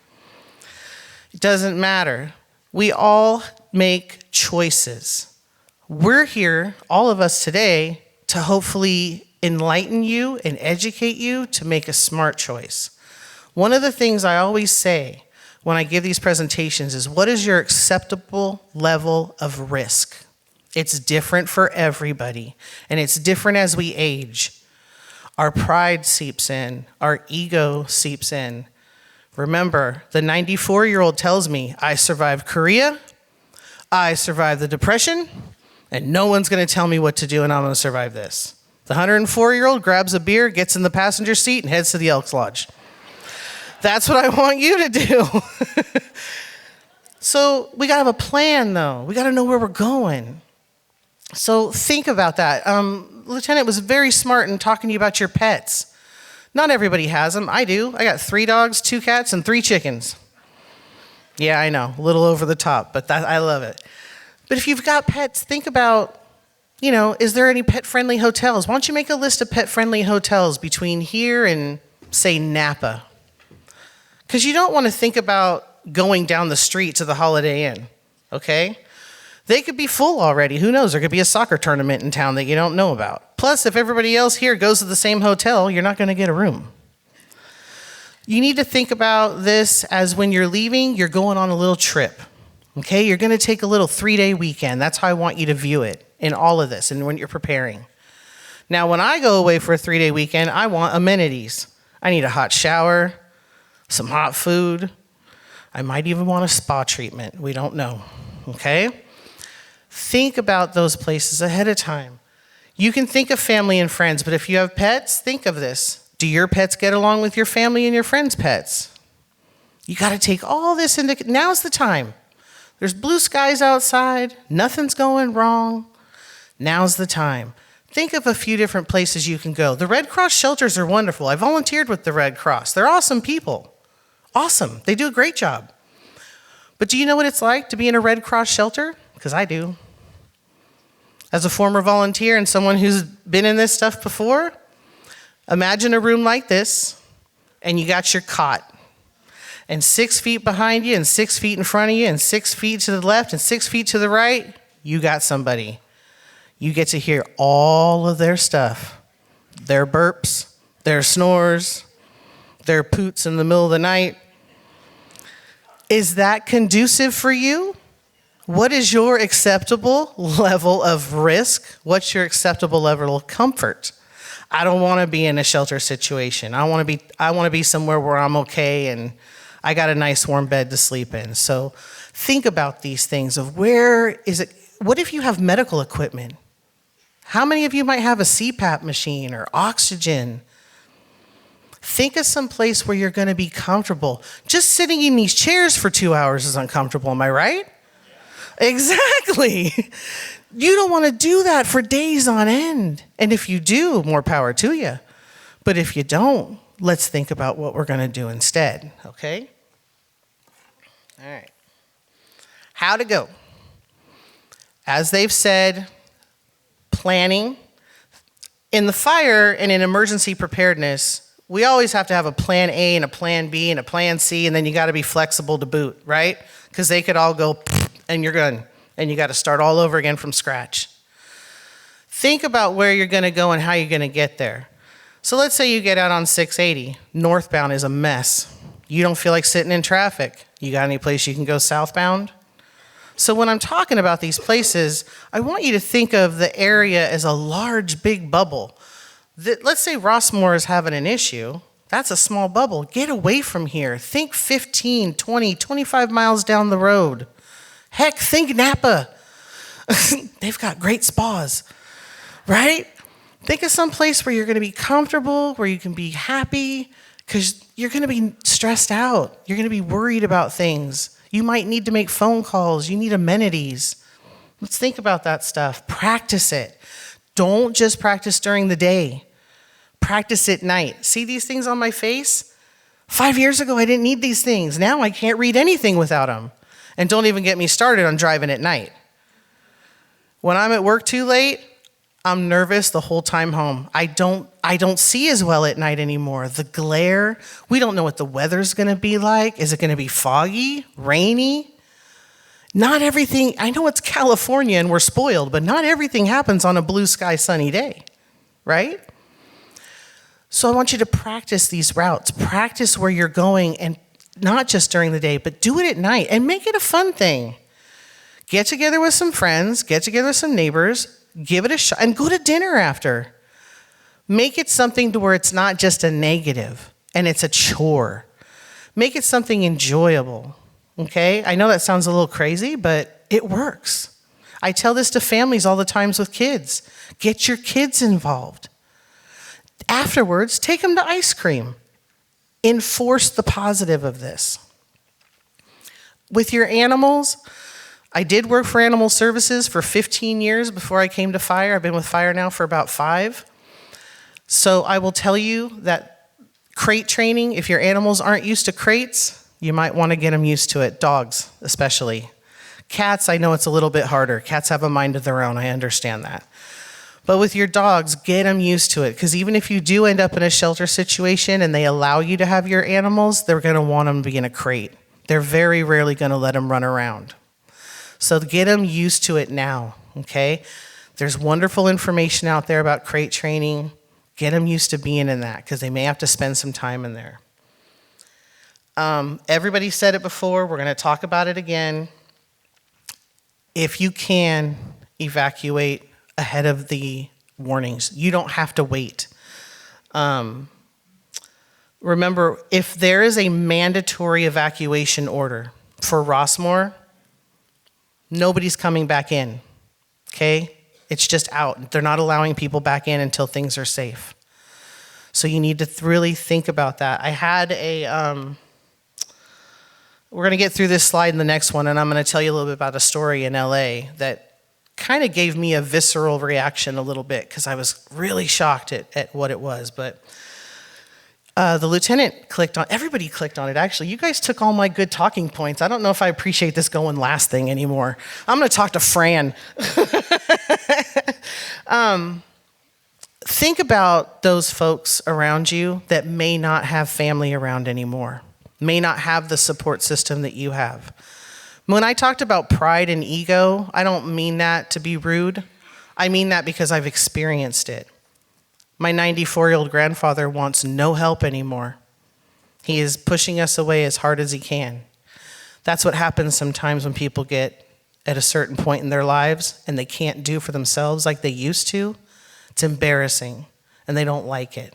It doesn't matter. We all make choices. We're here, all of us today, to hopefully enlighten you and educate you to make a smart choice. One of the things I always say when I give these presentations is, what is your acceptable level of risk? It's different for everybody, and it's different as we age. Our pride seeps in, our ego seeps in. Remember, the 94-year-old tells me, I survived Korea, I survived the Depression, and no one's going to tell me what to do, and I'm going to survive this. The 104-year-old grabs a beer, gets in the passenger seat, and heads to the Elks Lodge. That's what I want you to do. So we got to have a plan, though. We got to know where we're going. So think about that. Lieutenant was very smart in talking to you about your pets. Not everybody has them. I do. I got 3 dogs, 2 cats, and 3 chickens. Yeah, I know, a little over the top, but I love it. But if you've got pets, think about, is there any pet-friendly hotels? Why don't you make a list of pet-friendly hotels between here and, say, Napa? Because you don't want to think about going down the street to the Holiday Inn, okay? They could be full already. Who knows? There could be a soccer tournament in town that you don't know about. Plus, if everybody else here goes to the same hotel, you're not going to get a room. You need to think about this as when you're leaving, you're going on a little trip. Okay? You're going to take a little 3-day weekend. That's how I want you to view it in all of this and when you're preparing. Now, when I go away for a 3-day weekend, I want amenities. I need a hot shower, some hot food. I might even want a spa treatment. We don't know, okay? Think about those places ahead of time. You can think of family and friends, but if you have pets, think of this. Do your pets get along with your family and your friends' pets? You got to take all this into, now's the time. There's blue skies outside, nothing's going wrong. Now's the time. Think of a few different places you can go. The Red Cross shelters are wonderful. I volunteered with the Red Cross. They're awesome people. Awesome. They do a great job. But do you know what it's like to be in a Red Cross shelter? Because I do. As a former volunteer and someone who's been in this stuff before, imagine a room like this, and you got your cot. And 6 feet behind you, and 6 feet in front of you, and 6 feet to the left, and 6 feet to the right, you got somebody. You get to hear all of their stuff. Their burps, their snores, their poots in the middle of the night. Is that conducive for you? What is your acceptable level of risk? What's your acceptable level of comfort? I don't want to be in a shelter situation. I want to be somewhere where I'm okay and I got a nice warm bed to sleep in. So think about these things of where is it, what if you have medical equipment? How many of you might have a CPAP machine or oxygen? Think of some place where you're going to be comfortable. Just sitting in these chairs for 2 hours is uncomfortable, am I right? Yeah. Exactly. You don't want to do that for days on end. And if you do, more power to you. But if you don't, let's think about what we're going to do instead, okay? All right. How to go. As they've said, planning. In the fire and in emergency preparedness, we always have to have a plan A and a plan B and a plan C, and then you got to be flexible to boot, right? Because they could all go and you're done, and you got to start all over again from scratch. Think about where you're going to go and how you're going to get there. So let's say you get out on 680. Northbound is a mess. You don't feel like sitting in traffic. You got any place you can go southbound? So when I'm talking about these places, I want you to think of the area as a large, big bubble. Let's say Rossmoor is having an issue. That's a small bubble. Get away from here. Think 15, 20, 25 miles down the road. Heck, think Napa. They've got great spas, right? Think of some place where you're going to be comfortable, where you can be happy, because you're going to be stressed out. You're going to be worried about things. You might need to make phone calls. You need amenities. Let's think about that stuff. Practice it. Don't just practice during the day. Practice at night. See these things on my face? 5 years ago, I didn't need these things. Now I can't read anything without them. And don't even get me started on driving at night. When I'm at work too late, I'm nervous the whole time home. I don't see as well at night anymore. The glare, we don't know what the weather's going to be like. Is it going to be foggy, rainy? Not everything, I know it's California and we're spoiled, but not everything happens on a blue sky sunny day, right? So I want you to practice these routes. Practice where you're going, and not just during the day, but do it at night and make it a fun thing. Get together with some friends, get together with some neighbors, give it a shot, and go to dinner after. Make it something to where it's not just a negative and it's a chore. Make it something enjoyable, okay? I know that sounds a little crazy, but it works. I tell this to families all the times with kids. Get your kids involved. Afterwards, take them to ice cream. Enforce the positive of this. With your animals, I did work for animal services for 15 years before I came to fire. I've been with fire now for about 5. So I will tell you that crate training, if your animals aren't used to crates, you might want to get them used to it, dogs especially. Cats, I know it's a little bit harder. Cats have a mind of their own, I understand that. But with your dogs, get them used to it, because even if you do end up in a shelter situation and they allow you to have your animals, they're going to want them to be in a crate. They're very rarely going to let them run around. So get them used to it now, okay? There's wonderful information out there about crate training. Get them used to being in that, because they may have to spend some time in there. Everybody said it before. We're going to talk about it again. If you can, evacuate ahead of the warnings. You don't have to wait. Remember, if there is a mandatory evacuation order for Rossmoor, nobody's coming back in, okay? It's just out. They're not allowing people back in until things are safe. So you need to really think about that. I had we're gonna get through this slide in the next one, and I'm gonna tell you a little bit about a story in LA that kind of gave me a visceral reaction a little bit, because I was really shocked at what it was, but the lieutenant clicked on, everybody clicked on it actually. You guys took all my good talking points. I don't know if I appreciate this going last thing anymore. I'm gonna talk to Fran. Think about those folks around you that may not have family around anymore, may not have the support system that you have. When I talked about pride and ego, I don't mean that to be rude. I mean that because I've experienced it. My 94-year-old grandfather wants no help anymore. He is pushing us away as hard as he can. That's what happens sometimes when people get at a certain point in their lives and they can't do for themselves like they used to. It's embarrassing, and they don't like it.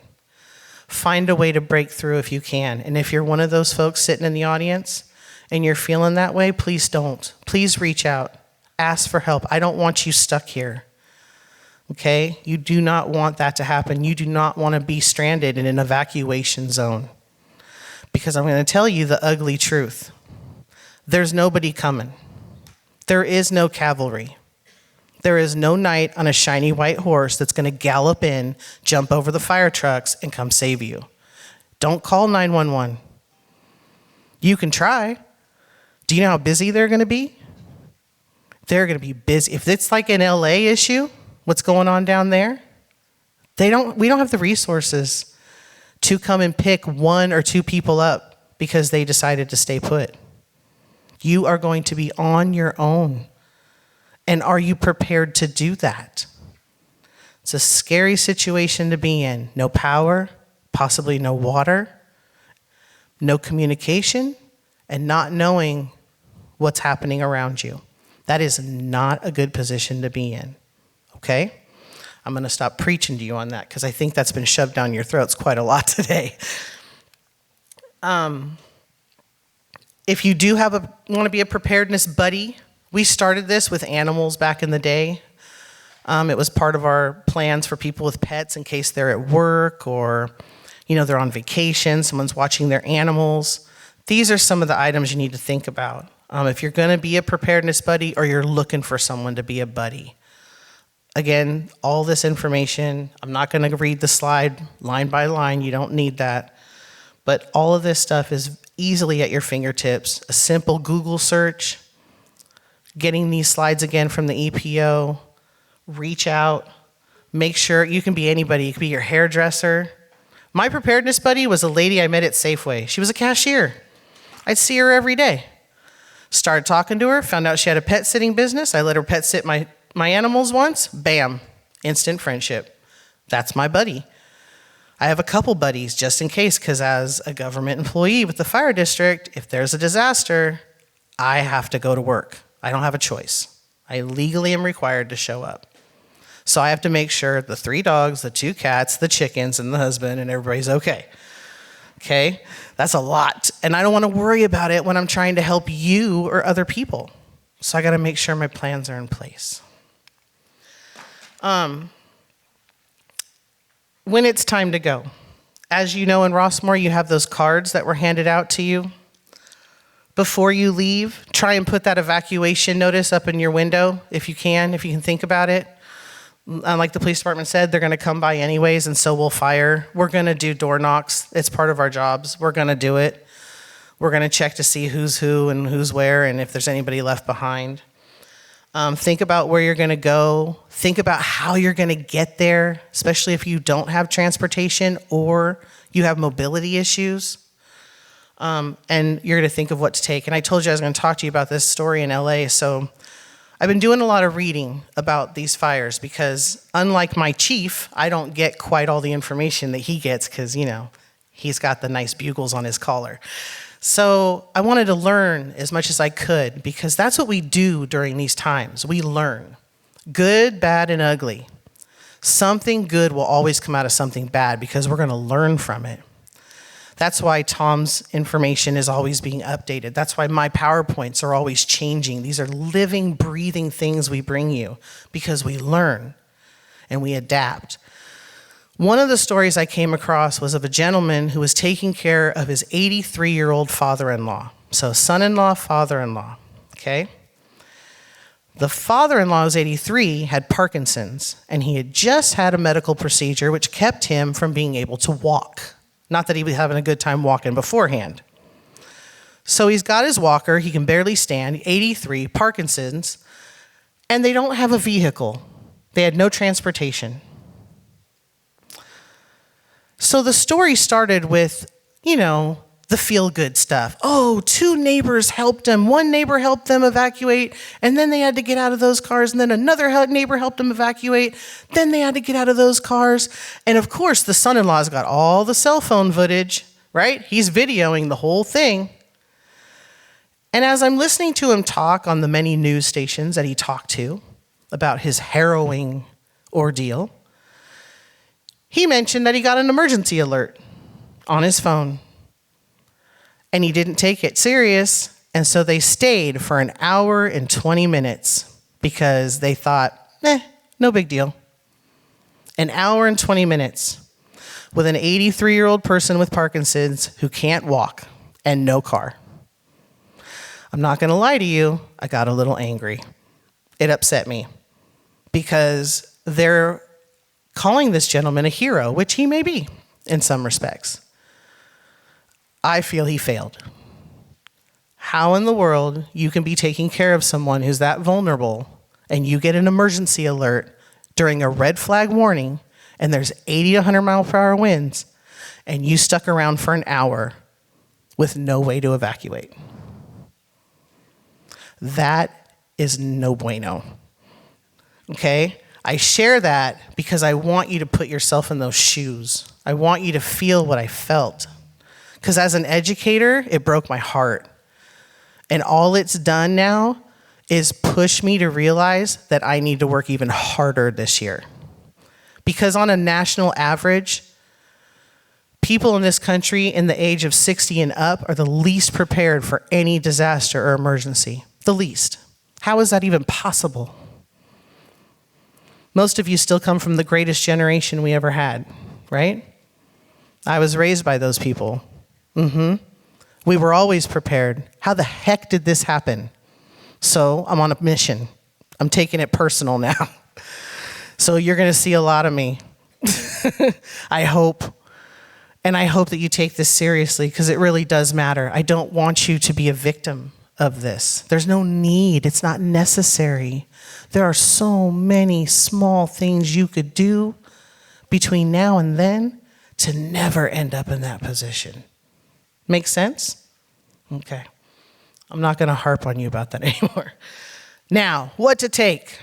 Find a way to break through if you can. And if you're one of those folks sitting in the audience and you're feeling that way, please don't. Please reach out. Ask for help. I don't want you stuck here. Okay? You do not want that to happen. You do not want to be stranded in an evacuation zone. Because I'm going to tell you the ugly truth. There's nobody coming. There is no cavalry. There is no knight on a shiny white horse that's going to gallop in, jump over the fire trucks, and come save you. Don't call 911. You can try. Do you know how busy they're going to be? They're going to be busy. If it's like an LA issue, what's going on down there? We don't have the resources to come and pick 1 or 2 people up because they decided to stay put. You are going to be on your own. And are you prepared to do that? It's a scary situation to be in. No power, possibly no water, no communication, and not knowing what's happening around you. That is not a good position to be in, okay? I'm going to stop preaching to you on that because I think that's been shoved down your throats quite a lot today. If you do want to be a preparedness buddy, we started this with animals back in the day. It was part of our plans for people with pets in case they're at work or, they're on vacation, someone's watching their animals. These are some of the items you need to think about. If you're going to be a preparedness buddy or you're looking for someone to be a buddy. Again, all this information, I'm not going to read the slide line by line. You don't need that. But all of this stuff is easily at your fingertips. A simple Google search, getting these slides again from the EPO, reach out, make sure you can be anybody. You can be your hairdresser. My preparedness buddy was a lady I met at Safeway. She was a cashier. I'd see her every day. Started talking to her, found out she had a pet sitting business. I let her pet sit my animals once. Bam, instant friendship. That's my buddy. I have a couple buddies just in case, because as a government employee with the fire district, if there's a disaster, I have to go to work. I don't have a choice. I legally am required to show up. So I have to make sure the 3 dogs, the 2 cats, the chickens, and the husband, and everybody's okay. Okay? That's a lot. And I don't want to worry about it when I'm trying to help you or other people. So I got to make sure my plans are in place. When it's time to go. As you know, in Rossmoor, you have those cards that were handed out to you. Before you leave, try and put that evacuation notice up in your window if you can think about it. Like the police department said, they're going to come by anyways, and so we'll fire. We're going to do door knocks. It's part of our jobs. We're going to do it. We're going to check to see who's who and who's where and if there's anybody left behind. Think about where you're going to go. Think about how you're going to get there, especially if you don't have transportation or you have mobility issues. And you're going to think of what to take. And I told you I was going to talk to you about this story in LA. So I've been doing a lot of reading about these fires because unlike my chief, I don't get quite all the information that he gets because, he's got the nice bugles on his collar. So I wanted to learn as much as I could because that's what we do during these times. We learn. Good, bad, and ugly. Something good will always come out of something bad because we're going to learn from it. That's why Tom's information is always being updated. That's why my PowerPoints are always changing. These are living, breathing things we bring you because we learn and we adapt. One of the stories I came across was of a gentleman who was taking care of his 83-year-old father-in-law. So son-in-law, father-in-law, okay? The father-in-law was 83, had Parkinson's, and he had just had a medical procedure which kept him from being able to walk. Not that he was having a good time walking beforehand. So he's got his walker, he can barely stand, 83, Parkinson's, and they don't have a vehicle. They had no transportation. So the story started with, the feel-good stuff. Oh, 2 neighbors helped him. One neighbor helped them evacuate, and then they had to get out of those cars, and then another neighbor helped them evacuate. Then they had to get out of those cars. And of course, the son-in-law's got all the cell phone footage, right? He's videoing the whole thing. And as I'm listening to him talk on the many news stations that he talked to about his harrowing ordeal, he mentioned that he got an emergency alert on his phone. And he didn't take it serious, and so they stayed for an hour and 20 minutes because they thought, no big deal. An hour and 20 minutes with an 83-year-old person with Parkinson's who can't walk and no car. I'm not going to lie to you, I got a little angry. It upset me because they're calling this gentleman a hero, which he may be in some respects. I feel he failed. How in the world you can be taking care of someone who's that vulnerable and you get an emergency alert during a red flag warning and there's 80 to 100 mile per hour winds and you stuck around for an hour with no way to evacuate? That is no bueno. Okay? I share that because I want you to put yourself in those shoes. I want you to feel what I felt. Because as an educator, it broke my heart. And all it's done now is push me to realize that I need to work even harder this year. Because on a national average, people in this country in the age of 60 and up are the least prepared for any disaster or emergency. The least. How is that even possible? Most of you still come from the greatest generation we ever had, right? I was raised by those people. We were always prepared. How the heck did this happen? So I'm on a mission. I'm taking it personal now. So you're going to see a lot of me. I hope. And I hope that you take this seriously because it really does matter. I don't want you to be a victim of this. There's no need. It's not necessary. There are so many small things you could do between now and then to never end up in that position. Make sense? Okay. I'm not going to harp on you about that anymore. Now, what to take?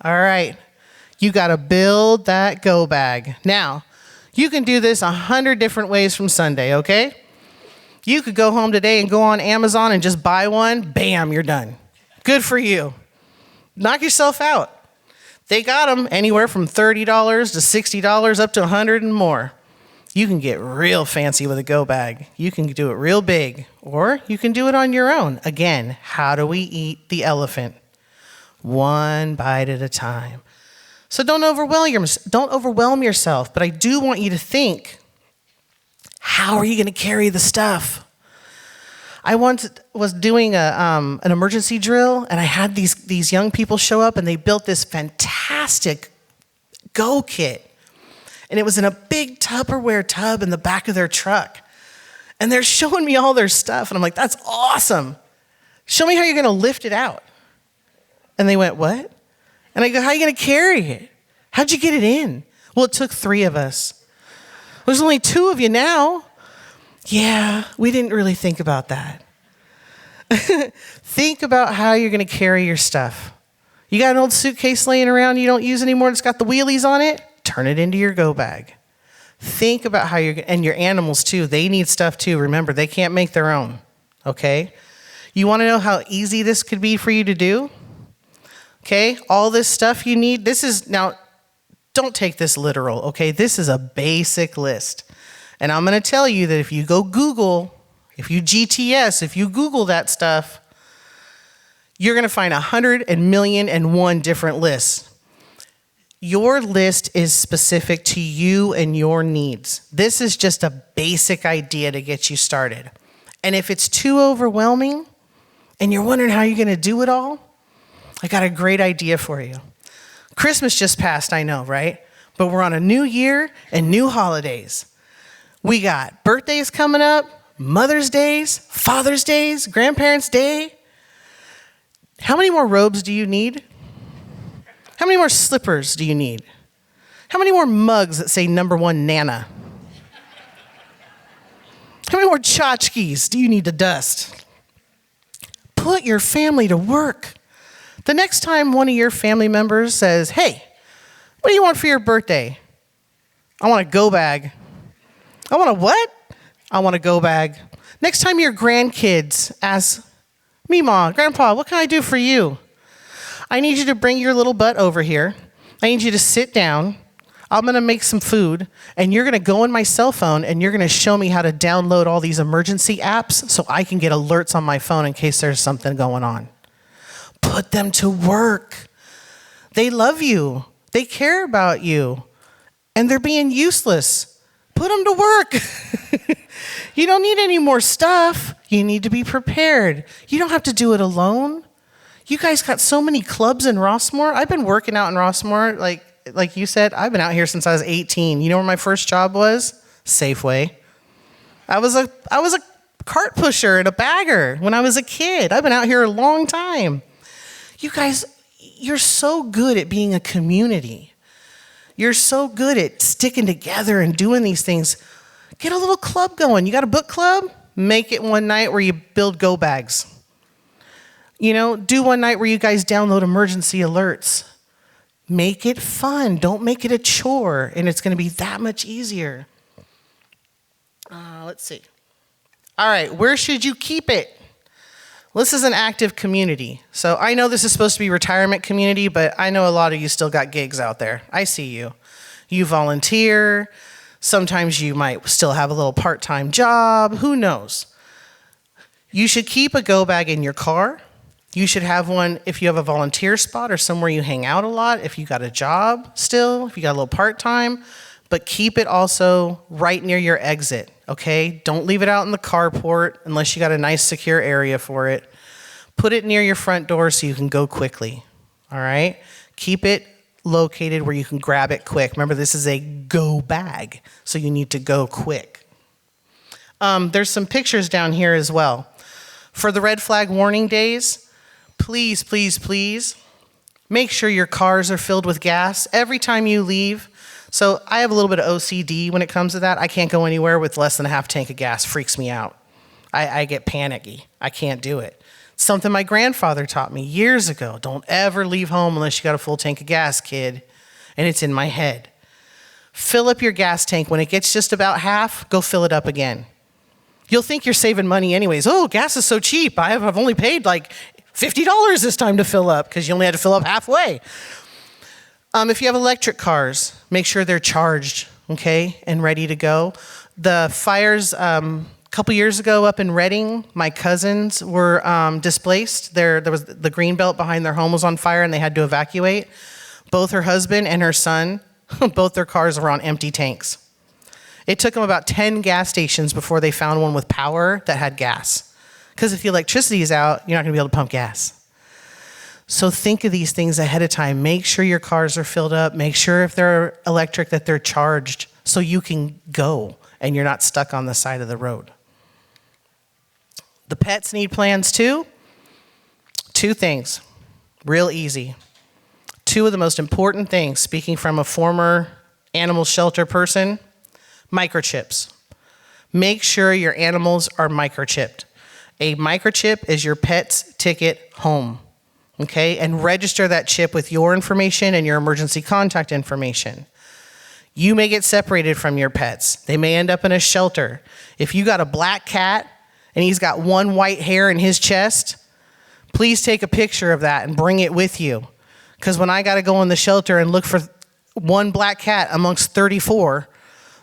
All right. You got to build that go bag. Now, you can do this 100 different ways from Sunday, okay? You could go home today and go on Amazon and just buy one. Bam, you're done. Good for you. Knock yourself out. They got them anywhere from $30 to $60 up to $100 and more. You can get real fancy with a go bag. You can do it real big, or you can do it on your own. Again, how do we eat the elephant? One bite at a time. So don't overwhelm yourself, but I do want you to think, how are you going to carry the stuff? I once was doing an emergency drill, and I had these young people show up, and they built this fantastic go kit. And it was in a big Tupperware tub in the back of their truck. And they're showing me all their stuff. And I'm like, that's awesome. Show me how you're going to lift it out. And they went, what? And I go, how are you going to carry it? How'd you get it in? Well, it took 3 of us. There's only 2 of you now. Yeah, we didn't really think about that. Think about how you're going to carry your stuff. You got an old suitcase laying around you don't use anymore that's got the wheelies on it? Turn it into your go bag. Think about how and your animals too. They need stuff too. Remember, they can't make their own, okay? You want to know how easy this could be for you to do? Okay, all this stuff you need. This is, now, don't take this literal, okay? This is a basic list. And I'm gonna tell you that if you go Google, if you GTS, if you Google that stuff, you're gonna find 100,000,001 different lists. Your list is specific to you and your needs. This is just a basic idea to get you started. And if it's too overwhelming and you're wondering how you're gonna do it all, I got a great idea for you. Christmas just passed, I know, right? But we're on a new year and new holidays. We got birthdays coming up, Mother's Days, Father's Days, Grandparents' Day. How many more robes do you need? How many more slippers do you need? How many more mugs that say #1 Nana? How many more tchotchkes do you need to dust? Put your family to work. The next time one of your family members says, hey, what do you want for your birthday? I want a go bag. I want a what? I want a go bag. Next time your grandkids ask, Meemaw, Grandpa, what can I do for you? I need you to bring your little butt over here. I need you to sit down. I'm gonna make some food, and you're gonna go in my cell phone, and you're gonna show me how to download all these emergency apps so I can get alerts on my phone in case there's something going on. Put them to work. They love you. They care about you. And they're being useless. Put them to work. You don't need any more stuff. You need to be prepared. You don't have to do it alone. You guys got so many clubs in Rossmoor. I've been working out in Rossmoor, like you said, I've been out here since I was 18. You know where my first job was? Safeway. I was a cart pusher and a bagger when I was a kid. I've been out here a long time. You guys, you're so good at being a community. You're so good at sticking together and doing these things. Get a little club going. You got a book club? Make it one night where you build go bags. You know, do one night where you guys download emergency alerts. Make it fun. Don't make it a chore, and it's going to be that much easier. Let's see. All right, where should you keep it? Well, this is an active community. So I know this is supposed to be retirement community, but I know a lot of you still got gigs out there. I see you. You volunteer. Sometimes you might still have a little part-time job. Who knows? You should keep a go bag in your car. You should have one if you have a volunteer spot or somewhere you hang out a lot, if you got a job still, if you got a little part-time, but keep it also right near your exit, okay? Don't leave it out in the carport unless you got a nice secure area for it. Put it near your front door so you can go quickly, all right? Keep it located where you can grab it quick. Remember, this is a go bag, so you need to go quick. There's some pictures down here as well. For the red flag warning days, please, please, please, make sure your cars are filled with gas every time you leave. So I have a little bit of OCD when it comes to that. I can't go anywhere with less than a half tank of gas. Freaks me out. I get panicky. I can't do it. Something my grandfather taught me years ago. Don't ever leave home unless you got a full tank of gas, kid. And it's in my head. Fill up your gas tank. When it gets just about half, go fill it up again. You'll think you're saving money anyways. Oh, gas is so cheap. I've only paid like $50 this time to fill up because you only had to fill up halfway. If you have electric cars, make sure they're charged, okay, and ready to go. The fires a couple years ago up in Reading, my cousins were displaced. There was the green belt behind their home was on fire and they had to evacuate. Both her husband and her son, both their cars were on empty tanks. It took them about 10 gas stations before they found one with power that had gas. Because if the electricity is out, you're not going to be able to pump gas. So think of these things ahead of time. Make sure your cars are filled up. Make sure if they're electric that they're charged so you can go and you're not stuck on the side of the road. The pets need plans too. 2 things, real easy. 2 of the most important things, speaking from a former animal shelter person, microchips. Make sure your animals are microchipped. A microchip is your pet's ticket home. Okay, and register that chip with your information and your emergency contact information. You may get separated from your pets. They may end up in a shelter. If you got a black cat and he's got 1 white hair in his chest, please take a picture of that and bring it with you. Because when I got to go in the shelter and look for one black cat amongst 34,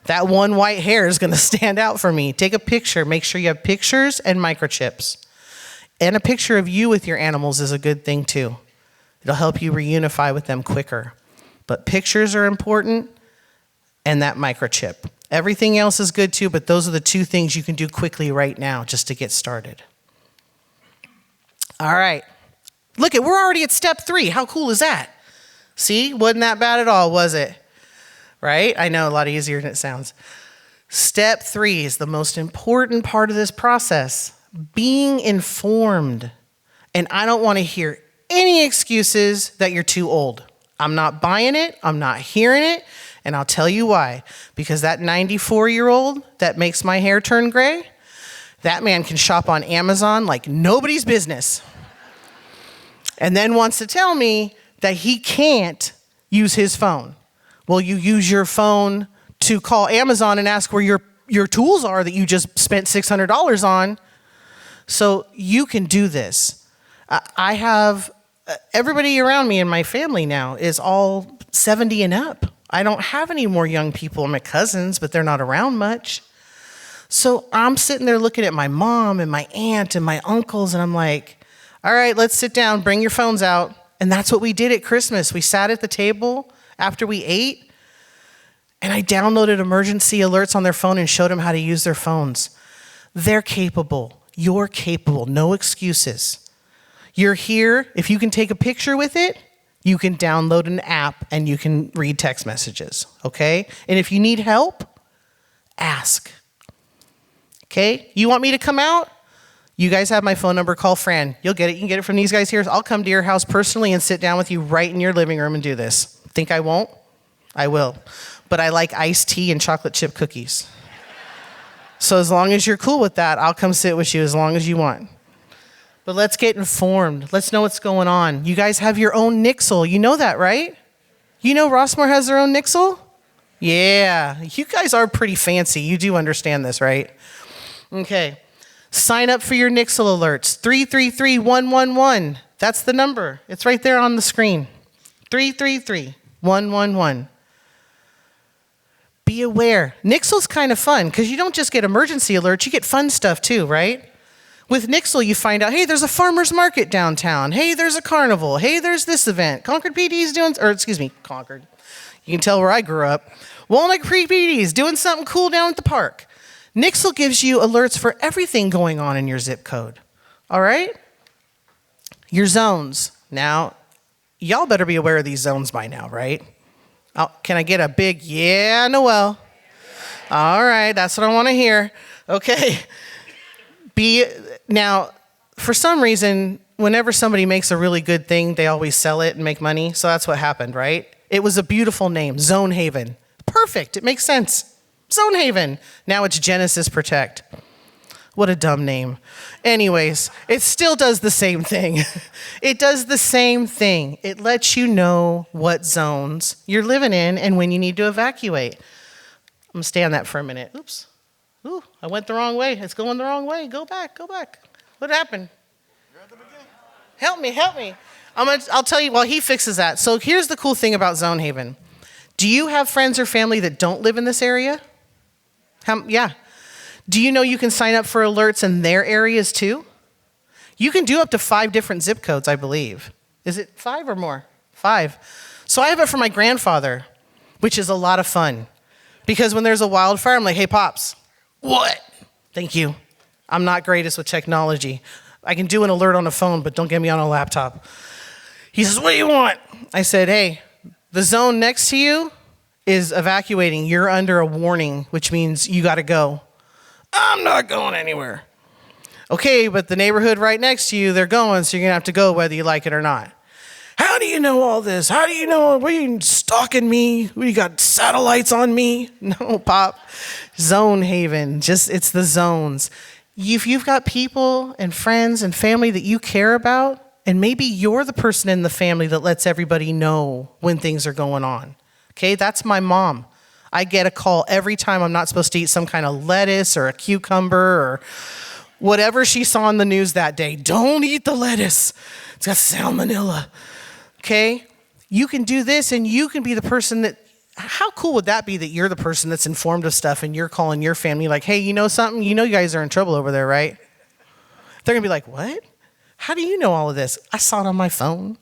that one white hair is going to stand out for me. Take a picture. Make sure you have pictures and microchips. And a picture of you with your animals is a good thing too. It'll help you reunify with them quicker. But pictures are important, and that microchip. Everything else is good too, but those are the two things you can do quickly right now just to get started. All right. Look, we're already at step 3. How cool is that? See, wasn't that bad at all, was it? Right? I know, a lot easier than it sounds. Step 3 is the most important part of this process. Being informed. And I don't want to hear any excuses that you're too old. I'm not buying it. I'm not hearing it. And I'll tell you why. Because that 94-year-old that makes my hair turn gray, that man can shop on Amazon like nobody's business. And then wants to tell me that he can't use his phone. Well, you use your phone to call Amazon and ask where your tools are that you just spent $600 on. So you can do this. I have everybody around me in my family now is all 70 and up. I don't have any more young people. My cousins, but they're not around much. So I'm sitting there looking at my mom and my aunt and my uncles, and I'm like, all right, let's sit down, bring your phones out. And that's what we did at Christmas. We sat at the table after we ate, and I downloaded emergency alerts on their phone and showed them how to use their phones. They're capable. You're capable. No excuses. You're here. If you can take a picture with it, you can download an app and you can read text messages, okay? And if you need help, ask. Okay? You want me to come out? You guys have my phone number. Call Fran. You'll get it. You can get it from these guys here. I'll come to your house personally and sit down with you right in your living room and do this. Think I won't? I will. But I like iced tea and chocolate chip cookies. So as long as you're cool with that, I'll come sit with you as long as you want. But let's get informed. Let's know what's going on. You guys have your own Nixle. You know that, right? You know Rossmoor has their own Nixle? Yeah. You guys are pretty fancy. You do understand this, right? Okay. Sign up for your Nixle alerts. 333-111. That's the number. It's right there on the screen. 333-111. Be aware. Nixle's kind of fun because you don't just get emergency alerts, you get fun stuff too, right? With Nixle, you find out, hey, there's a farmer's market downtown. Hey, there's a carnival. Hey, there's this event. Concord PD's doing, Concord. You can tell where I grew up. Walnut Creek PD's doing something cool down at the park. Nixle gives you alerts for everything going on in your zip code. All right? Your zones. Now, y'all better be aware of these zones by now, right? Oh, can I get a big, yeah, Noel? All right, that's what I want to hear. Okay. Now, for some reason, whenever somebody makes a really good thing, they always sell it and make money. So that's what happened, right? It was a beautiful name, Zone Haven. Perfect, it makes sense. Zone Haven. Now it's Genesis Protect. What a dumb name. Anyways, it still does the same thing. It does the same thing. It lets you know what zones you're living in and when you need to evacuate. I'm going to stay on that for a minute. Oops. Ooh, I went the wrong way. It's going the wrong way. Go back. What happened? You're at the beginning. Help me. I'll tell you while he fixes that. So here's the cool thing about Zone Haven. Do you have friends or family that don't live in this area? Yeah. Do you know you can sign up for alerts in their areas too? You can do up to 5 different zip codes, I believe. Is it 5 or more? 5. So I have it for my grandfather, which is a lot of fun. Because when there's a wildfire, I'm like, hey, Pops. What? Thank you. I'm not greatest with technology. I can do an alert on a phone, but don't get me on a laptop. He says, what do you want? I said, hey, the zone next to you is evacuating. You're under a warning, which means you got to go. I'm not going anywhere. Okay, but the neighborhood right next to you, they're going, so you're going to have to go whether you like it or not. How do you know all this? How do you know? What are you stalking me? What, you got satellites on me? No, Pop. Zone Haven. It's the zones. If you've got people and friends and family that you care about, and maybe you're the person in the family that lets everybody know when things are going on. Okay, that's my mom. I get a call every time I'm not supposed to eat some kind of lettuce or a cucumber or whatever she saw on the news that day. Don't eat the lettuce. It's got salmonella. Okay? You can do this and you can be the person that, how cool would that be that you're the person that's informed of stuff and you're calling your family like, hey, you know something? You know you guys are in trouble over there, right? They're going to be like, what? How do you know all of this? I saw it on my phone.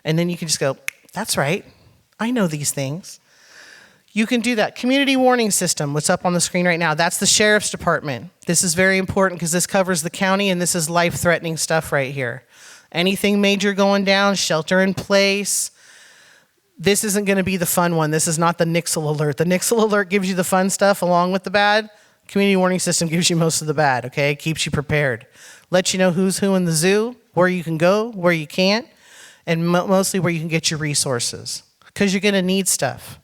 And then you can just go, that's right. I know these things. You can do that. Community warning system, what's up on the screen right now, that's the sheriff's department. This is very important because this covers the county and this is life-threatening stuff right here. Anything major going down, shelter in place. This isn't going to be the fun one. This is not the Nixle alert. The Nixle alert gives you the fun stuff along with the bad. Community warning system gives you most of the bad, okay? Keeps you prepared. Lets you know who's who in the zoo, where you can go, where you can't, and mostly where you can get your resources. Because you're going to need stuff,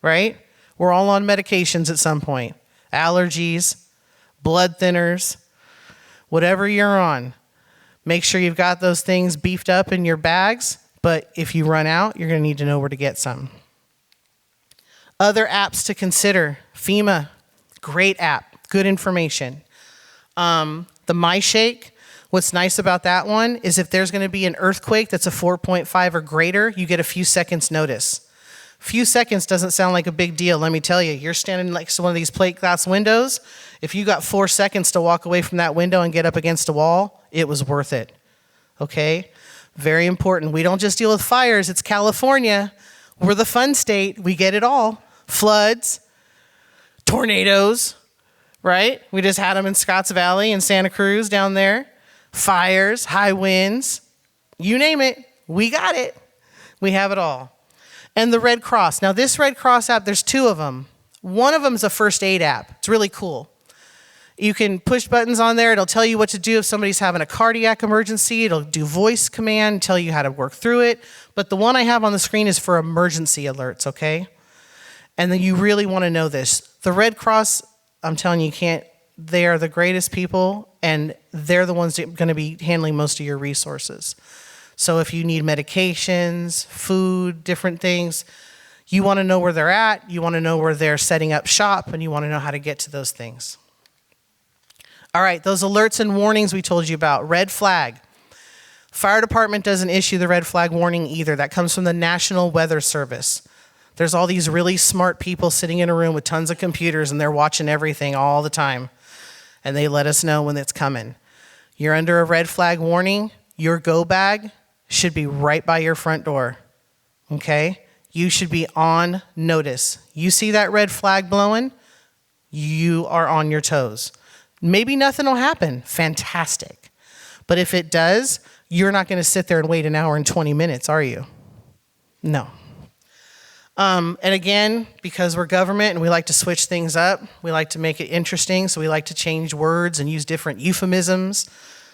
right? We're all on medications at some point. Allergies, blood thinners, whatever you're on. Make sure you've got those things beefed up in your bags, but if you run out, you're going to need to know where to get some. Other apps to consider. FEMA, great app, good information. The MyShake, what's nice about that one is if there's going to be an earthquake that's a 4.5 or greater, you get a few seconds notice. Few seconds doesn't sound like a big deal, let me tell you. You're standing next to one of these plate glass windows. If you got 4 seconds to walk away from that window and get up against a wall, it was worth it, okay? Very important. We don't just deal with fires. It's California. We're the fun state. We get it all. Floods, tornadoes, right? We just had them in Scotts Valley and Santa Cruz down there. Fires, high winds, you name it, we got it. We have it all. And the Red Cross. Now this Red Cross app, there's 2 of them. One of them is a first aid app. It's really cool. You can push buttons on there. It'll tell you what to do if somebody's having a cardiac emergency. It'll do voice command, tell you how to work through it. But the one I have on the screen is for emergency alerts, okay? And then you really want to know this. The Red Cross, I'm telling you, they are the greatest people, and they're the ones that are going to be handling most of your resources. So if you need medications, food, different things, you want to know where they're at, you want to know where they're setting up shop, and you want to know how to get to those things. All right, those alerts and warnings we told you about. Red flag. Fire department doesn't issue the red flag warning either. That comes from the National Weather Service. There's all these really smart people sitting in a room with tons of computers, and they're watching everything all the time. And they let us know when it's coming. You're under a red flag warning, your go bag should be right by your front door, okay? You should be on notice. You see that red flag blowing, you are on your toes. Maybe nothing will happen, fantastic. But if it does, you're not gonna sit there and wait an hour and 20 minutes, are you? No. And again, because we're government and we like to switch things up, we like to make it interesting, so we like to change words and use different euphemisms.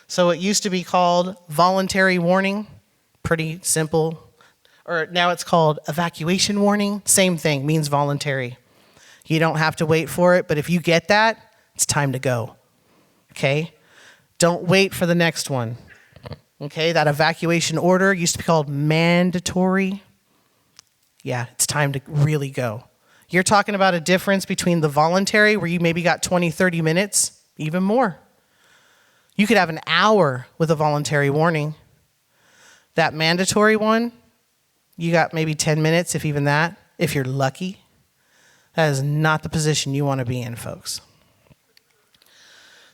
So it used to be called voluntary warning, pretty simple. Or now it's called evacuation warning, same thing, means voluntary. You don't have to wait for it, but if you get that, it's time to go, okay? Don't wait for the next one, okay? That evacuation order used to be called mandatory. Yeah, it's time to really go. You're talking about a difference between the voluntary, where you maybe got 20, 30 minutes, even more. You could have an hour with a voluntary warning. That mandatory one, you got maybe 10 minutes, if even that, if you're lucky. That is not the position you want to be in, folks.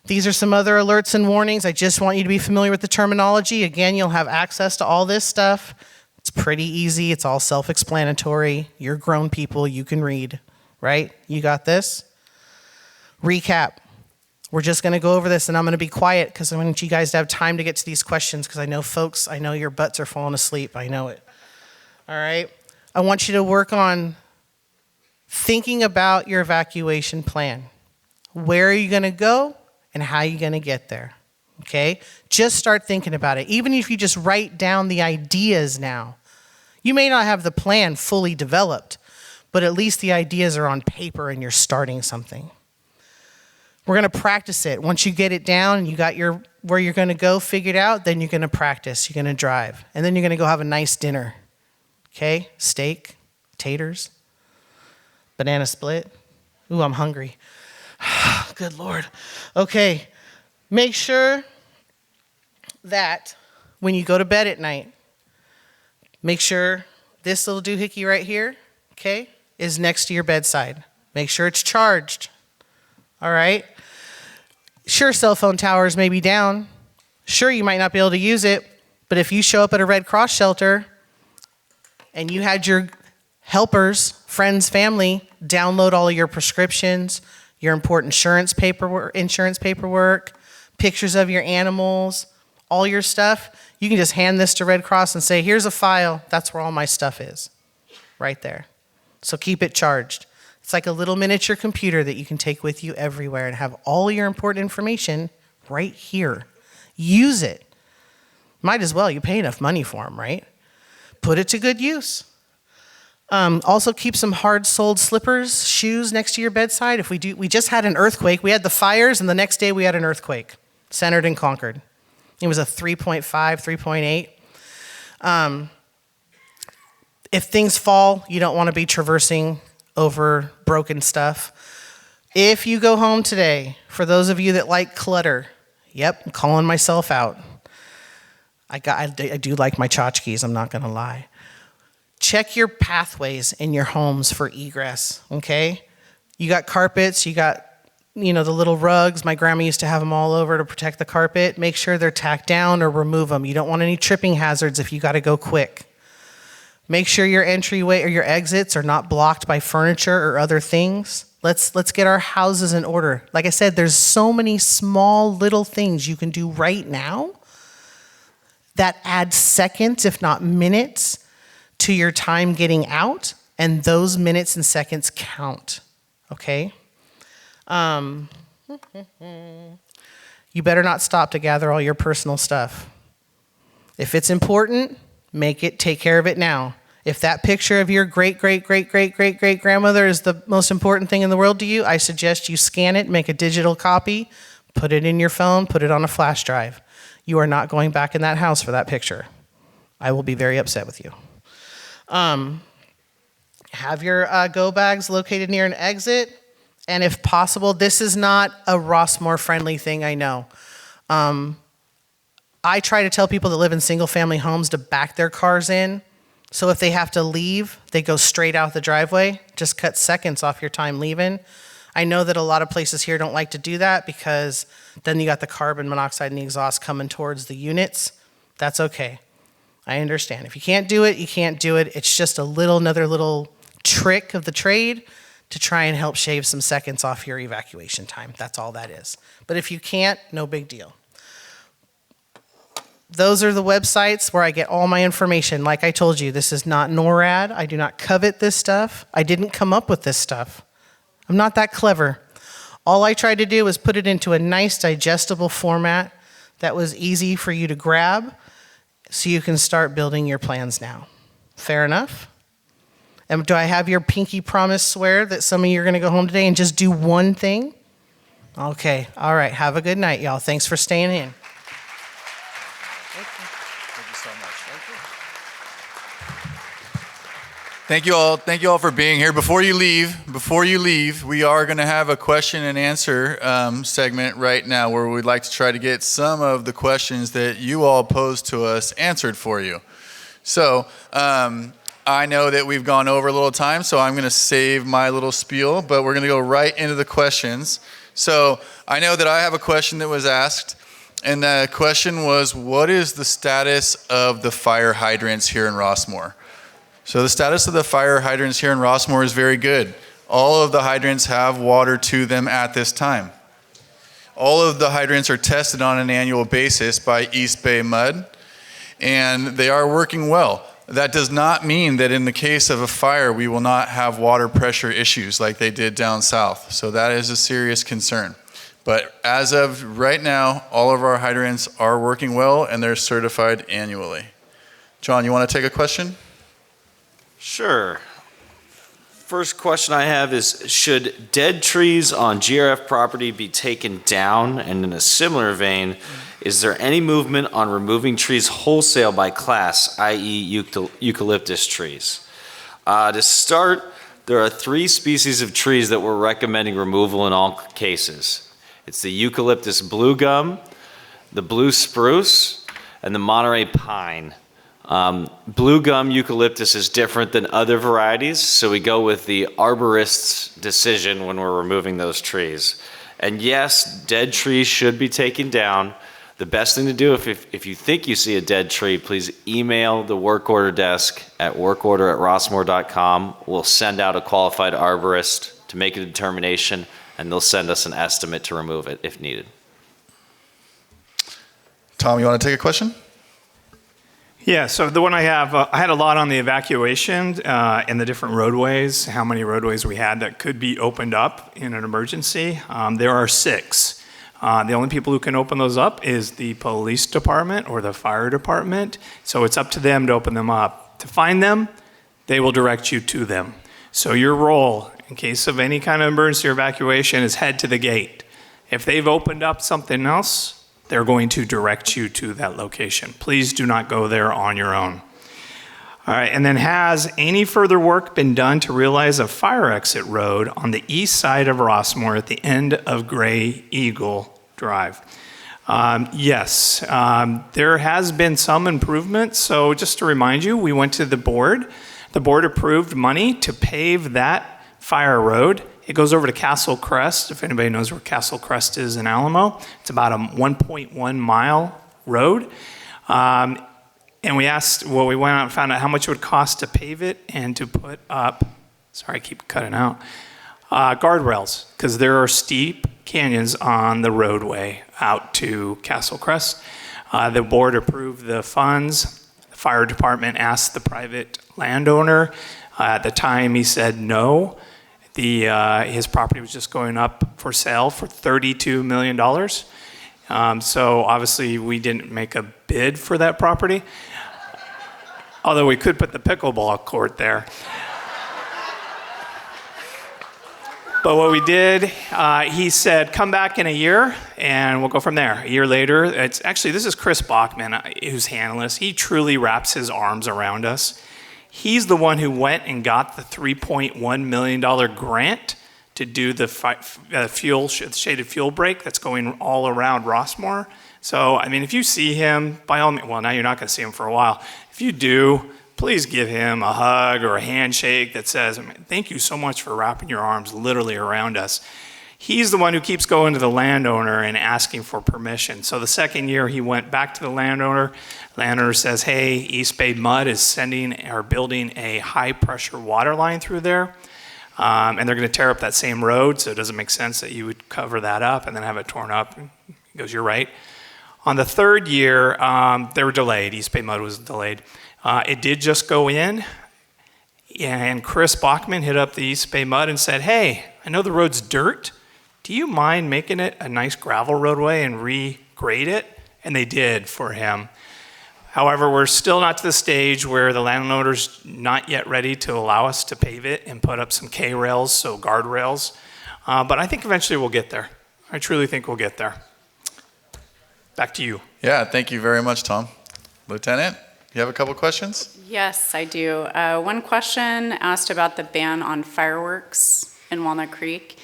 These are some other alerts and warnings. I just want you to be familiar with the terminology. Again, you'll have access to all this stuff. It's pretty easy. It's all self-explanatory. You're grown people. You can read, right? You got this? Recap. We're just going to go over this, and I'm going to be quiet because I want you guys to have time to get to these questions because I know, folks, I know your butts are falling asleep. I know it. All right? I want you to work on thinking about your evacuation plan. Where are you going to go and how are you going to get there? Okay? Just start thinking about it. Even if you just write down the ideas now. You may not have the plan fully developed, but at least the ideas are on paper and you're starting something. We're going to practice it. Once you get it down and you got where you're going to go figured out, then you're going to practice. You're going to drive. And then you're going to go have a nice dinner. Okay? Steak, taters, banana split. Ooh, I'm hungry. Good Lord. Okay. Make sure that when you go to bed at night, make sure this little doohickey right here, okay, is next to your bedside. Make sure it's charged. All right? Sure, cell phone towers may be down. Sure, you might not be able to use it, but if you show up at a Red Cross shelter and you had your helpers, friends, family, download all of your prescriptions, your important insurance paperwork, pictures of your animals, all your stuff, you can just hand this to Red Cross and say, here's a file, that's where all my stuff is, right there. So keep it charged. It's like a little miniature computer that you can take with you everywhere and have all your important information right here. Use it. Might as well, you pay enough money for them, right? Put it to good use. Also keep some hard-soled slippers, shoes next to your bedside. We just had an earthquake. We had the fires, and the next day we had an earthquake, centered in Concord. It was a 3.5, 3.8. If things fall, you don't want to be traversing over broken stuff. If you go home today, for those of you that like clutter, yep, I'm calling myself out. I do like my tchotchkes, I'm not going to lie. Check your pathways in your homes for egress, okay? You got carpets, you got, the little rugs. My grandma used to have them all over to protect the carpet. Make sure they're tacked down or remove them. You don't want any tripping hazards if you got to go quick. Make sure your entryway or your exits are not blocked by furniture or other things. Let's get our houses in order. Like I said, there's so many small little things you can do right now that add seconds, if not minutes, to your time getting out, and those minutes and seconds count, okay? You better not stop to gather all your personal stuff. If it's important, take care of it now. If that picture of your great-great-great-great-great-great-grandmother is the most important thing in the world to you, I suggest you scan it, make a digital copy, put it in your phone, put it on a flash drive. You are not going back in that house for that picture. I will be very upset with you. Have your go bags located near an exit, and if possible, this is not a Rossmoor friendly thing, I know. I try to tell people that live in single family homes to back their cars in, so if they have to leave, they go straight out the driveway, just cut seconds off your time leaving. I know that a lot of places here don't like to do that because then you got the carbon monoxide and the exhaust coming towards the units. That's okay. I understand. If you can't do it, you can't do it. It's just another little trick of the trade to try and help shave some seconds off your evacuation time. That's all that is. But if you can't, no big deal. Those are the websites where I get all my information. Like I told you, this is not NORAD. I do not covet this stuff. I didn't come up with this stuff. I'm not that clever. All I tried to do was put it into a nice digestible format that was easy for you to grab so you can start building your plans now. Fair enough? And do I have your pinky promise swear that some of you are going to go home today and just do one thing? Okay. All right. Have a good night, y'all. Thanks for staying in. Thank you so much. Thank you all. Thank you all for being here. Before you leave, we are going to have a question and answer segment right now where we'd like to try to get some of the questions that you all posed to us answered for you. So I know that we've gone over a little time, so I'm going to save my little spiel, but we're going to go right into the questions. So I know that I have a question that was asked, and the question was, what is the status of the fire hydrants here in Rossmoor? So the status of the fire hydrants here in Rossmoor is very good. All of the hydrants have water to them at this time. All of the hydrants are tested on an annual basis by East Bay Mud, and they are working well. That does not mean that in the case of a fire, we will not have water pressure issues like they did down south. So that is a serious concern. But as of right now, all of our hydrants are working well, and they're certified annually. John, you want to take a question? Sure. First question I have is, should dead trees on GRF property be taken down? And in a similar vein, is there any movement on removing trees wholesale by class, i.e. eucalyptus trees? To start, there are 3 species of trees that we're recommending removal in all cases. It's the eucalyptus blue gum, the blue spruce, and the Monterey pine. Blue gum eucalyptus is different than other varieties, so we go with the arborist's decision when we're removing those trees. And yes, dead trees should be taken down. The best thing to do, if you think you see a dead tree, please email the work order desk at workorder@rossmoor.com. We'll send out a qualified arborist to make a determination, and they'll send us an estimate to remove it if needed. Tom, you want to take a question? Yeah, so the one I have, I had a lot on the evacuation and the different roadways, how many roadways we had that could be opened up in an emergency. There are 6. The only people who can open those up is the police department or the fire department. So it's up to them to open them up. To find them, they will direct you to them. So your role, in case of any kind of emergency or evacuation, is head to the gate. If they've opened up something else, they're going to direct you to that location. Please do not go there on your own. All right, and then has any further work been done to realize a fire exit road on the east side of Rossmoor at the end of Gray Eagle Drive? Yes, there has been some improvement. So just to remind you, we went to the board. The board approved money to pave that fire road. It goes over to Castle Crest, if anybody knows where Castle Crest is in Alamo. It's about a 1.1 mile road. And we asked, well, we went out and found out how much it would cost to pave it and to put up, sorry, I keep cutting out, guardrails, because there are steep canyons on the roadway out to Castle Crest. The board approved the funds. The fire department asked the private landowner. At the time, he said no. His property was just going up for sale for $32 million. So obviously we didn't make a bid for that property, although we could put the pickleball court there. But what we did, he said, come back in a year and we'll go from there. A year later, this is Chris Bachman, who's handling this. He truly wraps his arms around us. He's the one who went and got the $3.1 million grant to do the shaded fuel break that's going all around Rossmoor. So, I mean, if you see him, by all means, well, now you're not going to see him for a while. If you do, please give him a hug or a handshake that says, thank you so much for wrapping your arms literally around us. He's the one who keeps going to the landowner and asking for permission. So the second year he went back to the landowner. Landowner says, hey, East Bay Mud is building a high pressure water line through there. And they're going to tear up that same road. So it doesn't make sense that you would cover that up and then have it torn up. He goes, you're right. On the third year, they were delayed. East Bay Mud was delayed. It did just go in. And Chris Bachman hit up the East Bay Mud and said, hey, I know the road's dirt. Do you mind making it a nice gravel roadway and regrade it? And they did for him. However, we're still not to the stage where the landowner's not yet ready to allow us to pave it and put up some K-rails, so guardrails. But I think eventually we'll get there. I truly think we'll get there. Back to you. Yeah, thank you very much, Tom. Lieutenant, you have a couple questions? Yes, I do. One question asked about the ban on fireworks in Walnut Creek.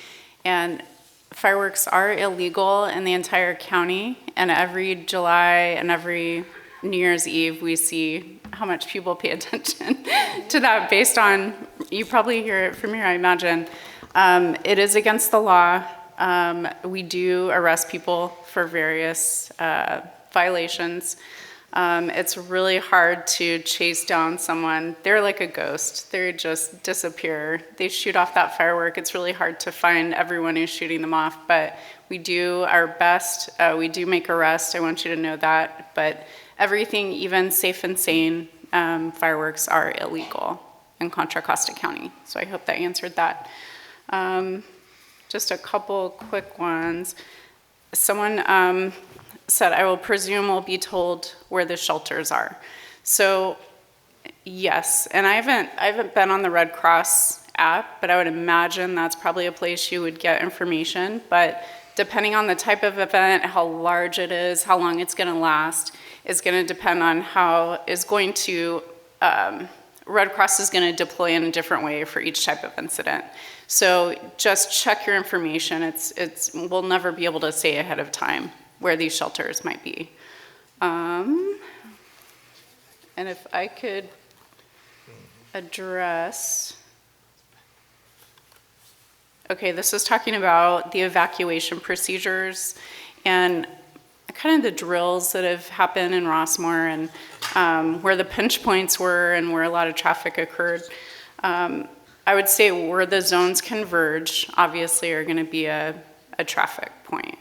And fireworks are illegal in the entire county. And every July and every New Year's Eve, we see how much people pay attention to that based on, you probably hear it from here, I imagine. It is against the law. We do arrest people for various violations. It's really hard to chase down someone. They're like a ghost. They just disappear. They shoot off that firework. It's really hard to find everyone who's shooting them off, but we do our best. We do make arrests. I want you to know that. But everything, even safe and sane fireworks, are illegal in Contra Costa County. So I hope that answered that. Just a couple quick ones. Someone said, I will presume we'll be told where the shelters are. So yes, and I haven't been on the Red Cross app, but I would imagine that's probably a place you would get information. But depending on the type of event, how large it is, how long it's gonna last, is gonna depend on how Red Cross is gonna deploy in a different way for each type of incident. So just check your information. We'll never be able to say ahead of time where these shelters might be. And And if I could address, okay, this is talking about the evacuation procedures and kind of the drills that have happened in Rossmoor and where the pinch points were and where a lot of traffic occurred. I would say where the zones converge, obviously, are going to be a traffic point.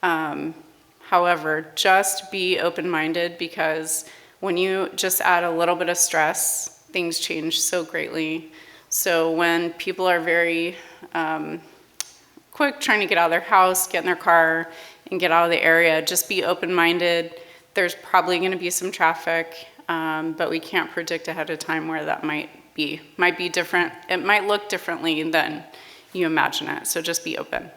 However, just be open-minded, because when you just add a little bit of stress, things change so greatly. So when people are very quick trying to get out of their house, get in their car, and get out of the area, just be open-minded. There's probably going to be some traffic, but we can't predict ahead of time where that might be different. It might look differently than you imagine it, so just be open.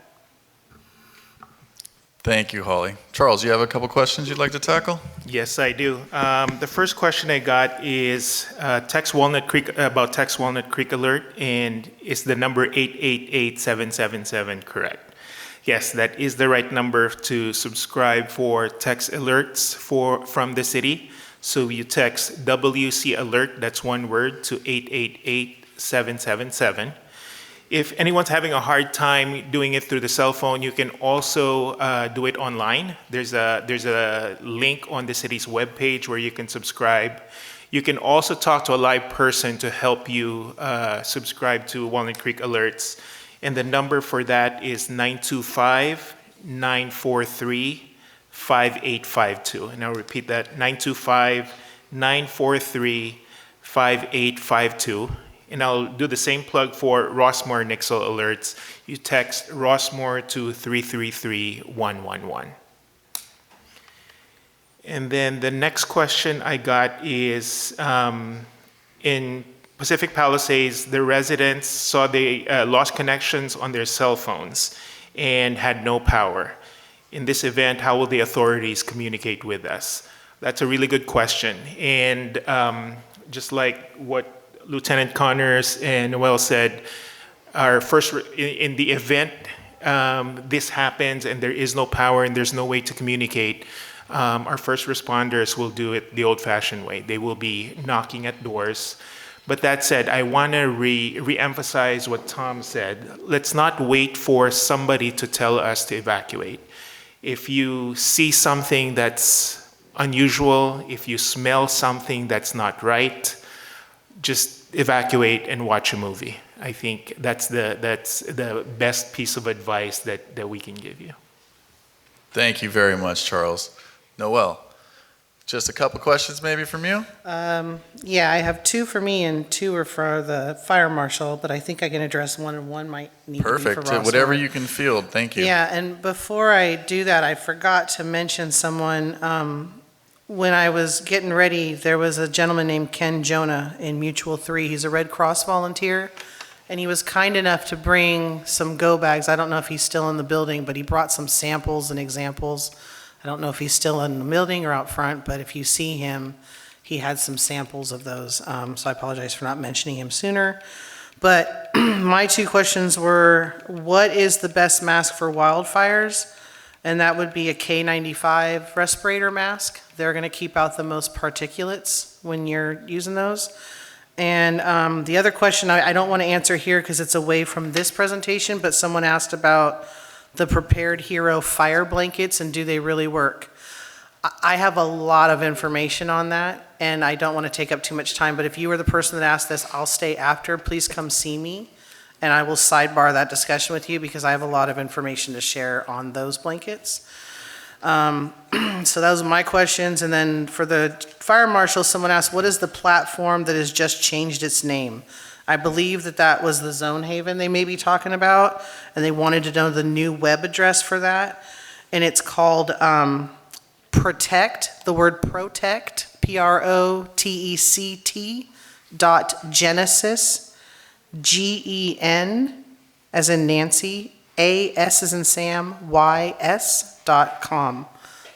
Thank you, Holly. Charles, you have a couple questions you'd like to tackle? Yes, I do. The first question I got is Tex Walnut Creek, about Tex Walnut Creek alert, and is the number 888-777 correct? Yes, that is the right number to subscribe for text alerts from the city. So you text WC alert, that's one word, to 888-777. If anyone's having a hard time doing it through the cell phone, you can also do it online. There's a link on the city's webpage where you can subscribe. You can also talk to a live person to help you subscribe to Walnut Creek alerts. And the number for that is 925-943-5852. And I'll repeat that, 925-943-5852. And I'll do the same plug for Rossmoor Nixle alerts. You text Rossmoor to 333-111. And then the next question I got is, in Pacific Palisades, the residents saw they lost connections on their cell phones and had no power. In this event, how will the authorities communicate with us? That's a really good question. And just like what Lieutenant Connors and Noel said, our first, in the event this happens and there is no power and there's no way to communicate, our first responders will do it the old-fashioned way. They will be knocking at doors. But that said, I want to re-emphasize what Tom said. Let's not wait for somebody to tell us to evacuate. If you see something that's unusual, if you smell something that's not right, just evacuate and watch a movie. I think that's the best piece of advice that we can give you. Thank you very much, Charles. Noel, just a couple questions maybe from you? Yeah, I have two for me and two are for the fire marshal, but I think I can address one and one might need to be for Perfect. Rossmoor. Whatever you can field. Thank you. Yeah, and before I do that, I forgot to mention someone. When I was getting ready, there was a gentleman named Ken Jonah in Mutual 3. He's a Red Cross volunteer, and he was kind enough to bring some go bags. I don't know if he's still in the building, but he brought some samples and examples. I don't know if he's still in the building or out front, but if you see him, he had some samples of those. So I apologize for not mentioning him sooner. But my two questions were, what is the best mask for wildfires? And that would be a K95 respirator mask. They're going to keep out the most particulates when you're using those. And the other question I don't want to answer here because it's away from this presentation, but someone asked about the Prepared Hero fire blankets and do they really work? I have a lot of information on that and I don't want to take up too much time, but if you were the person that asked this, I'll stay after. Please come see me. And I will sidebar that discussion with you because I have a lot of information to share on those blankets. So those are my questions. And then for the fire marshal, someone asked, what is the platform that has just changed its name? I believe that was the Zone Haven they may be talking about, and they wanted to know the new web address for that. And it's called Protect, the word protect, PROTECT .genesis. GEN as in Nancy, AS as in Sam, YS.com.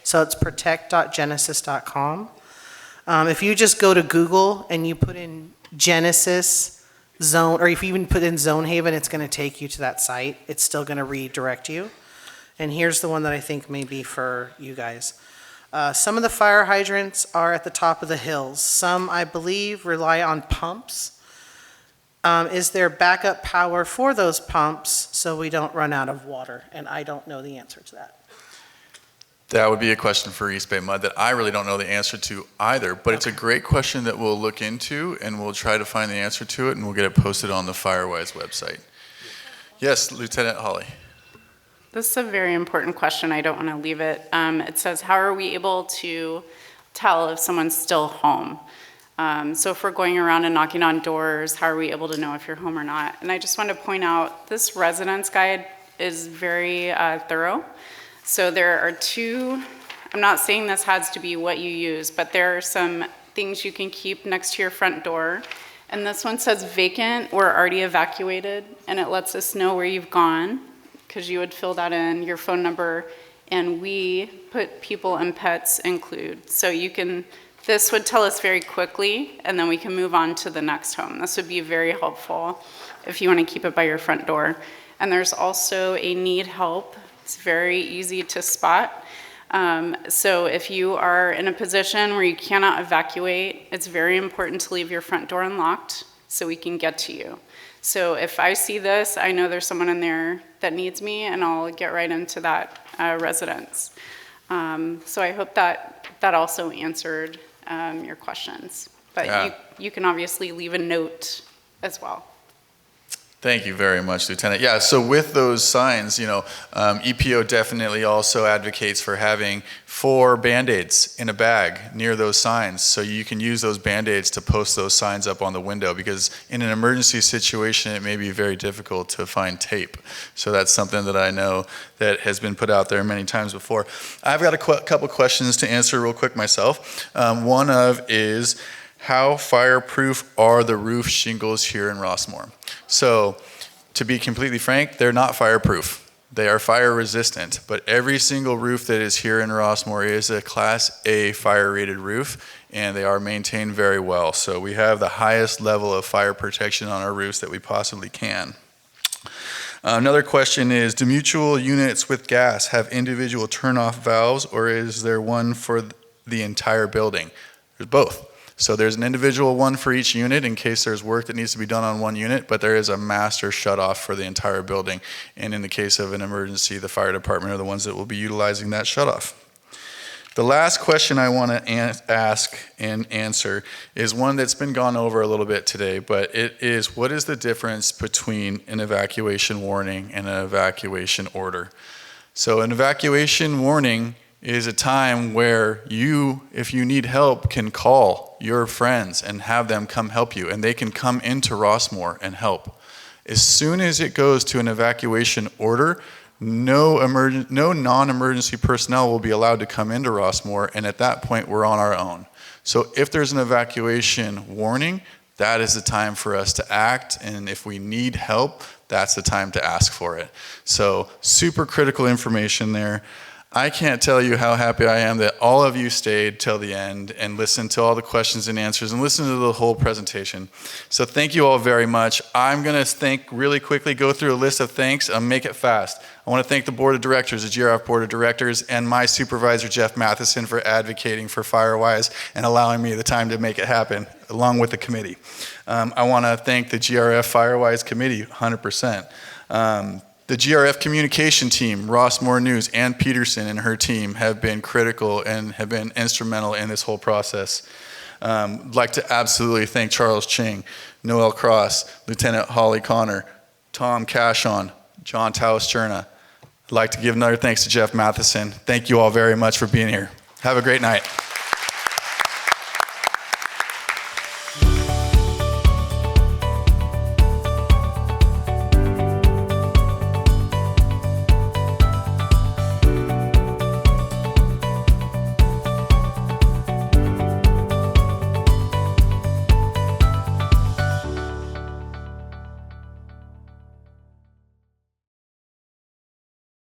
So it's protect.genesis.com. If you just go to Google and you put in Genesis Zone, or if you even put in Zone Haven, it's going to take you to that site. It's still going to redirect you. And here's the one that I think may be for you guys. Some of the fire hydrants are at the top of the hills. Some, I believe, rely on pumps. Is there backup power for those pumps so we don't run out of water? And I don't know the answer to that. That would be a question for East Bay Mud that I really don't know the answer to either, but it's a great question that we'll look into, and we'll try to find the answer to it, and we'll get it posted on the Firewise website. Yes, Lieutenant Holly. This is a very important question. I don't want to leave it. It says, how are we able to tell if someone's still home? So if we're going around and knocking on doors, how are we able to know if you're home or not? And I just want to point out, this residence guide is very thorough. So there are two, I'm not saying this has to be what you use, but there are some things you can keep next to your front door. And this one says vacant or already evacuated, and it lets us know where you've gone, because you would fill that in, your phone number, and we put people and pets include. So you can, this would tell us very quickly, and then we can move on to the next home. This would be very helpful if you want to keep it by your front door. And there's also a need help. It's very easy to spot. So if you are in a position where you cannot evacuate, it's very important to leave your front door unlocked so we can get to you. So if I see this, I know there's someone in there that needs me, and I'll get right into that residence. So I hope that also answered your questions. But Yeah. you can obviously leave a note as well. Thank you very much, Lieutenant. Yeah, so with those signs, EPO definitely also advocates for having 4 Band-Aids in a bag near those signs, so you can use those Band-Aids to post those signs up on the window, because in an emergency situation, it may be very difficult to find tape. So that's something that I know that has been put out there many times before. I've got a couple questions to answer real quick myself. One of is, how fireproof are the roof shingles here in Rossmoor? So, to be completely frank, they're not fireproof. They are fire resistant, but every single roof that is here in Rossmoor is a Class A fire rated roof, and they are maintained very well. So we have the highest level of fire protection on our roofs that we possibly can. Another question is, do mutual units with gas have individual turn-off valves, or is there one for the entire building? There's both. So there's an individual one for each unit in case there's work that needs to be done on one unit, but there is a master shutoff for the entire building. And in the case of an emergency, the fire department are the ones that will be utilizing that shutoff. The last question I want to ask and answer is one that's been gone over a little bit today, but it is, what is the difference between an evacuation warning and an evacuation order? So an evacuation warning is a time where you, if you need help, can call your friends and have them come help you, and they can come into Rossmoor and help. As soon as it goes to an evacuation order, no non-emergency personnel will be allowed to come into Rossmoor, and at that point, we're on our own. So if there's an evacuation warning, that is the time for us to act, and if we need help, that's the time to ask for it. So super critical information there. I can't tell you how happy I am that all of you stayed till the end and listened to all the questions and answers and listened to the whole presentation. So thank you all very much. I'm going to really quickly go through a list of thanks and make it fast. I want to thank the Board of Directors, the GRF Board of Directors, and my supervisor, Jeff Matheson, for advocating for Firewise and allowing me the time to make it happen, along with the committee. I want to thank the GRF Firewise Committee, 100%. The GRF communication team, Rossmoor News, Ann Peterson and her team have been critical and have been instrumental in this whole process. I'd like to absolutely thank Charles Ching, Noel Cross, Lieutenant Holly Connor, Tom Cashon, John Taus-Cherna. I'd like to give another thanks to Jeff Matheson. Thank you all very much for being here. Have a great night.